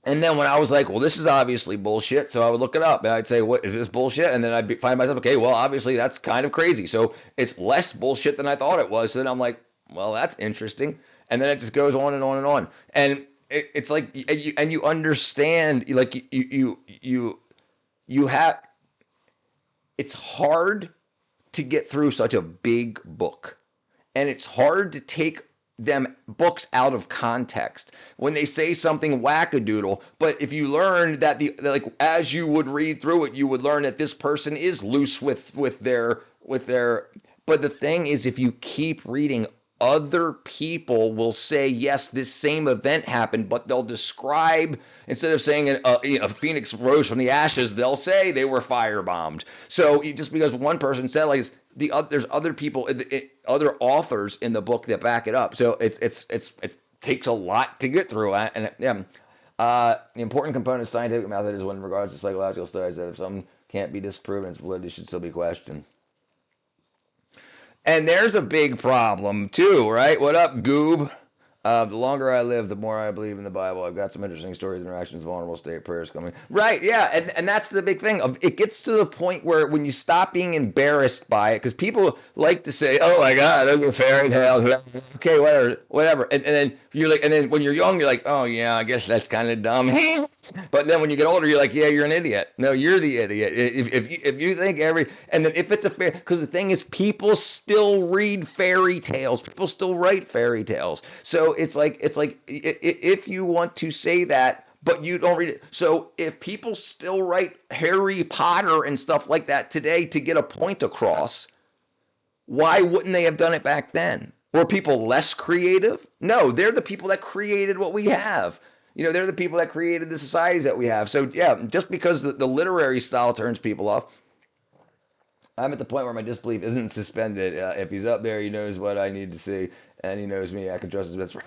And then when I was like, well, this is obviously bullshit, so I would look it up and I'd say, what is this bullshit? And then I'd find myself, okay, well, obviously that's kind of crazy. So it's less bullshit than I thought it was. So then I'm like, well, that's interesting. And then it just goes on and on and on. And it's like, and you understand, like you have, it's hard to get through such a big book. And it's hard to take them books out of context when they say something wackadoodle. But if you learn that as you would read through it, you would learn that this person is loose with their. But the thing is, if you keep reading, other people will say, yes, this same event happened, but they'll describe, instead of saying a phoenix rose from the ashes, they'll say they were firebombed. So just because one person said, like, there's other people, other authors in the book that back it up. So it takes a lot to get through. And the important component of scientific method is when in regards to psychological studies that if something can't be disproven, its validity should still be questioned. And there's a big problem too, right? What up, Goob? The longer I live, the more I believe in the Bible. I've got some interesting stories, interactions, vulnerable state, prayers coming. Right, yeah, and that's the big thing. It gets to the point where when you stop being embarrassed by it, because people like to say, "Oh my God, those are fairy tales." Okay, whatever. And then you're like, and then when you're young, you're like, "Oh yeah, I guess that's kind of dumb." But then when you get older, you're like, yeah, you're an idiot. No, you're the idiot. If you think and then if it's a fair, because the thing is, people still read fairy tales. People still write fairy tales. So it's like if you want to say that, but you don't read it. So if people still write Harry Potter and stuff like that today to get a point across, why wouldn't they have done it back then? Were people less creative? No, they're the people that created what we have. They're the people that created the societies that we have. So, yeah, just because the literary style turns people off, I'm at the point where my disbelief isn't suspended. If he's up there, he knows what I need to see, and he knows me. I can trust his best friend.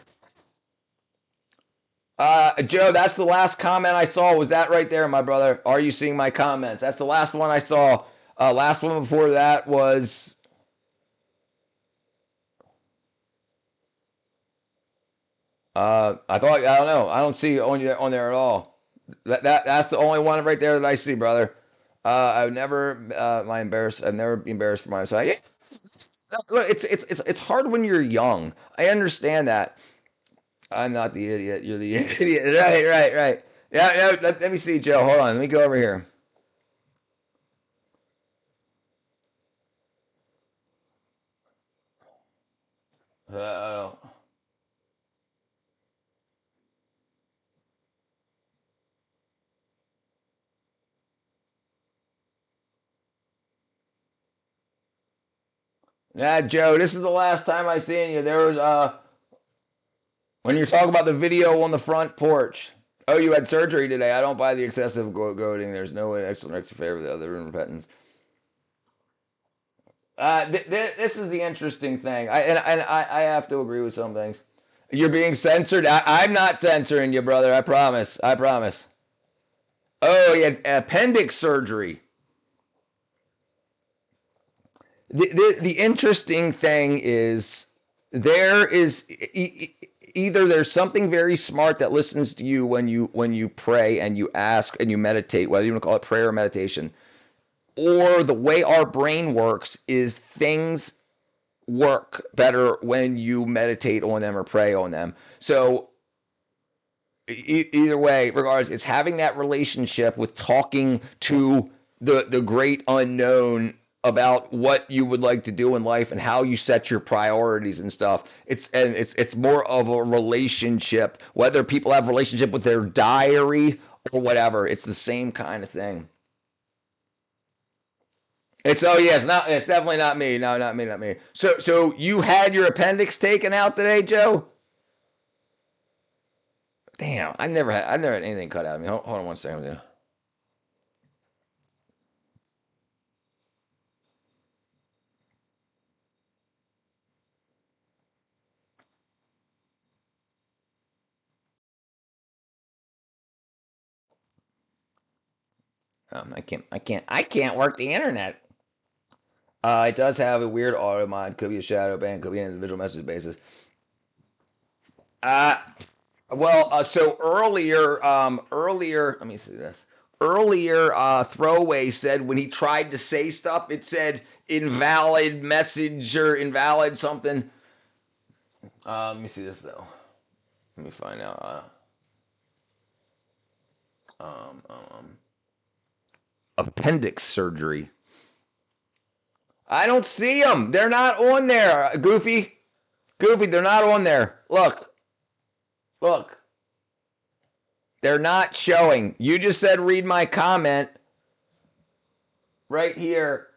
Joe, that's the last comment I saw. Was that right there, my brother? Are you seeing my comments? That's the last one I saw. Last one before that was... I don't know. I don't see on there at all. That's the only one right there that I see, brother. I've never I've never been embarrassed for my side. Look, it's hard when you're young. I understand that. I'm not the idiot. You're the idiot. Right. Yeah. Let me see, Joe. Hold on. Let me go over here. Uh-oh. Nah, Joe, this is the last time I seen you. There was when you're talking about the video on the front porch. Oh, you had surgery today. I don't buy the excessive goading. There's no way extra favor the other repentance. This is the interesting thing. I have to agree with some things. You're being censored. I'm not censoring you, brother. I promise. Oh, he had appendix surgery. The interesting thing is there is either there's something very smart that listens to you when you pray and you ask and you meditate, whether you want to call it prayer or meditation, or the way our brain works is things work better when you meditate on them or pray on them. So either way, regardless, it's having that relationship with talking to the great unknown about what you would like to do in life and how you set your priorities and stuff. It's more of a relationship, whether people have a relationship with their diary or whatever. It's the same kind of thing. It's definitely not me. No, not me. So you had your appendix taken out today, Joe? Damn, I've never had anything cut out of me. Hold on one second. Dude. I can't work the internet. It does have a weird auto mod. Could be a shadow ban. Could be an individual message basis. So earlier, let me see this. Earlier, Throwaway said when he tried to say stuff, it said invalid message or invalid something. Let me see this though. Let me find out. Appendix surgery. I don't see them. They're not on there. Goofy, they're not on there. Look. They're not showing. You just said read my comment. Right here.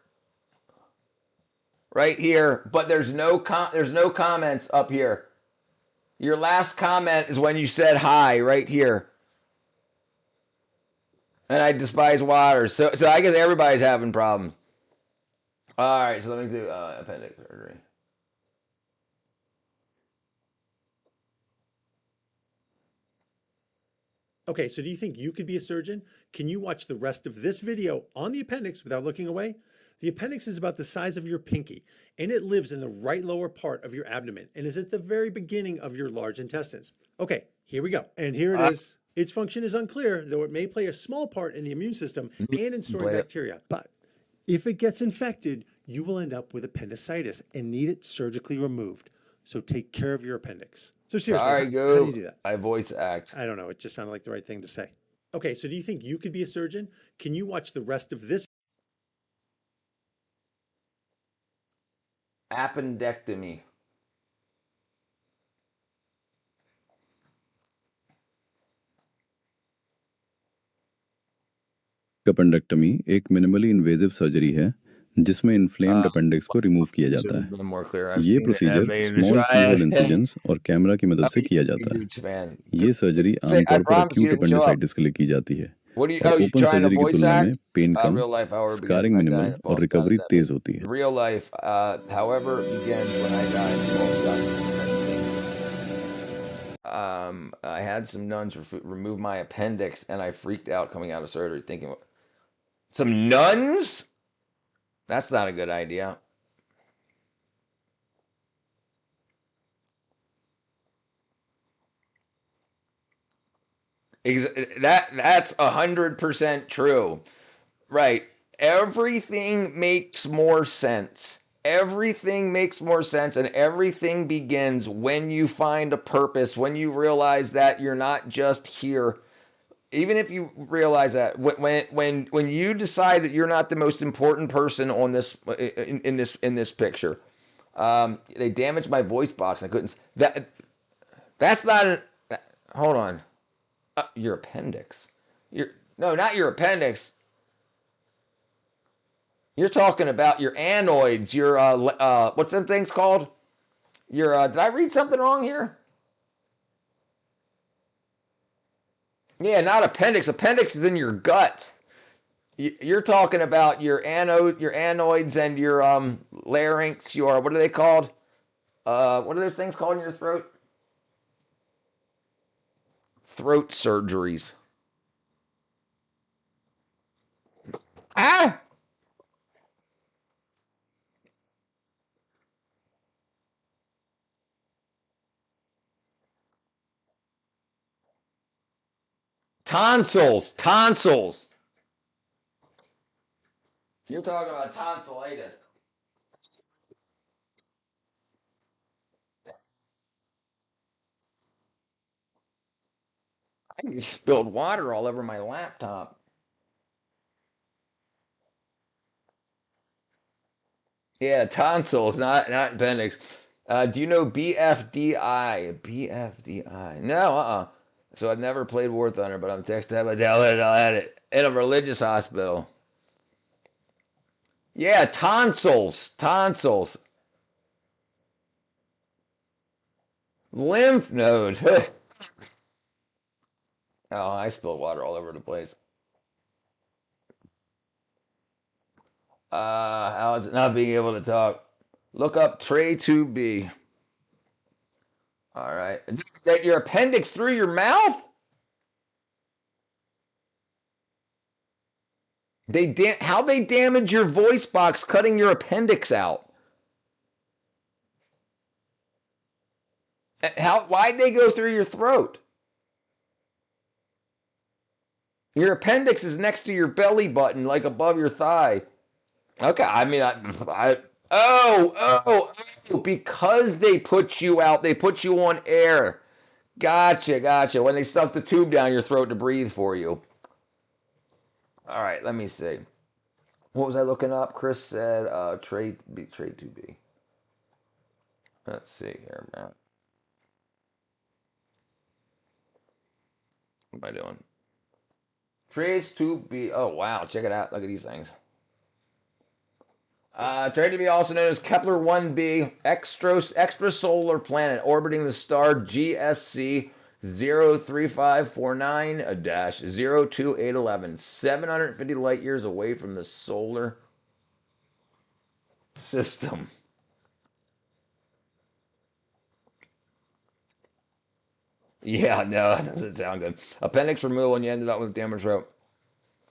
But there's no comments up here. Your last comment is when you said hi right here. And I despise water. So I guess everybody's having problems. All right, so let me do appendix surgery. Okay, so do you think you could be a surgeon? Can you watch the rest of this video on the appendix without looking away? The appendix is about the size of your pinky, and it lives in the right lower part of your abdomen and is at the very beginning of your large intestines. Okay, here we go. And here it is. Its function is unclear, though it may play a small part in the immune system and in storing bacteria. But if it gets infected, you will end up with appendicitis and need it surgically removed. So take care of your appendix. So seriously, how do you do that? I voice act. I don't know. It just sounded like the right thing to say. Okay, so do you think you could be a surgeon? Can you watch the rest of this? Appendectomy. Appendectomy एक minimally invasive surgery है जिसमें inflamed appendix को remove किया जाता है। ये procedure small keyhole incisions और camera की मदद से किया जाता है। ये सर्जरी आमतौर पर एक्यूट अपेंडिसाइटिस के लिए की जाती है और ओपन सर्जरी की तुलना में पेन कम, स्कारिंग मिनिमल और रिकवरी तेज होती है। Real life, however it begins when I died. I had some nuns remove my appendix, and I freaked out coming out of surgery thinking, some nuns? That's not a good idea. That's 100% true. Right. Everything makes more sense. Everything makes more sense, and everything begins when you find a purpose, when you realize that you're not just here. Even if you realize that when you decide that you're not the most important person on this in this picture, they damaged my voice box. I couldn't. That's not an. Hold on. Your appendix. No, not your appendix. You're talking about your anoids. Your what's them things called? Your did I read something wrong here? Yeah, not appendix. Appendix is in your guts. You're talking about your anoids and your larynx. Your what are they called? What are those things called in your throat? Throat surgeries. Ah! Tonsils. You're talking about tonsillitis. I just spilled water all over my laptop. Yeah, tonsils, not appendix. Do you know BFDI? BFDI. No, So I've never played War Thunder, but I'm texting my dad. I had it in a religious hospital. Yeah, tonsils. Lymph node. Oh, I spilled water all over the place. How is it not being able to talk? Look up Tray 2B. All right. Get your appendix through your mouth? How they damage your voice box cutting your appendix out? Why'd they go through your throat? Your appendix is next to your belly button, like above your thigh. Okay, I mean, because they put you out, they put you on air. Gotcha. When they stuck the tube down your throat to breathe for you. All right, let me see. What was I looking up? Chris said trade 2B. Let's see here, man. What am I doing? Trades 2B. Oh, wow. Check it out. Look at these things. Trade to be also known as Kepler 1b, extrasolar planet orbiting the star GSC 03549-02811, 750 light years away from the solar system. Yeah, no, that doesn't sound good. Appendix removal and you ended up with a damaged throat.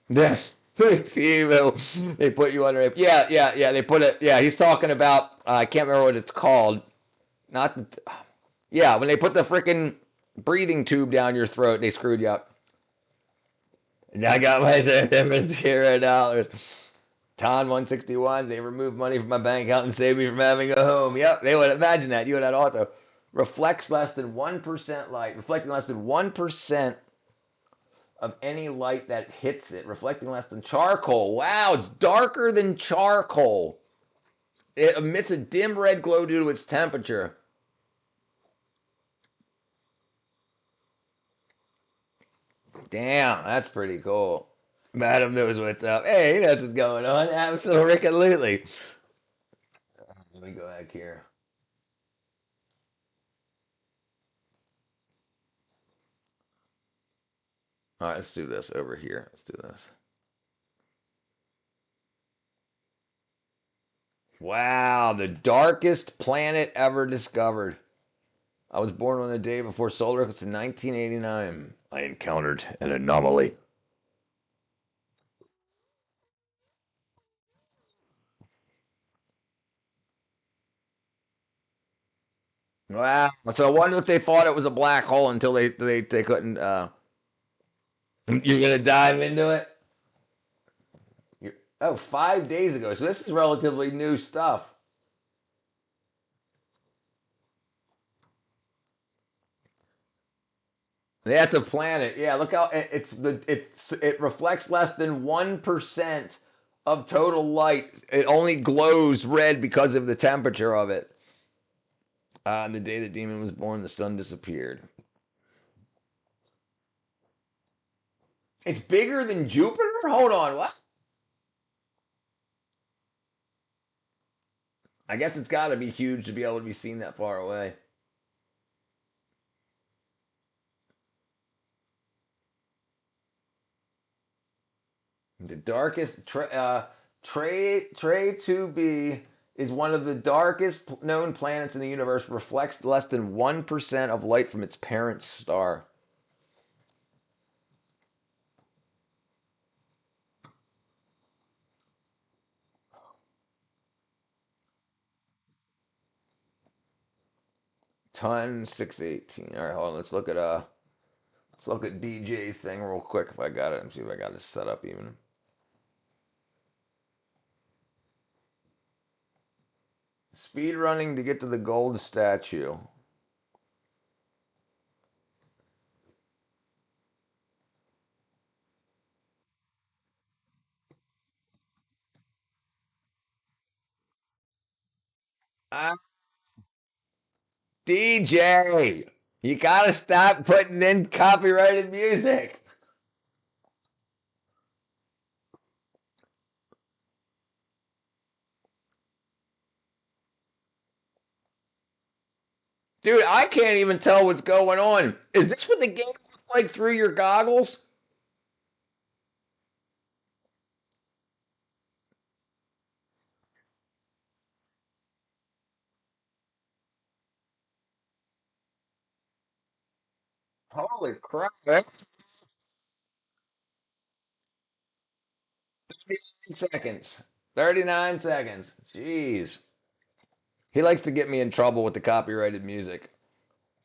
Yes. They put you under. Yeah. They put it. Yeah, he's talking about. I can't remember what it's called. Not. When they put the freaking breathing tube down your throat, they screwed you up. And I got my $0. Ton 161. They removed money from my bank account and saved me from having a home. Yep, they would imagine that. You would have also. Reflects less than 1% light. Reflecting less than 1% of any light that hits it, reflecting less than charcoal. Wow, it's darker than charcoal. It emits a dim red glow due to its temperature. Damn, that's pretty cool. Madam knows what's up. Hey, he knows what's going on. Absolutely. Let me go back here. All right, let's do this over here. Let's do this. Wow, the darkest planet ever discovered. I was born on the day before solar eclipse in 1989. I encountered an anomaly. Wow. So I wonder if they thought it was a black hole until they couldn't. You're gonna dive into it. Oh, 5 days ago. So this is relatively new stuff. That's a planet. Yeah, look how it reflects less than 1% of total light. It only glows red because of the temperature of it. On the day the demon was born, the sun disappeared. It's bigger than Jupiter? Hold on, what? I guess it's got to be huge to be able to be seen that far away. The darkest Trae 2b is one of the darkest known planets in the universe. Reflects less than 1% of light from its parent star. Ton 618. All right, hold on. Let's look at DJ's thing real quick if I got it. Let me see if I got it set up even. Speed running to get to the gold statue. DJ, you gotta stop putting in copyrighted music. Dude, I can't even tell what's going on. Is this what the game looks like through your goggles? Holy crap. 39 seconds. 39 seconds. Jeez. He likes to get me in trouble with the copyrighted music.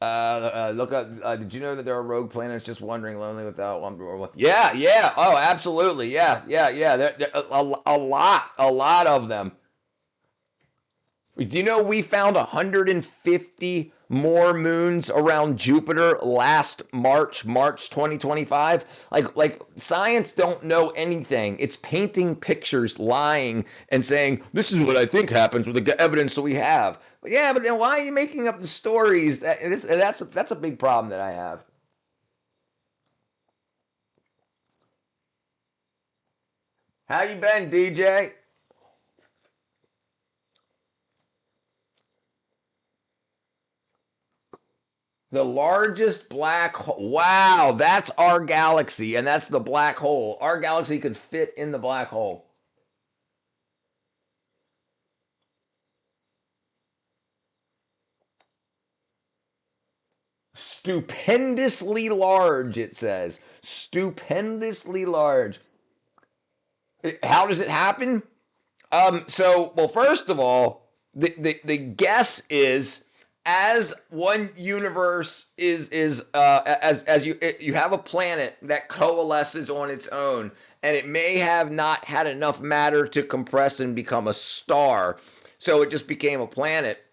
Look up. Did you know that there are rogue planets just wandering lonely without one? Yeah, yeah. Oh, absolutely. Yeah, yeah, yeah. There a lot of them. Do you know we found 150 more moons around Jupiter last March 2025? Like science don't know anything. It's painting pictures, lying, and saying, this is what I think happens with the evidence that we have. But yeah, but then why are you making up the stories? That's a big problem that I have. How you been, DJ? The largest black hole. Wow, that's our galaxy, and that's the black hole. Our galaxy could fit in the black hole. Stupendously large, it says. Stupendously large. How does it happen? Well, first of all, the guess is, as one universe is as you have a planet that coalesces on its own, and it may have not had enough matter to compress and become a star, so it just became a planet.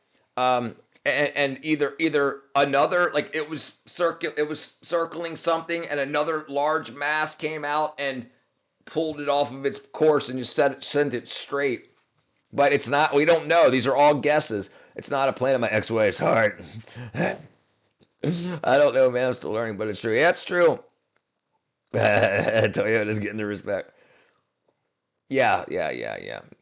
and either another, like it was circling something, and another large mass came out and pulled it off of its course and just sent it straight. But it's not. We don't know. These are all guesses. It's not a planet. My ex-wife's heart. I don't know, man. I'm still learning, but it's true. Yeah, it's true. Toyota's getting the respect. Yeah.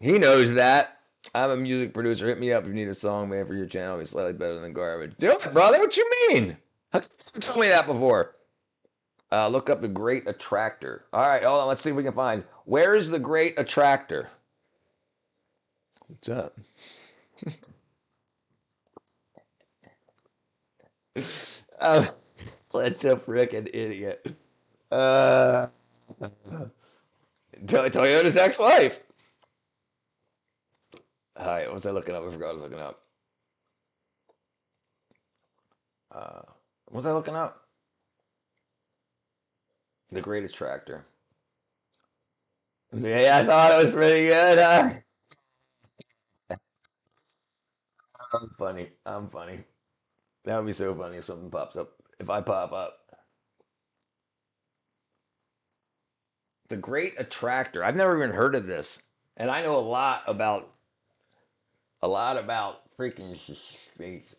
He knows that. I'm a music producer. Hit me up if you need a song made for your channel. I'll be slightly better than garbage. Do it, brother. What you mean? How come you told me that before? Look up the Great Attractor. All right, hold on. Let's see if we can find. Where is the Great Attractor? What's up? Such a freaking idiot. Toyota's ex-wife. All right, what was I looking up? I forgot what I was looking up. What was I looking up? The Great Attractor. Yeah, I thought it was pretty good, huh? I'm funny. That would be so funny if something pops up. If I pop up. The Great Attractor. I've never even heard of this. And I know a lot about freaking space.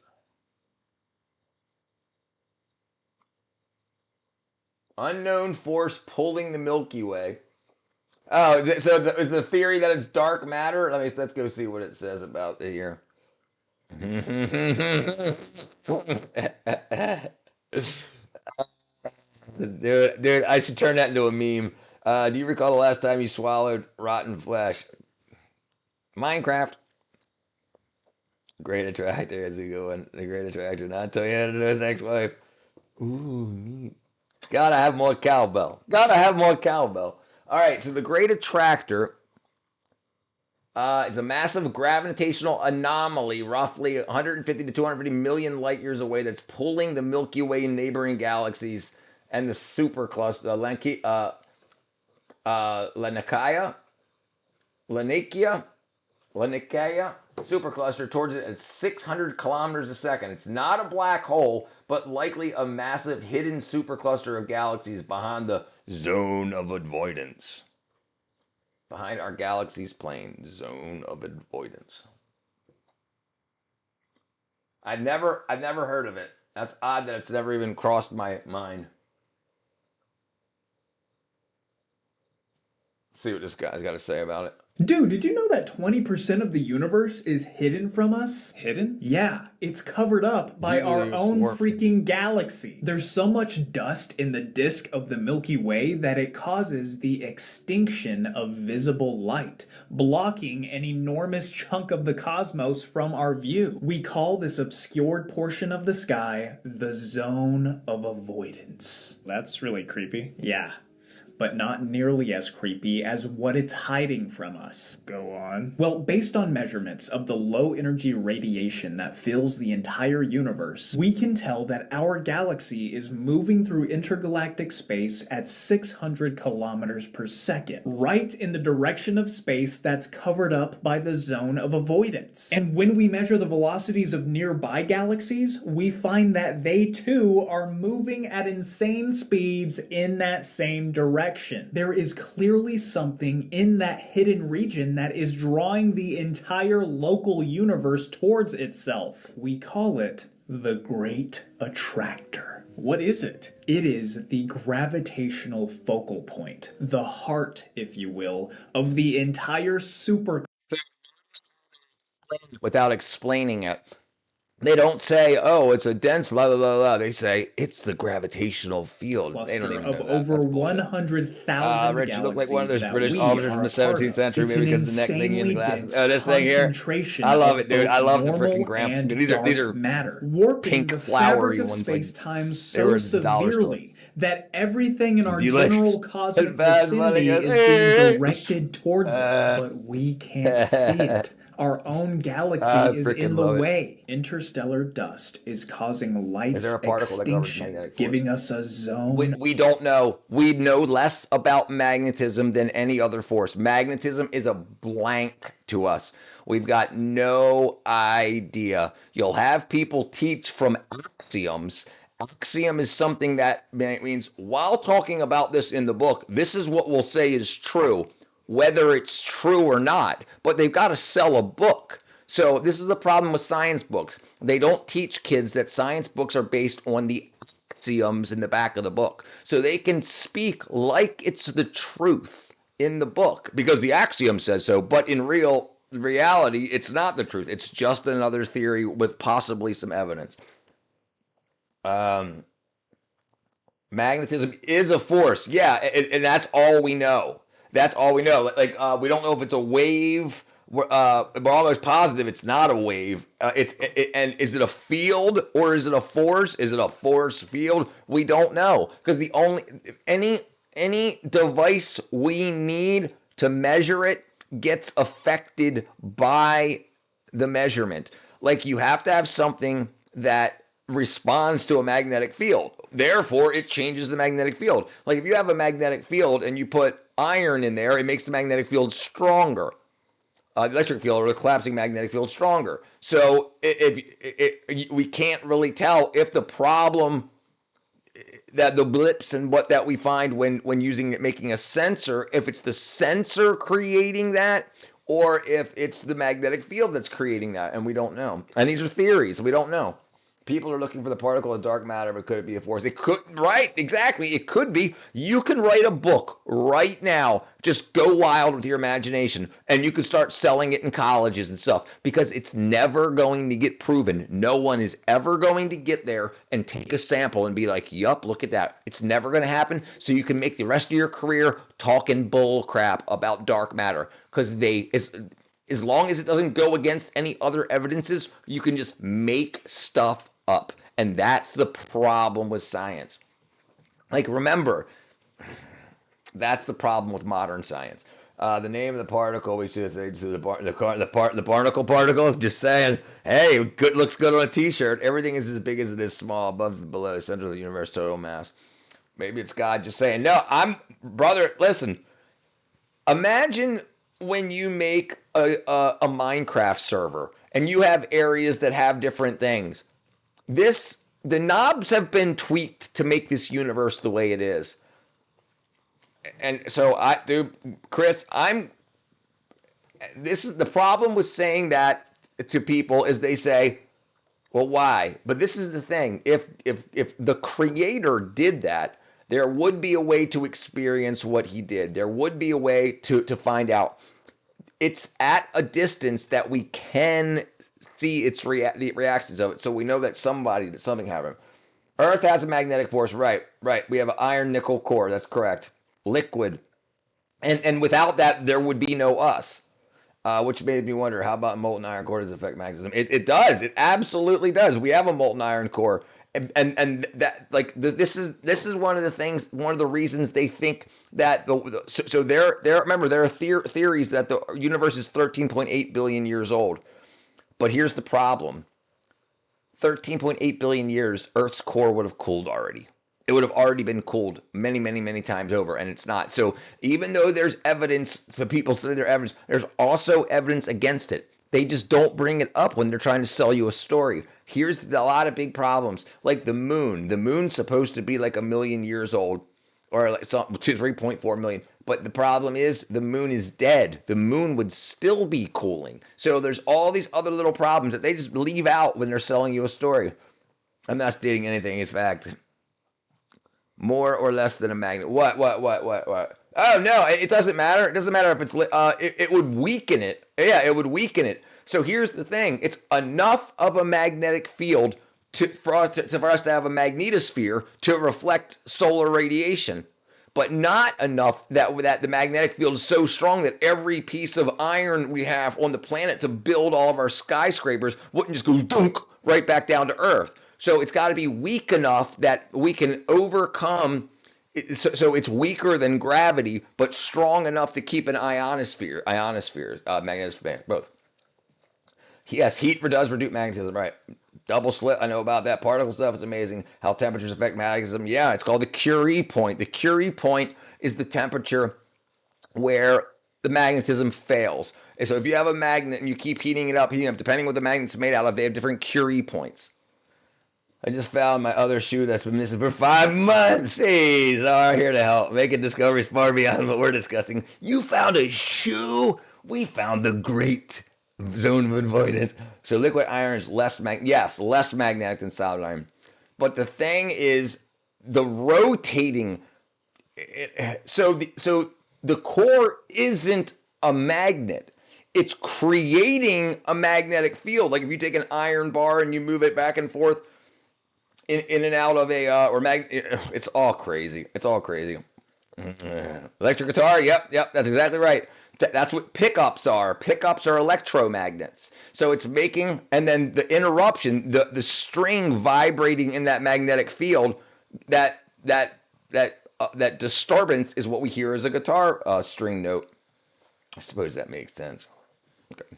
Unknown force pulling the Milky Way. Oh, so is the theory that it's dark matter? Let's go see what it says about it here. Dude, I should turn that into a meme. Do you recall the last time you swallowed rotten flesh? Minecraft. Great Attractor as we go in. The Great Attractor, not Toyota's ex-wife. Ooh, neat. Gotta have more cowbell. All right, so the Great Attractor is a massive gravitational anomaly, roughly 150 to 250 million light years away, that's pulling the Milky Way and neighboring galaxies and the supercluster, Laniakea supercluster towards it at 600 kilometers a second. It's not a black hole, but likely a massive hidden supercluster of galaxies behind the zone of avoidance. Behind our galaxy's plane, zone of avoidance. I've never heard of it. That's odd that it's never even crossed my mind. See what this guy's got to say about it. Dude, did you know that 20% of the universe is hidden from us? Hidden? Yeah, it's covered up by our own freaking galaxy. There's so much dust in the disk of the Milky Way that it causes the extinction of visible light, blocking an enormous chunk of the cosmos from our view. We call this obscured portion of the sky the zone of avoidance. That's really creepy. Yeah. But not nearly as creepy as what it's hiding from us. Go on. Well, based on measurements of the low-energy radiation that fills the entire universe, we can tell that our galaxy is moving through intergalactic space at 600 kilometers per second, right in the direction of space that's covered up by the zone of avoidance. And when we measure the velocities of nearby galaxies, we find that they too are moving at insane speeds in that same direction. There is clearly something in that hidden region that is drawing the entire local universe towards itself. We call it the Great Attractor. What is it? It is the gravitational focal point, the heart, if you will, of the entire super... Without explaining it. They don't say, oh, it's a dense blah, blah, blah, blah. They say, it's the gravitational field. They don't even know that. Over 100,000 Rich, you look like one of those British officers from the 17th century, maybe because the neck thing in the glasses. Oh, this thing here. I love it, dude. I love the freaking grandpa. These are matter, warping pink, the flowery fabric of ones. space-time so severely that everything in our Do you like general cosmic Bad vicinity Bunny? is being directed towards it, but we can't see it. Our own galaxy is in the way. Interstellar dust is causing light's extinction, giving us a zone. We don't know. We know less about magnetism than any other force. Magnetism is a blank to us. We've got no idea. You'll have people teach from axioms. Axiom is something that means while talking about this in the book, this is what we'll say is true, whether it's true or not. But they've got to sell a book. So this is the problem with science books. They don't teach kids that science books are based on the axioms in the back of the book. So they can speak like it's the truth in the book because the axiom says so. But in reality, it's not the truth. It's just another theory with possibly some evidence. Magnetism is a force. Yeah, and that's all we know. That's all we know. Like we don't know if it's a wave. We're almost positive it's not a wave. And is it a field or is it a force? Is it a force field? We don't know because the only any device we need to measure it gets affected by the measurement. Like you have to have something that responds to a magnetic field. Therefore, it changes the magnetic field. Like if you have a magnetic field and you put iron in there, it makes the magnetic field stronger. The electric field or the collapsing magnetic field stronger. So we can't really tell if the problem that the blips and what that we find when making a sensor, if it's the sensor creating that or if it's the magnetic field that's creating that, and we don't know. And these are theories. We don't know. People are looking for the particle of dark matter, but could it be a force? It could, right, exactly. It could be. You can write a book right now. Just go wild with your imagination. And you could start selling it in colleges and stuff because it's never going to get proven. No one is ever going to get there and take a sample and be like, yup, look at that. It's never going to happen. So you can make the rest of your career talking bull crap about dark matter because as long as it doesn't go against any other evidences, you can just make stuff up. And that's the problem with science. Like, remember, that's the problem with modern science. The name of the particle, we should say the barnacle particle. Just saying, hey, good looks good on a t-shirt. Everything is as big as it is small, above and below, center of the universe, total mass. Maybe it's God just saying, no, brother, listen. Imagine when you make a Minecraft server and you have areas that have different things. The knobs have been tweaked to make this universe the way it is. And so Chris, this is the problem with saying that to people is they say, well, why? But this is the thing. If the creator did that, there would be a way to experience what he did. There would be a way to find out. It's at a distance that we can see the reactions of it. So we know that something happened. Earth has a magnetic force. Right. We have an iron nickel core. That's correct. Liquid. And without that, there would be no us. Which made me wonder, how about molten iron core does it affect magnetism? It does. It absolutely does. We have a molten iron core. And that, like, this is one of the things, one of the reasons they think that remember, there are theories that the universe is 13.8 billion years old. But here's the problem. 13.8 billion years, Earth's core would have cooled already. It would have already been cooled many, many, many times over, and it's not. So even though there's evidence for people studying their evidence, there's also evidence against it. They just don't bring it up when they're trying to sell you a story. Here's a lot of big problems, like the moon. The moon's supposed to be like 1 million years old, or like 3.4 million. But the problem is the moon is dead. The moon would still be cooling. So there's all these other little problems that they just leave out when they're selling you a story. I'm not stating anything. It's fact. More or less than a magnet. What? Oh, no, it doesn't matter. It doesn't matter if it's it would weaken it. Yeah, it would weaken it. So here's the thing. It's enough of a magnetic field for us to have a magnetosphere to reflect solar radiation. But not enough that the magnetic field is so strong that every piece of iron we have on the planet to build all of our skyscrapers wouldn't just go dunk right back down to Earth. So it's got to be weak enough that we can overcome. So it's weaker than gravity, but strong enough to keep an ionosphere, magnetosphere, both. Yes, heat does reduce magnetism, right? Double slit, I know about that. Particle stuff is amazing. How temperatures affect magnetism. Yeah, it's called the Curie point. The Curie point is the temperature where the magnetism fails. And so if you have a magnet and you keep heating it up, depending what the magnet's made out of, they have different Curie points. I just found my other shoe that's been missing for 5 months. Hey, Czar, here to help. Making discoveries far beyond what we're discussing. You found a shoe? We found the great zone of avoidance. So liquid iron is less magnetic than solid iron. But the thing is, the rotating. So the core isn't a magnet. It's creating a magnetic field. Like if you take an iron bar and you move it back and forth in and out of it's all crazy. It's all crazy. Electric guitar. Yep. That's exactly right. That's what pickups are. Pickups are electromagnets. So it's making, and then the interruption, the string vibrating in that magnetic field, that disturbance is what we hear as a guitar string note. I suppose that makes sense. Okay.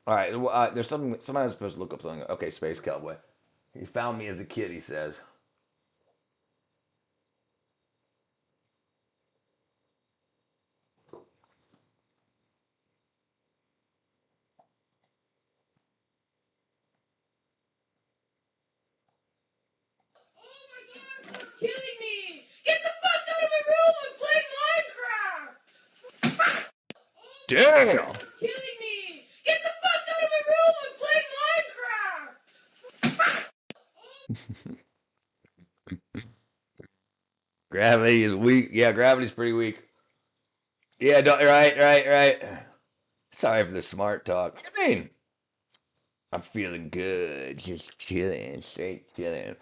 All right. There's something. Somebody was supposed to look up something. Okay, Space Cowboy. He found me as a kid, he says. Killing me! Get the fuck out of my room and play Minecraft! Damn! Killing me! Get the fuck out of my room and play Minecraft! Gravity is weak. Yeah, gravity's pretty weak. Yeah, right. Sorry for the smart talk. What do you mean? I'm feeling good. Just chilling, straight chilling.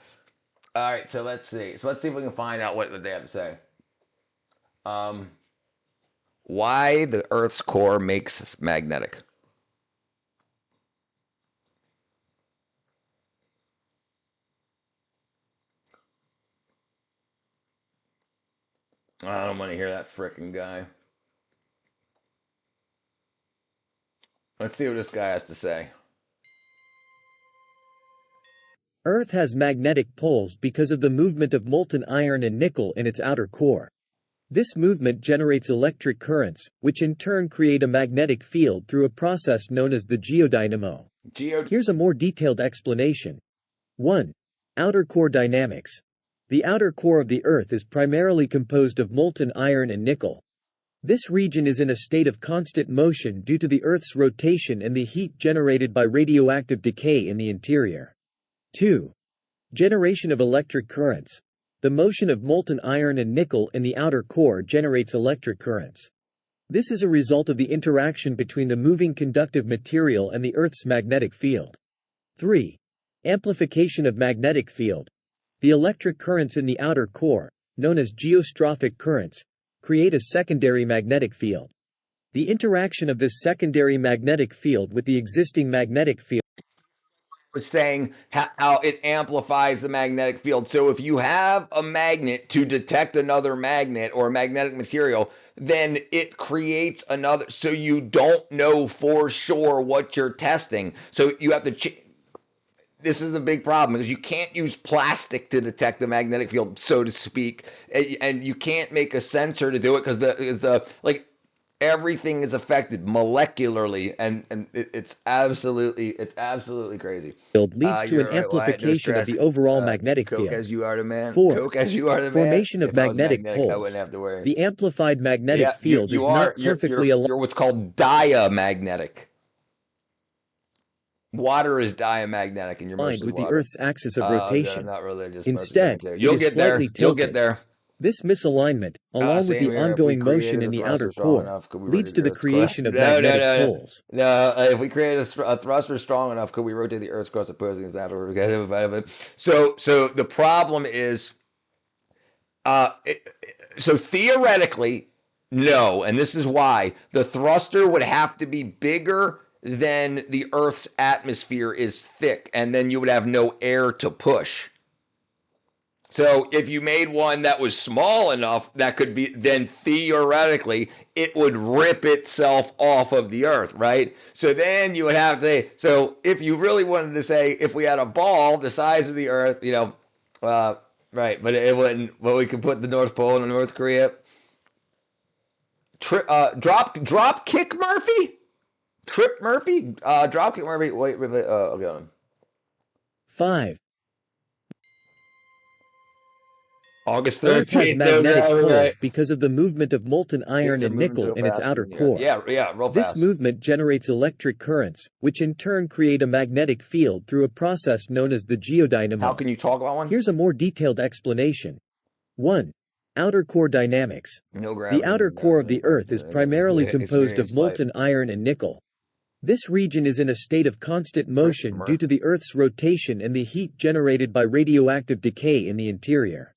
All right, so let's see. Let's see if we can find out what they have to say. Why the Earth's core makes us magnetic. I don't want to hear that frickin' guy. Let's see what this guy has to say. Earth has magnetic poles because of the movement of molten iron and nickel in its outer core. This movement generates electric currents, which in turn create a magnetic field through a process known as the geodynamo. Here's a more detailed explanation. 1. Outer core dynamics. The outer core of the Earth is primarily composed of molten iron and nickel. This region is in a state of constant motion due to the Earth's rotation and the heat generated by radioactive decay in the interior. 2. Generation of electric currents. The motion of molten iron and nickel in the outer core generates electric currents. This is a result of the interaction between the moving conductive material and the Earth's magnetic field. 3. Amplification of magnetic field. The electric currents in the outer core, known as geostrophic currents, create a secondary magnetic field. The interaction of this secondary magnetic field with the existing magnetic field was saying how it amplifies the magnetic field. So if you have a magnet to detect another magnet or magnetic material, then it creates another. So you don't know for sure what you're testing. So you have to. This is the big problem because you can't use plastic to detect the magnetic field, so to speak, and you can't make a sensor to do it because everything is affected molecularly, and it's absolutely crazy. Field leads to an amplification of the overall magnetic field. Coke as you are the man. 4. Coke as you are the man. Formation of magnetic poles. I wouldn't have to worry. The amplified magnetic field is not perfectly aligned. You're what's called diamagnetic. Water is diamagnetic, and you're mostly with water. the Earth's axis of rotation. Not religious. Instead, you'll get there. You'll get there. This misalignment, along with the ongoing motion in the outer core, leads to the creation of magnetic poles. No, if we create a thruster strong enough, could we rotate the Earth's crust opposing that? So the problem is, so theoretically, no, and this is why the thruster would have to be bigger than the Earth's atmosphere is thick, and then you would have no air to push. So if you made one that was small enough, that could be, then theoretically, it would rip itself off of the Earth, right? So then you would have to, so if you really wanted to say, if we had a ball the size of the Earth, you know, right, but it wouldn't, well, we could put the North Pole in North Korea. Drop kick Murphy? Trip Murphy? Drop kick Murphy. Wait, I'll get him. 5. August Earth 13th. has magnetic poles because of the movement of molten iron and nickel in its outer core. Yeah, real fast. This movement generates electric currents, which in turn create a magnetic field through a process known as the geodynamo. How can you talk about one? Here's a more detailed explanation. 1. Outer core dynamics. No gravity. The outer core of the Earth is primarily composed of molten iron and nickel. This region is in a state of constant motion due to the Earth's rotation and the heat generated by radioactive decay in the interior.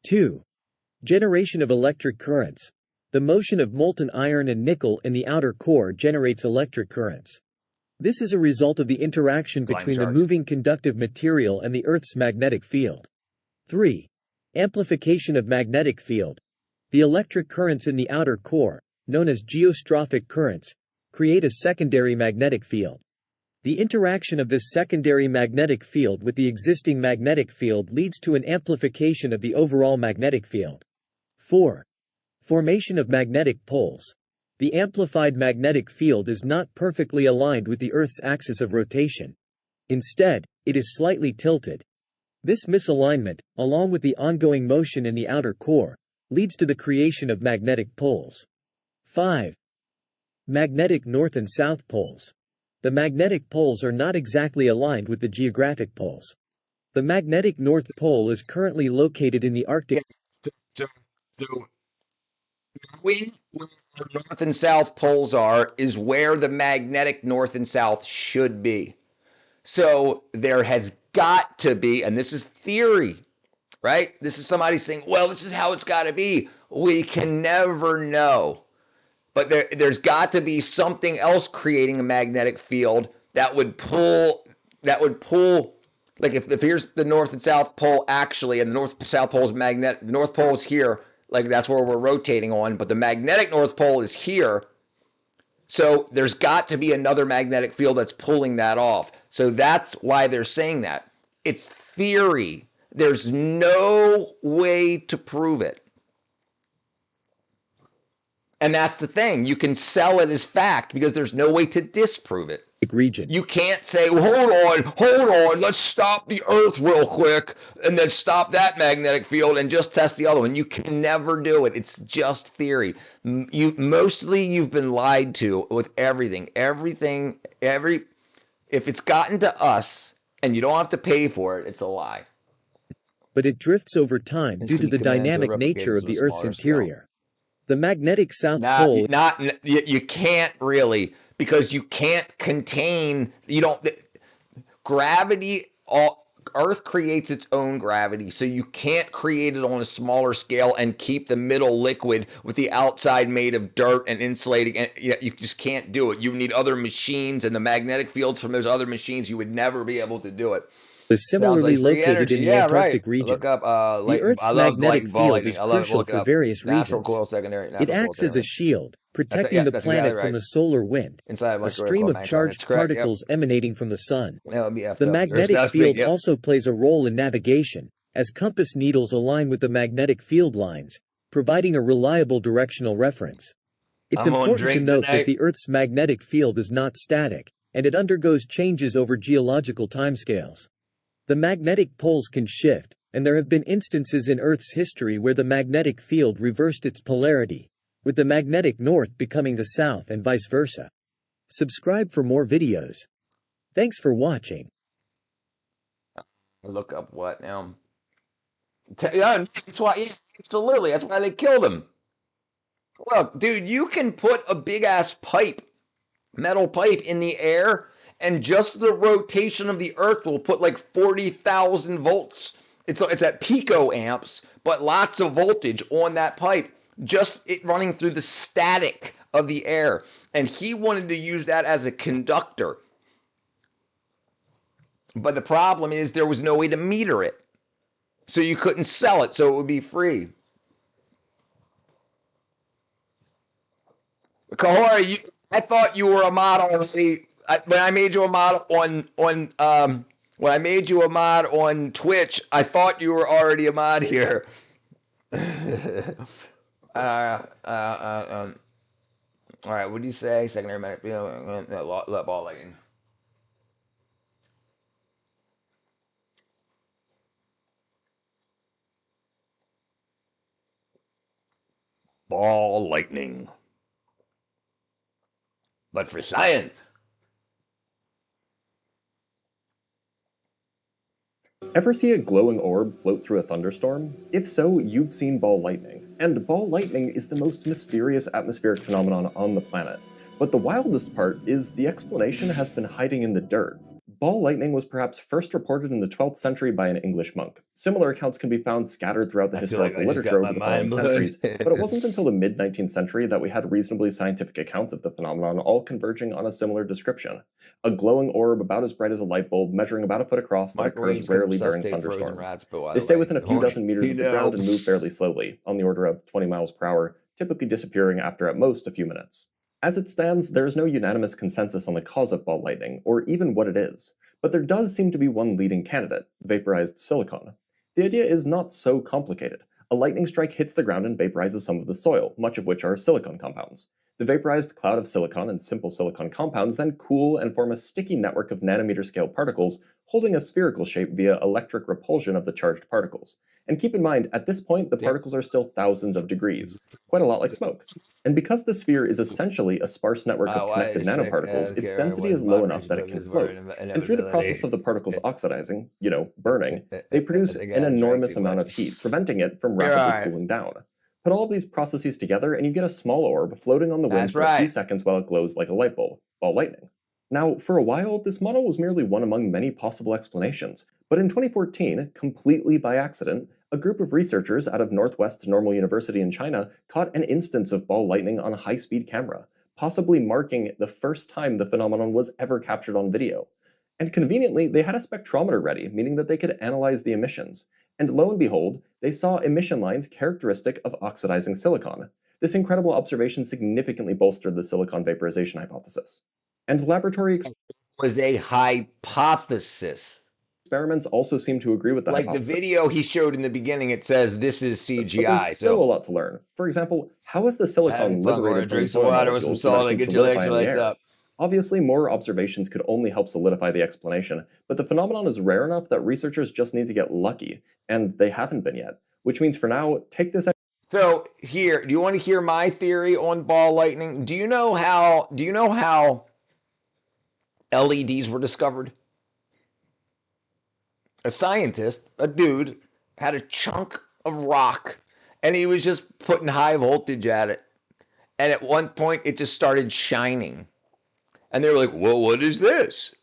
2. Generation of electric currents. The motion of molten iron and nickel in the outer core generates electric currents. This is a result of the interaction between the moving conductive material and the Earth's magnetic field. 3. Amplification of magnetic field. The electric currents in the outer core, known as geostrophic currents, create a secondary magnetic field. The interaction of this secondary magnetic field with the existing magnetic field leads to an amplification of the overall magnetic field. 4. Formation of magnetic poles. The amplified magnetic field is not perfectly aligned with the Earth's axis of rotation. Instead, it is slightly tilted. This misalignment, along with the ongoing motion in the outer core, leads to the creation of magnetic poles. 5. Magnetic north and south poles. The magnetic poles are not exactly aligned with the geographic poles. The magnetic North Pole is currently located in the Arctic. So where the North and South poles are is where the magnetic North and South should be. So there has got to be, and this is theory, right? This is somebody saying, well, this is how it's got to be. We can never know. But there's got to be something else creating a magnetic field that would pull, like if here's the North and South Pole actually, and the North South Pole is magnetic, the North Pole is here, like that's where we're rotating on, but the magnetic North Pole is here. So there's got to be another magnetic field that's pulling that off. So that's why they're saying that. It's theory. There's no way to prove it. And that's the thing. You can sell it as fact because there's no way to disprove it. Region. You can't say, well, hold on, let's stop the Earth real quick and then stop that magnetic field and just test the other one. You can never do it. It's just theory. You've been lied to with everything. If it's gotten to us and you don't have to pay for it, it's a lie. But it drifts over time due to the dynamic nature of the Earth's interior. The magnetic South Pole... You can't really, because you can't contain... Gravity... Earth creates its own gravity, so you can't create it on a smaller scale and keep the middle liquid with the outside made of dirt and insulating. And you just can't do it. You need other machines, and the magnetic fields from those other machines, you would never be able to do it. Is similarly located in the Antarctic region. Look up, the Earth's magnetic field is crucial for various reasons. It acts as a shield, protecting the planet from the solar wind, a stream of charged particles emanating from the sun. The magnetic field also plays a role in navigation, as compass needles align with the magnetic field lines, providing a reliable directional reference. It's important to note that the Earth's magnetic field is not static, and it undergoes changes over geological timescales. The magnetic poles can shift, and there have been instances in Earth's history where the magnetic field reversed its polarity, with the magnetic north becoming the south and vice versa. Subscribe for more videos. Thanks for watching. Look up what now? Yeah, that's why. Absolutely, that's why they killed him. Look, dude, you can put a big ass pipe, metal pipe, in the air. And just the rotation of the Earth will put like 40,000 volts. It's at picoamps, but lots of voltage on that pipe. Just it running through the static of the air. And he wanted to use that as a conductor. But the problem is there was no way to meter it. So you couldn't sell it, so it would be free. Kahora, I thought you were a mod already. When I made you a mod when I made you a mod on Twitch, I thought you were already a mod here. All right, what do you say? Secondary medic, ball lightning. Ball lightning. But for science. Ever see a glowing orb float through a thunderstorm? If so, you've seen ball lightning. And ball lightning is the most mysterious atmospheric phenomenon on the planet. But the wildest part is the explanation has been hiding in the dirt. Ball lightning was perhaps first reported in the 12th century by an English monk. Similar accounts can be found scattered throughout the historical literature over the following centuries, but it wasn't until the mid-19th century that we had reasonably scientific accounts of the phenomenon, all converging on a similar description. A glowing orb about as bright as a light bulb, measuring about a foot across, that occurs rarely during thunderstorms. They stay within a few dozen meters of the ground and move fairly slowly, on the order of 20 miles per hour, typically disappearing after at most a few minutes. As it stands, there is no unanimous consensus on the cause of ball lightning, or even what it is. But there does seem to be one leading candidate, vaporized silicon. The idea is not so complicated. A lightning strike hits the ground and vaporizes some of the soil, much of which are silicon compounds. The vaporized cloud of silicon and simple silicon compounds then cool and form a sticky network of nanometer-scale particles, holding a spherical shape via electric repulsion of the charged particles. And keep in mind, at this point, the particles are still thousands of degrees, quite a lot like smoke. And because the sphere is essentially a sparse network of connected nanoparticles, its density is low enough that it can float. And through the process of the particles oxidizing, burning, they produce an enormous amount of heat, preventing it from rapidly cooling down. Put all of these processes together and you get a small orb floating on the wind for a few seconds while it glows like a light bulb, ball lightning. Now, for a while, this model was merely one among many possible explanations, but in 2014, completely by accident, a group of researchers out of Northwest Normal University in China caught an instance of ball lightning on a high-speed camera, possibly marking the first time the phenomenon was ever captured on video. And conveniently, they had a spectrometer ready, meaning that they could analyze the emissions. And lo and behold, they saw emission lines characteristic of oxidizing silicon. This incredible observation significantly bolstered the silicon vaporization hypothesis. And laboratory was a hypothesis. Experiments also seem to agree with the hypothesis. Like the video he showed in the beginning, it says this is CGI. But there's still a lot to learn. For example, how is the silicon liberated from soil molecules with some salt and get your electrolytes up? Obviously, more observations could only help solidify the explanation, but the phenomenon is rare enough that researchers just need to get lucky, and they haven't been yet. Which means for now, take this. So here, do you want to hear my theory on ball lightning? Do you know how LEDs were discovered? A scientist, a dude, had a chunk of rock, and he was just putting high voltage at it. And at one point, it just started shining. And they were like, well, what is this?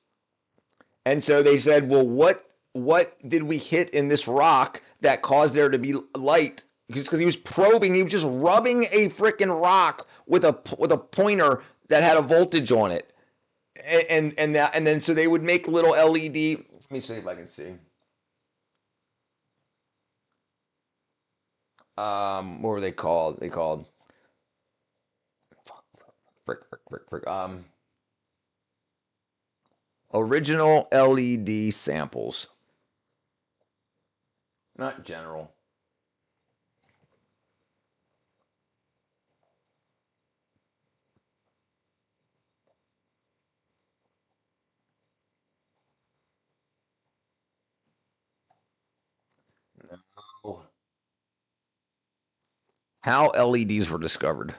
And so they said, well, what did we hit in this rock that caused there to be light? Because he was probing, he was just rubbing a freaking rock with a pointer that had a voltage on it. And then so they would make little LED. Let me see if I can see. What were they called? Original LED samples. Not general. No. How LEDs were discovered.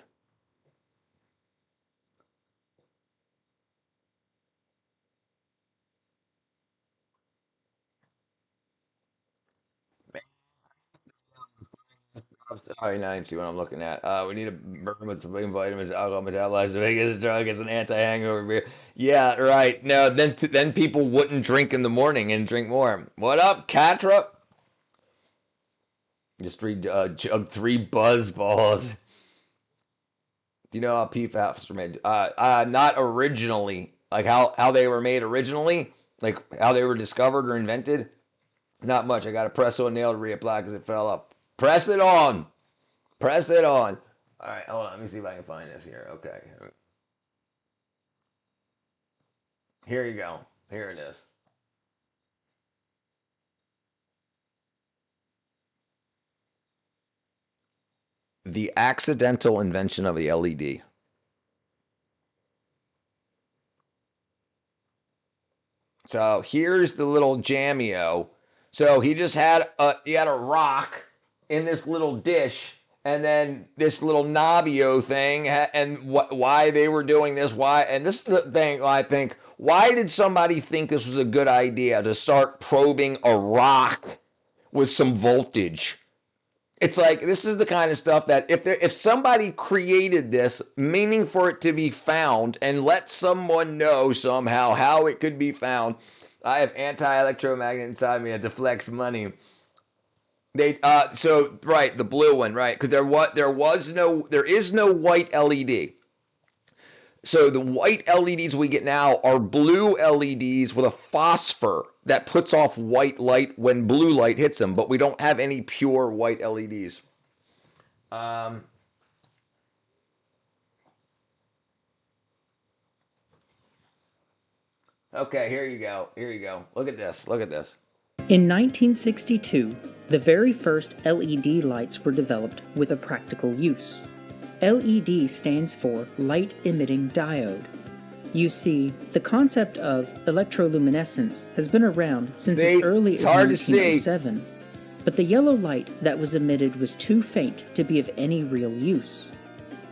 Sorry, now I can see what I'm looking at. We need a burn with some vitamins, alcohol metabolized to make it a drug. It's an anti-hangover beer. Yeah, right. No, then people wouldn't drink in the morning and drink more. What up, Catra? Just jug 3 buzz balls. Do you know how PFAS were made? Not originally. Like how they were made originally, like how they were discovered or invented. Not much. I got to press on nail to reapply because it fell up. Press it on. Press it on. All right, hold on. Let me see if I can find this here. Okay. Here you go. Here it is. The accidental invention of the LED. So here's the little Jamio. So he just had a rock in this little dish, and then this little Nabio thing, and why they were doing this, why, and this is the thing I think, why did somebody think this was a good idea to start probing a rock with some voltage? It's like, this is the kind of stuff that if somebody created this, meaning for it to be found, and let someone know somehow how it could be found. I have anti-electromagnet inside me. I deflects money. So right, the blue one, right? Because there is no white LED. So the white LEDs we get now are blue LEDs with a phosphor that puts off white light when blue light hits them, but we don't have any pure white LEDs. Okay, here you go. Here you go. Look at this. Look at this. In 1962, the very first LED lights were developed with a practical use. LED stands for light emitting diode. You see, the concept of electroluminescence has been around since as early as 1907, but the yellow light that was emitted was too faint to be of any real use.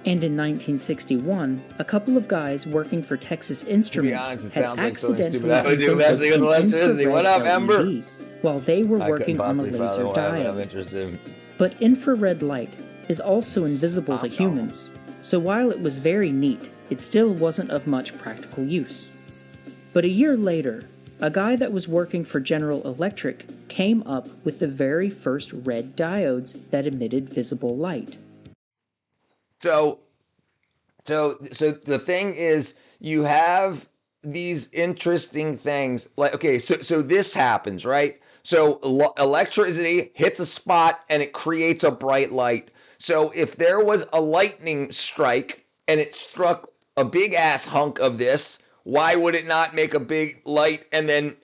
And in 1961, a couple of guys working for Texas Instruments had accidentally invented an infrared LED while they were working on a laser diode. But infrared light is also invisible to humans, so while it was very neat, it still wasn't of much practical use. But a year later, a guy that was working for General Electric came up with the very first red diodes that emitted visible light. So the thing is, you have these interesting things, like, okay, so this happens, right? So electricity hits a spot and it creates a bright light. So if there was a lightning strike and it struck a big ass hunk of this, why would it not make a big light? And then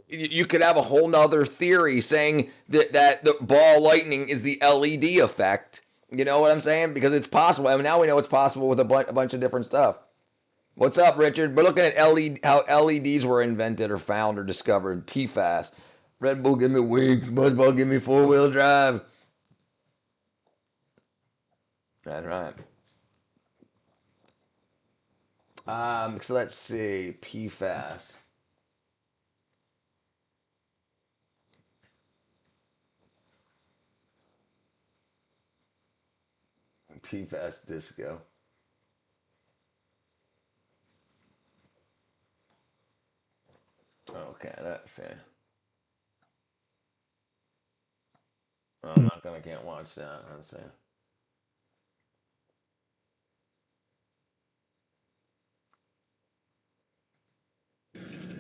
you could have a whole nother theory saying that the ball lightning is the LED effect. You know what I'm saying? Because it's possible. I mean, now we know it's possible with a bunch of different stuff. What's up, Richard? We're looking at how LEDs were invented or found or discovered. PFAS. Red Bull, give me wings. SpongeBob, give me four-wheel drive. That's right. So let's see. PFAS. PFAS disco. Okay, that's it. Can't watch that. I'm saying.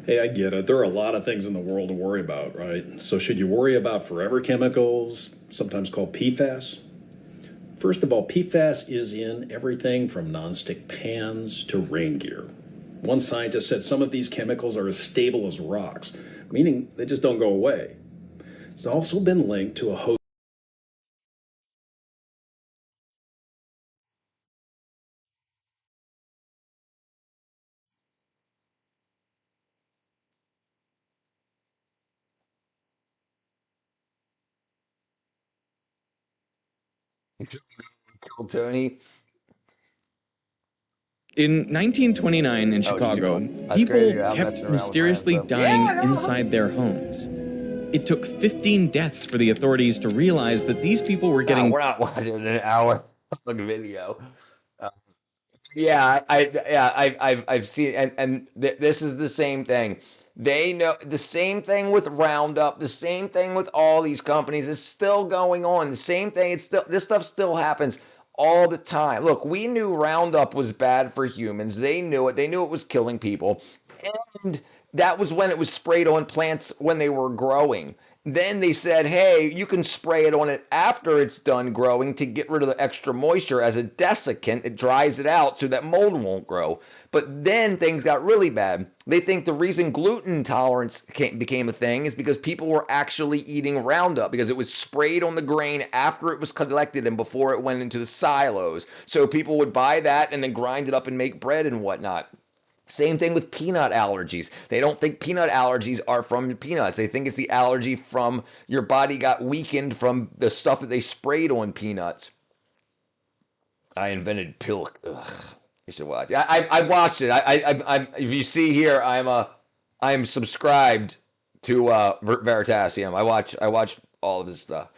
Hey, I get it. There are a lot of things in the world to worry about, right? So should you worry about forever chemicals, sometimes called PFAS? First of all, PFAS is in everything from nonstick pans to rain gear. One scientist said some of these chemicals are as stable as rocks, meaning they just don't go away. It's also been linked to a host. Kill Tony. In 1929 in Chicago, people kept mysteriously dying inside their homes. It took 15 deaths for the authorities to realize that these people were getting... we're not watching an hour long video. I've seen, and this is the same thing. They know the same thing with Roundup, the same thing with all these companies. It's still going on. The same thing. This stuff still happens all the time. Look, we knew Roundup was bad for humans. They knew it. They knew it was killing people. And that was when it was sprayed on plants when they were growing. Then they said, hey, you can spray it on it after it's done growing to get rid of the extra moisture as a desiccant. It dries it out so that mold won't grow. But then things got really bad. They think the reason gluten intolerance became a thing is because people were actually eating Roundup because it was sprayed on the grain after it was collected and before it went into the silos. So people would buy that and then grind it up and make bread and whatnot. Same thing with peanut allergies. They don't think peanut allergies are from peanuts. They think it's the allergy from your body got weakened from the stuff that they sprayed on peanuts. I invented Pilk. Ugh, you should watch. I watched it. I if you see here, I'm subscribed to Veritasium. I watch all of this stuff.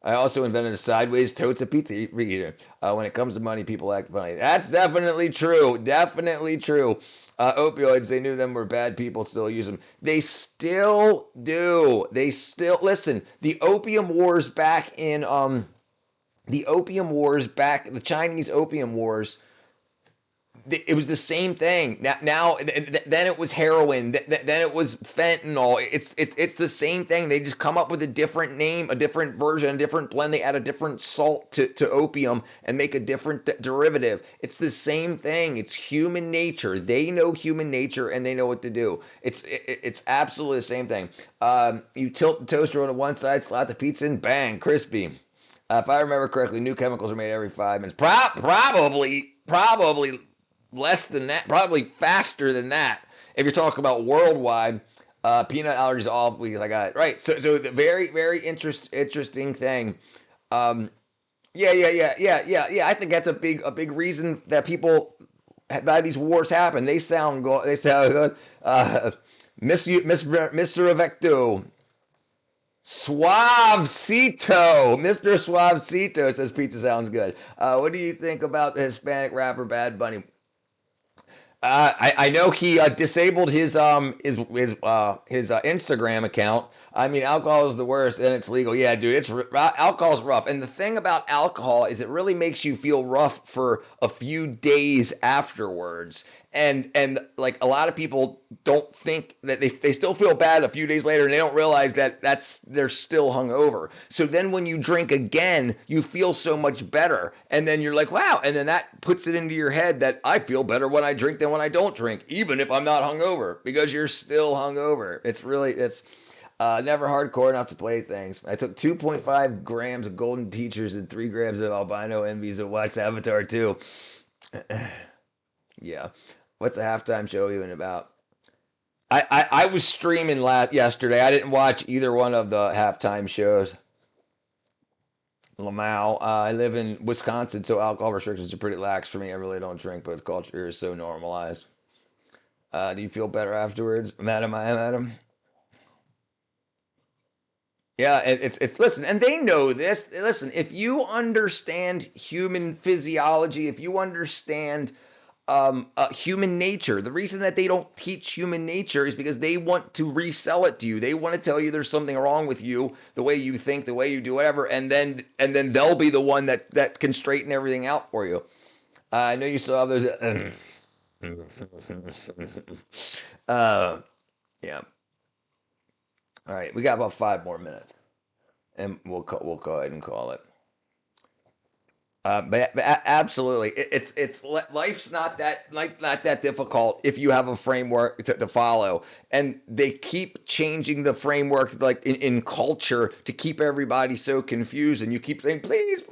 I also invented a sideways totes of pizza eater. When it comes to money, people act funny. That's definitely true. Definitely true. Opioids, they knew them were bad people, still use them. They still do. They still, listen, the opium wars back in, the Chinese opium wars, it was the same thing. Now, then it was heroin. Then it was fentanyl. It's the same thing. They just come up with a different name, a different version, a different blend. They add a different salt to opium and make a different derivative. It's the same thing. It's human nature. They know human nature and they know what to do. It's absolutely the same thing. You tilt the toaster on one side, slap the pizza in, bang, crispy. If I remember correctly, new chemicals are made every 5 minutes. Probably less than that, probably faster than that. If you're talking about worldwide, peanut allergies off weeks, I got it right. So the very, very interesting thing. Yeah. I think that's a big reason that people why these wars happen. They sound good. Mr. Avecto. Suavecito. Mr. Suavecito says pizza sounds good. What do you think about the Hispanic rapper Bad Bunny? I know he disabled his Instagram account. I mean, alcohol is the worst, and it's legal. Yeah, dude, alcohol's rough. And the thing about alcohol is it really makes you feel rough for a few days afterwards. And like a lot of people don't think that they still feel bad a few days later, and they don't realize that they're still hungover. So then when you drink again, you feel so much better, and then you're like, wow, and then that puts it into your head that I feel better when I drink than when I don't drink, even if I'm not hungover, because you're still hungover. It's never hardcore enough to play things. I took 2.5 grams of golden teachers and 3 grams of albino envies to watch Avatar 2. Yeah. What's the halftime show even about? I was streaming yesterday. I didn't watch either one of the halftime shows. Lamau. I live in Wisconsin, so alcohol restrictions are pretty lax for me. I really don't drink, but the culture is so normalized. Do you feel better afterwards? Madam? Yeah, it's listen, and they know this. Listen, if you understand human physiology, if you understand human nature, the reason that they don't teach human nature is because they want to resell it to you. They want to tell you there's something wrong with you, the way you think, the way you do whatever, and then they'll be the one that can straighten everything out for you. I know you still have those. Yeah. All right, we got about 5 more minutes, and we'll go ahead and call it. But absolutely, it's life's not that difficult if you have a framework to follow, and they keep changing the framework like in culture to keep everybody so confused, and you keep saying, please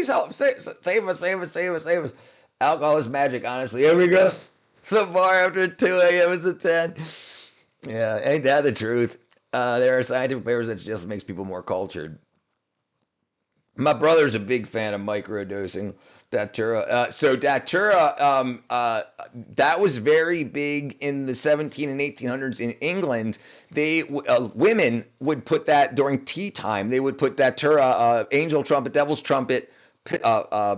help, save us. Alcohol is magic, honestly. Here we go. So far after 2 a.m. it's a 10. Yeah, ain't that the truth? There are scientific papers that just makes people more cultured. My brother's a big fan of microdosing Datura. So Datura, that was very big in the 17 and 1800s in England. They women would put that during tea time. They would put Datura, angel trumpet, devil's trumpet,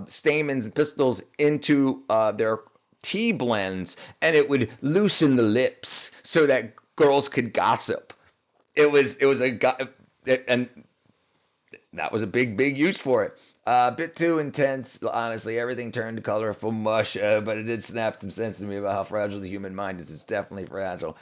stamens and pistils into their tea blends, and it would loosen the lips so that girls could gossip. It was and that was a big use for it. A bit too intense, honestly. Everything turned to colorful mush, but it did snap some sense to me about how fragile the human mind is. It's definitely fragile.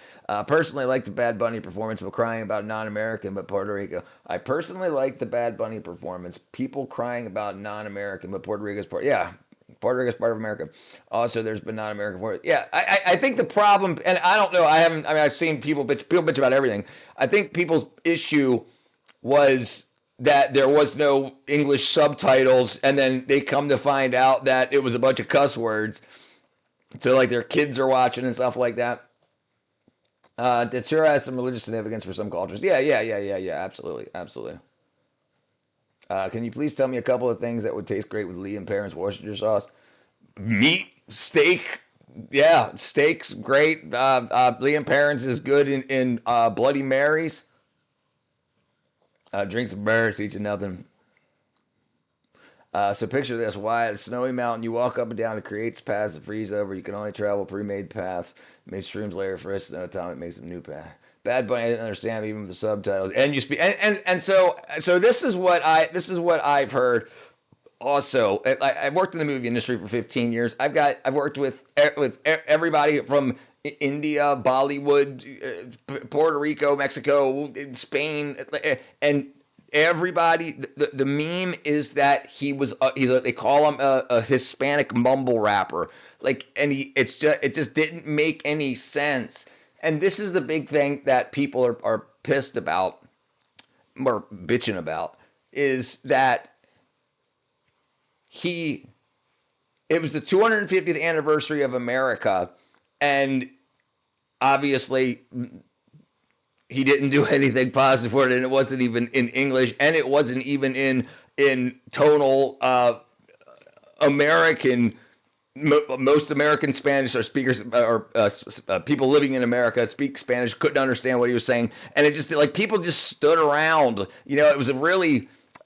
Personally, I like the Bad Bunny performance, but crying about non-American, but Puerto Rico. I personally like the Bad Bunny performance. People crying about non-American, but Puerto Rico's part. Yeah, Puerto Rico's part of America. Also, there's been non-American for it. Yeah, I think the problem, and I don't know. I've seen people bitch about everything. I think people's issue was that there was no English subtitles, and then they come to find out that it was a bunch of cuss words. So, like, their kids are watching and stuff like that. That sure has some religious significance for some cultures. Yeah, absolutely. Can you please tell me a couple of things that would taste great with Liam Perrin's Worcestershire sauce? Meat, steak. Yeah, steak's great. Liam Perrin's is good in Bloody Marys. Drink some beer, teach you nothing. So picture this, Wyatt, a snowy mountain. You walk up and down, it creates paths that freeze over. You can only travel pre-made paths. Made streams layer for us. No time, it makes a new path. Bad Bunny, I didn't understand even with the subtitles. And you speak, and so this is what I've heard. Also, I've worked in the movie industry for 15 years. I've worked with everybody from India, Bollywood, Puerto Rico, Mexico, Spain, and everybody. The meme is that they call him a Hispanic mumble rapper. It just didn't make any sense. And this is the big thing that people are pissed about, or bitching about, is that it was the 250th anniversary of America, and obviously he didn't do anything positive for it, and it wasn't even in English, and it wasn't even in tonal American. Most American Spanish or speakers or people living in America speak Spanish, couldn't understand what he was saying, and it just people just stood around. It was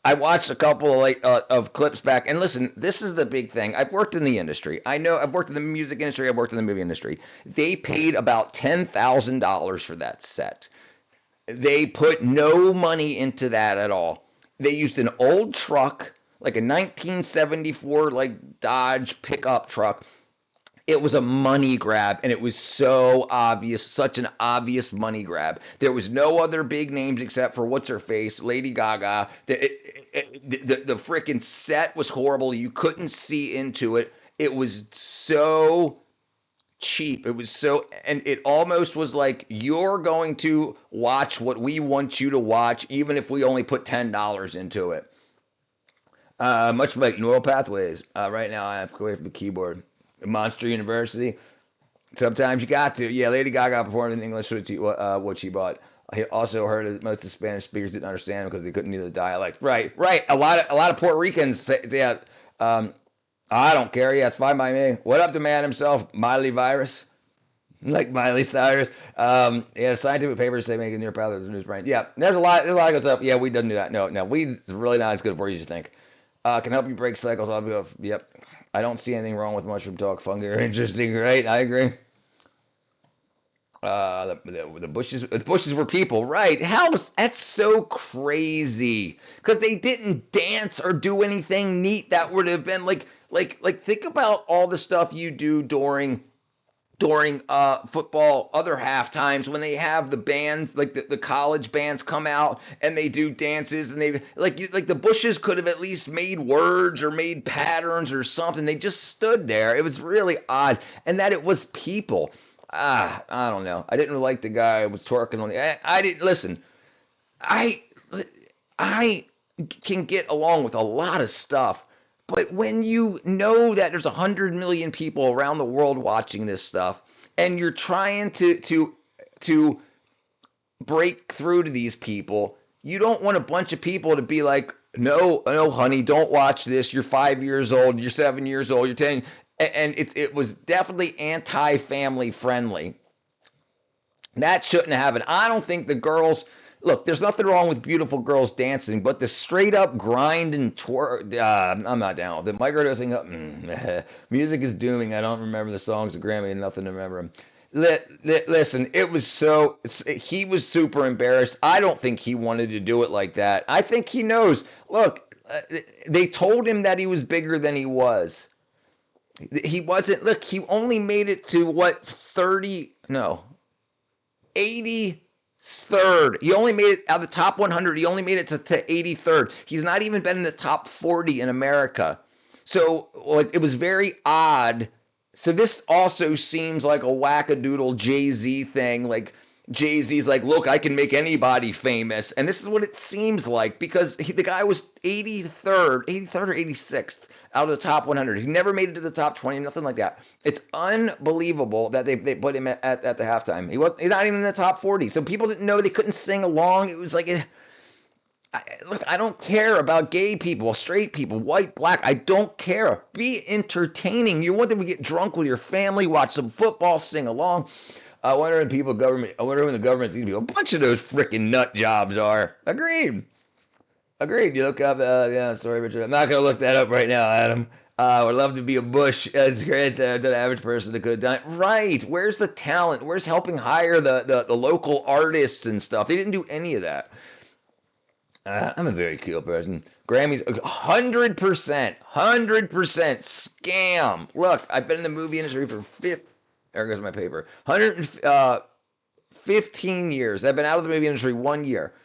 I watched a couple of clips back, and listen, this is the big thing. I've worked in the industry. I know I've worked in the music industry. I've worked in the movie industry. They paid about $10,000 for that set. They put no money into that at all. They used an old truck, like a 1974 Dodge pickup truck. It was a money grab, and it was so obvious, such an obvious money grab. There was no other big names except for what's-her-face, Lady Gaga. The freaking set was horrible. You couldn't see into it. It was so cheap. It was so, and it almost was like, you're going to watch what we want you to watch, even if we only put $10 into it. Much like Neural Pathways. Right now, I have to away from the keyboard. Monster University. Sometimes you got to. Yeah, Lady Gaga performed in English what she bought. I also heard that most of the Spanish speakers didn't understand because they couldn't hear the dialect. Right. A lot of Puerto Ricans say, yeah. I don't care. Yeah, it's fine by me. What up to man himself, Miley Virus? Like Miley Cyrus. Scientific papers say making your path of the news brain. Yeah, there's a lot of good stuff. Yeah, weed doesn't do that. No, weed's really not as good for you as you think. Can help you break cycles. I'll be off. Yep. I don't see anything wrong with mushroom talk. Fungi are interesting, right? I agree. The bushes were people, right? That's so crazy. Because they didn't dance or do anything neat that would have been like think about all the stuff you do during football, other half times when they have the bands, like the college bands come out and they do dances, and they like the Bushes could have at least made words or made patterns or something. They just stood there. It was really odd, and that it was people. I don't know. I didn't like the guy who was twerking on the. I didn't listen. I can get along with a lot of stuff. But when you know that there's 100 million people around the world watching this stuff, and you're trying to break through to these people, you don't want a bunch of people to be like, no, honey, don't watch this. You're 5 years old. You're 7 years old. You're 10. And it was definitely anti-family friendly. That shouldn't have happened. I don't think the girls. Look, there's nothing wrong with beautiful girls dancing, but the straight up grind and twerk, I'm not down with it. Microdosing up, music is dooming. I don't remember the songs of Grammy and nothing to remember them. Listen, he was super embarrassed. I don't think he wanted to do it like that. I think he knows. Look, they told him that he was bigger than he was. He wasn't. Look, he only made it to what 83rd. He only made it out of the top 100. He only made it to 83rd. He's not even been in the top 40 in America. So like, it was very odd. So this also seems like a wackadoodle Jay-Z thing. Like Jay-Z's like, look, I can make anybody famous. And this is what it seems like, because the guy was 83rd or 86th out of the top 100. He never made it to the top 20, nothing like that. It's unbelievable that they put him at the halftime. He's not even in the top 40. So people didn't know, they couldn't sing along. It was like, look, I don't care about gay people, straight people, white, black. I don't care. Be entertaining. You want them to get drunk with your family, watch some football, sing along. I wonder when the government's going to be. A bunch of those freaking nut jobs are. Agreed. You look up, sorry, Richard. I'm not going to look that up right now, Adam. Would love to be a Bush. It's great that the average person that could have done it. Right. Where's the talent? Where's helping hire the local artists and stuff? They didn't do any of that. I'm a very cool person. Grammys, 100% scam. Look, I've been in the movie industry for there goes my paper. 15 years. I've been out of the movie industry 1 year.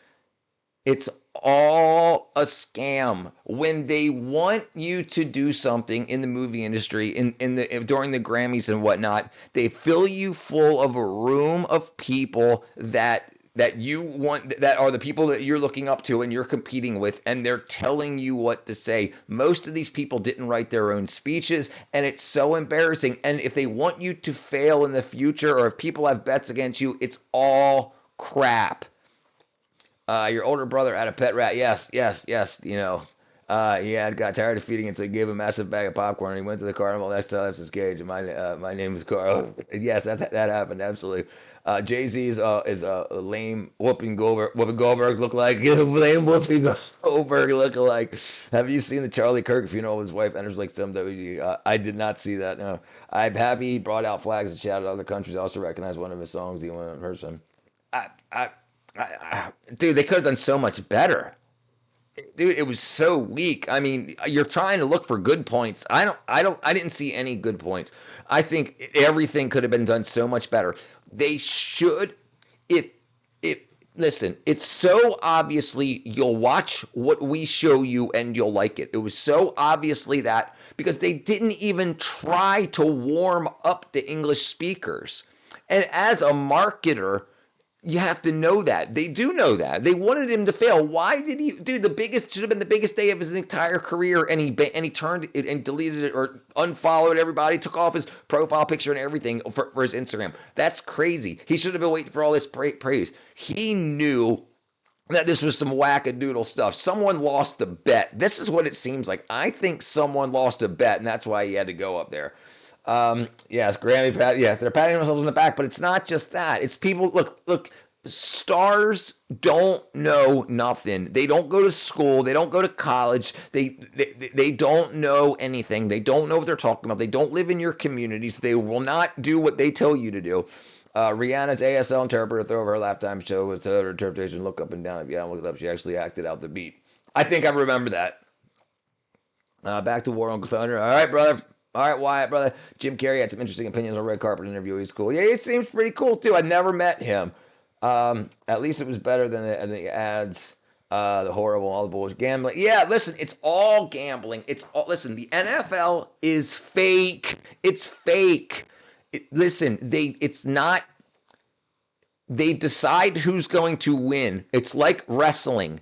It's all a scam. When they want you to do something in the movie industry, during the Grammys and whatnot, they fill you full of a room of people that you want, that are the people that you're looking up to and you're competing with, and they're telling you what to say. Most of these people didn't write their own speeches, and it's so embarrassing. And if they want you to fail in the future, or if people have bets against you, it's all crap. Your older brother had a pet rat. Yes. You know, he got tired of feeding it, so he gave him a massive bag of popcorn, and he went to the carnival next to Alexis Cage. And my name is Carl. Yes, that happened, absolutely. Jay-Z is a lame Whoopi Goldberg look like. Lame Whoopi Goldberg look like. Have you seen the Charlie Kirk funeral of his wife enters like some WWE? I did not see that, no. I'm happy he brought out flags and shouted other countries. I also recognize one of his songs, the one person. Dude, they could have done so much better. Dude, it was so weak. I mean, you're trying to look for good points. I didn't see any good points. I think everything could have been done so much better. They should. Listen, it's so obviously, you'll watch what we show you and you'll like it. It was so obviously that, because they didn't even try to warm up the English speakers. And as a marketer, you have to know that. They do know that. They wanted him to fail. Why did he? Dude, should have been the biggest day of his entire career, and he turned it and deleted it or unfollowed everybody, took off his profile picture and everything for his Instagram. That's crazy. He should have been waiting for all this praise. He knew that this was some wackadoodle stuff. Someone lost a bet. This is what it seems like. I think someone lost a bet, and that's why he had to go up there. Yes, Grammy pat. Yes, they're patting themselves on the back, but it's not just that. It's people. Look. Stars don't know nothing. They don't go to school. They don't go to college. They don't know anything. They don't know what they're talking about. They don't live in your communities. They will not do what they tell you to do. Rihanna's ASL interpreter threw over her lifetime show with her interpretation. Look up and down. If you haven't looked it up, she actually acted out the beat. I think I remember that. Back to War on Thunder. All right, brother. All right, Wyatt, brother. Jim Carrey had some interesting opinions on Red Carpet interview. He's cool. Yeah, he seems pretty cool, too. I never met him. At least it was better than the ads, the horrible, all the bullshit gambling. Yeah, listen, it's all gambling. Listen, the NFL is fake. It's fake. They decide who's going to win. It's like wrestling.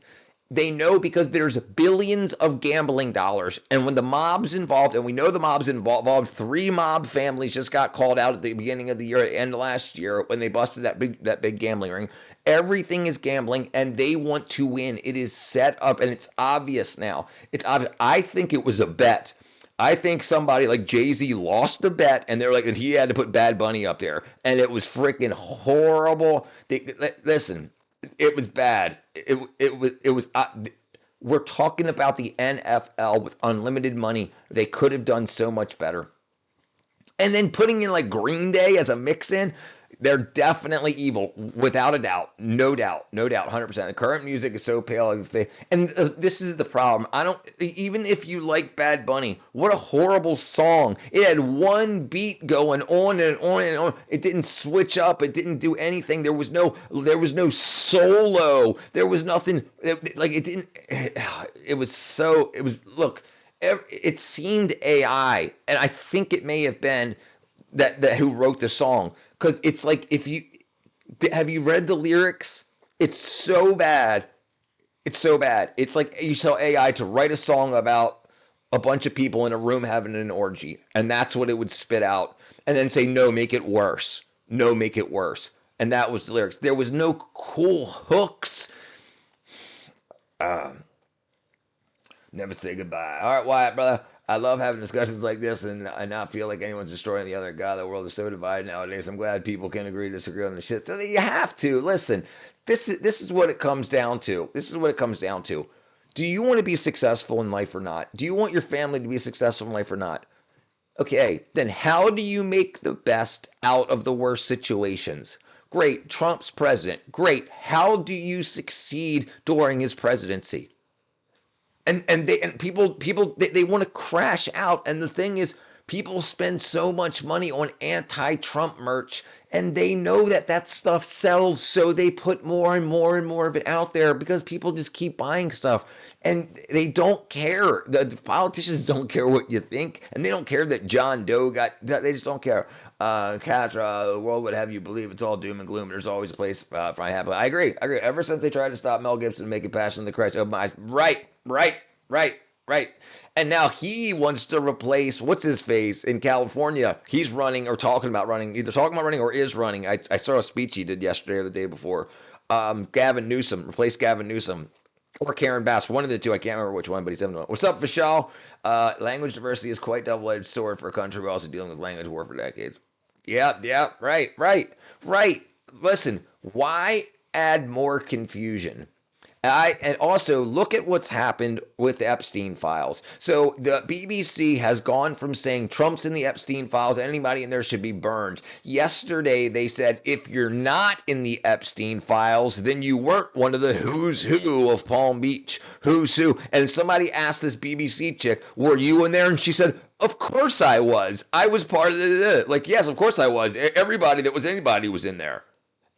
They know because there's billions of gambling dollars. And when the mob's involved, and we know the mob's involved, 3 mob families just got called out at the beginning of the year, at the end of last year, when they busted that big gambling ring. Everything is gambling, and they want to win. It is set up, and it's obvious now. It's obvious. I think it was a bet. I think somebody like Jay-Z lost the bet, and they're like, and he had to put Bad Bunny up there. And it was freaking horrible. Listen. It was bad. It was. We're talking about the NFL with unlimited money. They could have done so much better. And then putting in like Green Day as a mix-in. They're definitely evil, without a doubt. No doubt. 100%. The current music is so pale. And this is the problem. Even if you like Bad Bunny, what a horrible song. It had one beat going on and on and on. It didn't switch up. It didn't do anything. There was no solo. There was nothing. It seemed AI. And I think it may have been that who wrote the song, because it's like, have you read the lyrics? It's so bad. It's like you tell AI to write a song about a bunch of people in a room having an orgy, and that's what it would spit out, and then say, no, make it worse, and that was the lyrics. There was no cool hooks. Never say goodbye. All right, Wyatt, brother. I love having discussions like this, and I not feel like anyone's destroying the other. God, the world is so divided nowadays. I'm glad people can agree to disagree on the shit. So you have to. Listen, this is what it comes down to. Do you want to be successful in life or not? Do you want your family to be successful in life or not? Okay, then how do you make the best out of the worst situations? Great, Trump's president. Great. How do you succeed during his presidency? And people want to crash out. And the thing is, people spend so much money on anti-Trump merch, and they know that stuff sells, so they put more and more and more of it out there because people just keep buying stuff, and they don't care. The politicians don't care what you think, and they don't care that John Doe they just don't care. Katra, the world would have you believe it's all doom and gloom. There's always a place for happy. I agree. Ever since they tried to stop Mel Gibson making Passion of the Christ, open my eyes. Right. And now he wants to replace what's his face in California. He's running or talking about running, either talking about running or is running. I saw a speech he did yesterday or the day before. Gavin Newsom, replace Gavin Newsom. Or Karen Bass, one of the two. I can't remember which one, but he's having one. What's up, Vishal? Language diversity is quite double-edged sword for a country. We're also dealing with language war for decades. Yeah, right. Listen, why add more confusion? And also look at what's happened with the Epstein files. So the BBC has gone from saying Trump's in the Epstein files, anybody in there should be burned. Yesterday they said if you're not in the Epstein files, then you weren't one of the who's who of Palm Beach. Who's who? And somebody asked this BBC chick, were you in there? And she said, of course I was. I was part of it. Like, yes, of course I was. Everybody that was anybody was in there.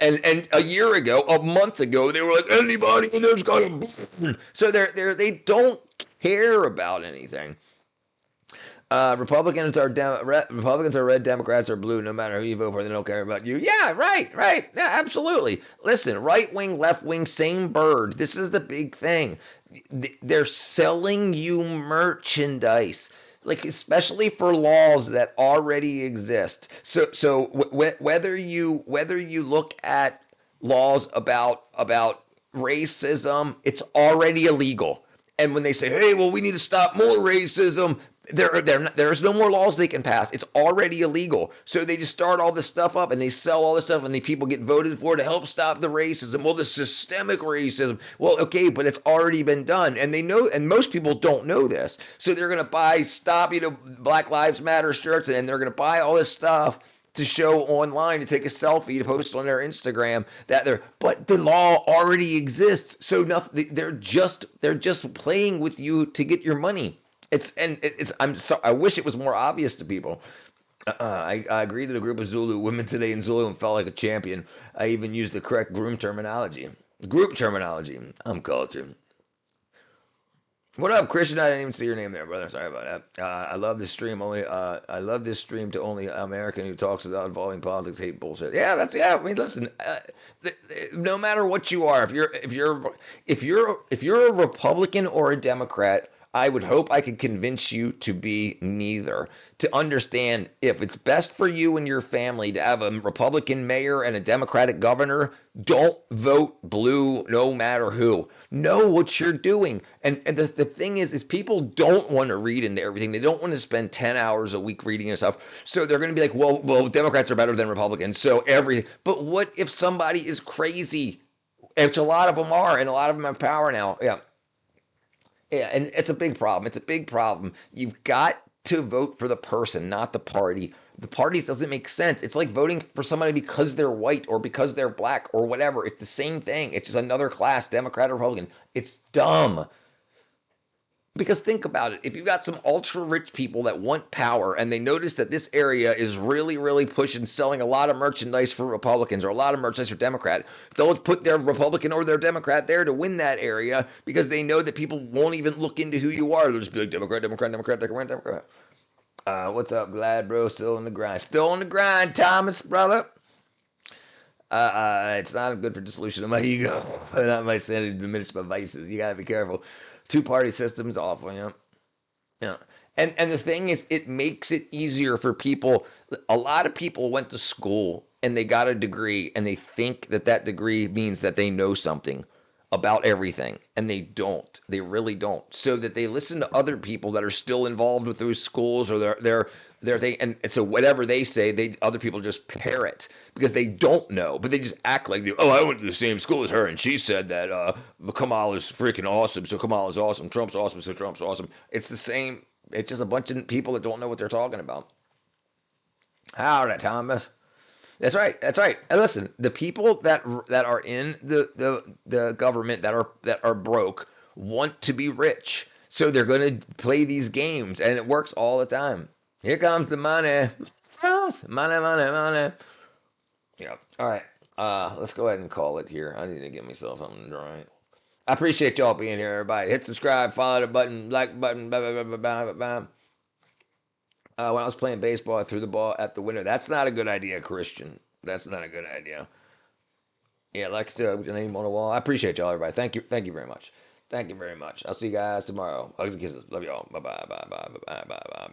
And a month ago, they were like, anybody in there's got to burn. So they don't care about anything. Republicans are red, Democrats are blue. No matter who you vote for, they don't care about you. Yeah, right. Yeah, absolutely. Listen, right wing, left wing, same bird. This is the big thing. They're selling you merchandise. Like, especially for laws that already exist. So whether you look at laws about racism, it's already illegal. And when they say, hey, well, we need to stop more racism, there's no more laws they can pass. It's already illegal. So they just start all this stuff up and they sell all this stuff, and the people get voted for to help stop the racism. Well, the systemic racism. Well, okay, but it's already been done. And they know, and most people don't know this. So they're going to buy Black Lives Matter shirts, and they're going to buy all this stuff to show online, to take a selfie, to post on their Instagram but the law already exists. So they're just playing with you to get your money. I wish it was more obvious to people. I greeted a group of Zulu women today in Zulu and felt like a champion. I even used the correct group terminology. I'm cultured. What up, Christian? I didn't even see your name there, brother. Sorry about that. I love this stream. I love this stream to only American who talks without involving politics, hate bullshit. Yeah, I mean, listen. No matter what you are, if you're a Republican or a Democrat, I would hope I could convince you to be neither, to understand if it's best for you and your family to have a Republican mayor and a Democratic governor, don't vote blue no matter who. Know what you're doing. And the thing is people don't want to read into everything. They don't want to spend 10 hours a week reading and stuff. So they're going to be like, well, Democrats are better than Republicans. But what if somebody is crazy? Which a lot of them are, and a lot of them have power now. Yeah, and it's a big problem. You've got to vote for the person, not the party. The parties doesn't make sense. It's like voting for somebody because they're white or because they're black or whatever. It's the same thing. It's just another class, Democrat or Republican. It's dumb. Because think about it. If you got some ultra rich people that want power and they notice that this area is really, really pushing, selling a lot of merchandise for Republicans or a lot of merchandise for Democrat, they'll put their Republican or their Democrat there to win that area because they know that people won't even look into who you are. They'll just be like, Democrat, Democrat, Democrat, Democrat, Democrat. What's up, Glad, bro? Still on the grind. Still on the grind, Thomas, brother. It's not good for dissolution of my ego, but not my sanity diminished by vices. You gotta be careful. Two-party system's awful, yeah. And the thing is, it makes it easier for people. A lot of people went to school and they got a degree and they think that that degree means that they know something about everything, and they don't. They really don't. So that they listen to other people that are still involved with those schools or their thing, and so whatever they say, other people just parrot because they don't know, but they just act like, oh, I went to the same school as her, and she said that Kamala's freaking awesome, so Kamala's awesome. Trump's awesome, so Trump's awesome. It's the same. It's just a bunch of people that don't know what they're talking about. Howdy, Thomas. That's right. That's right. And listen, the people that are in the government that are broke want to be rich, so they're going to play these games, and it works all the time. Here comes the money, money, money, money. Yeah. All right. Let's go ahead and call it here. I need to get myself something to drink. I appreciate y'all being here, everybody. Hit subscribe, follow the button, like button, blah, blah, blah, blah, blah, blah. When I was playing baseball, I threw the ball at the window. That's not a good idea, Christian. That's not a good idea. Yeah, like I said, name on the wall. I appreciate y'all, everybody. Thank you very much. Thank you very much. I'll see you guys tomorrow. Hugs and kisses. Love y'all. Bye bye. Bye bye. Bye bye. Bye bye.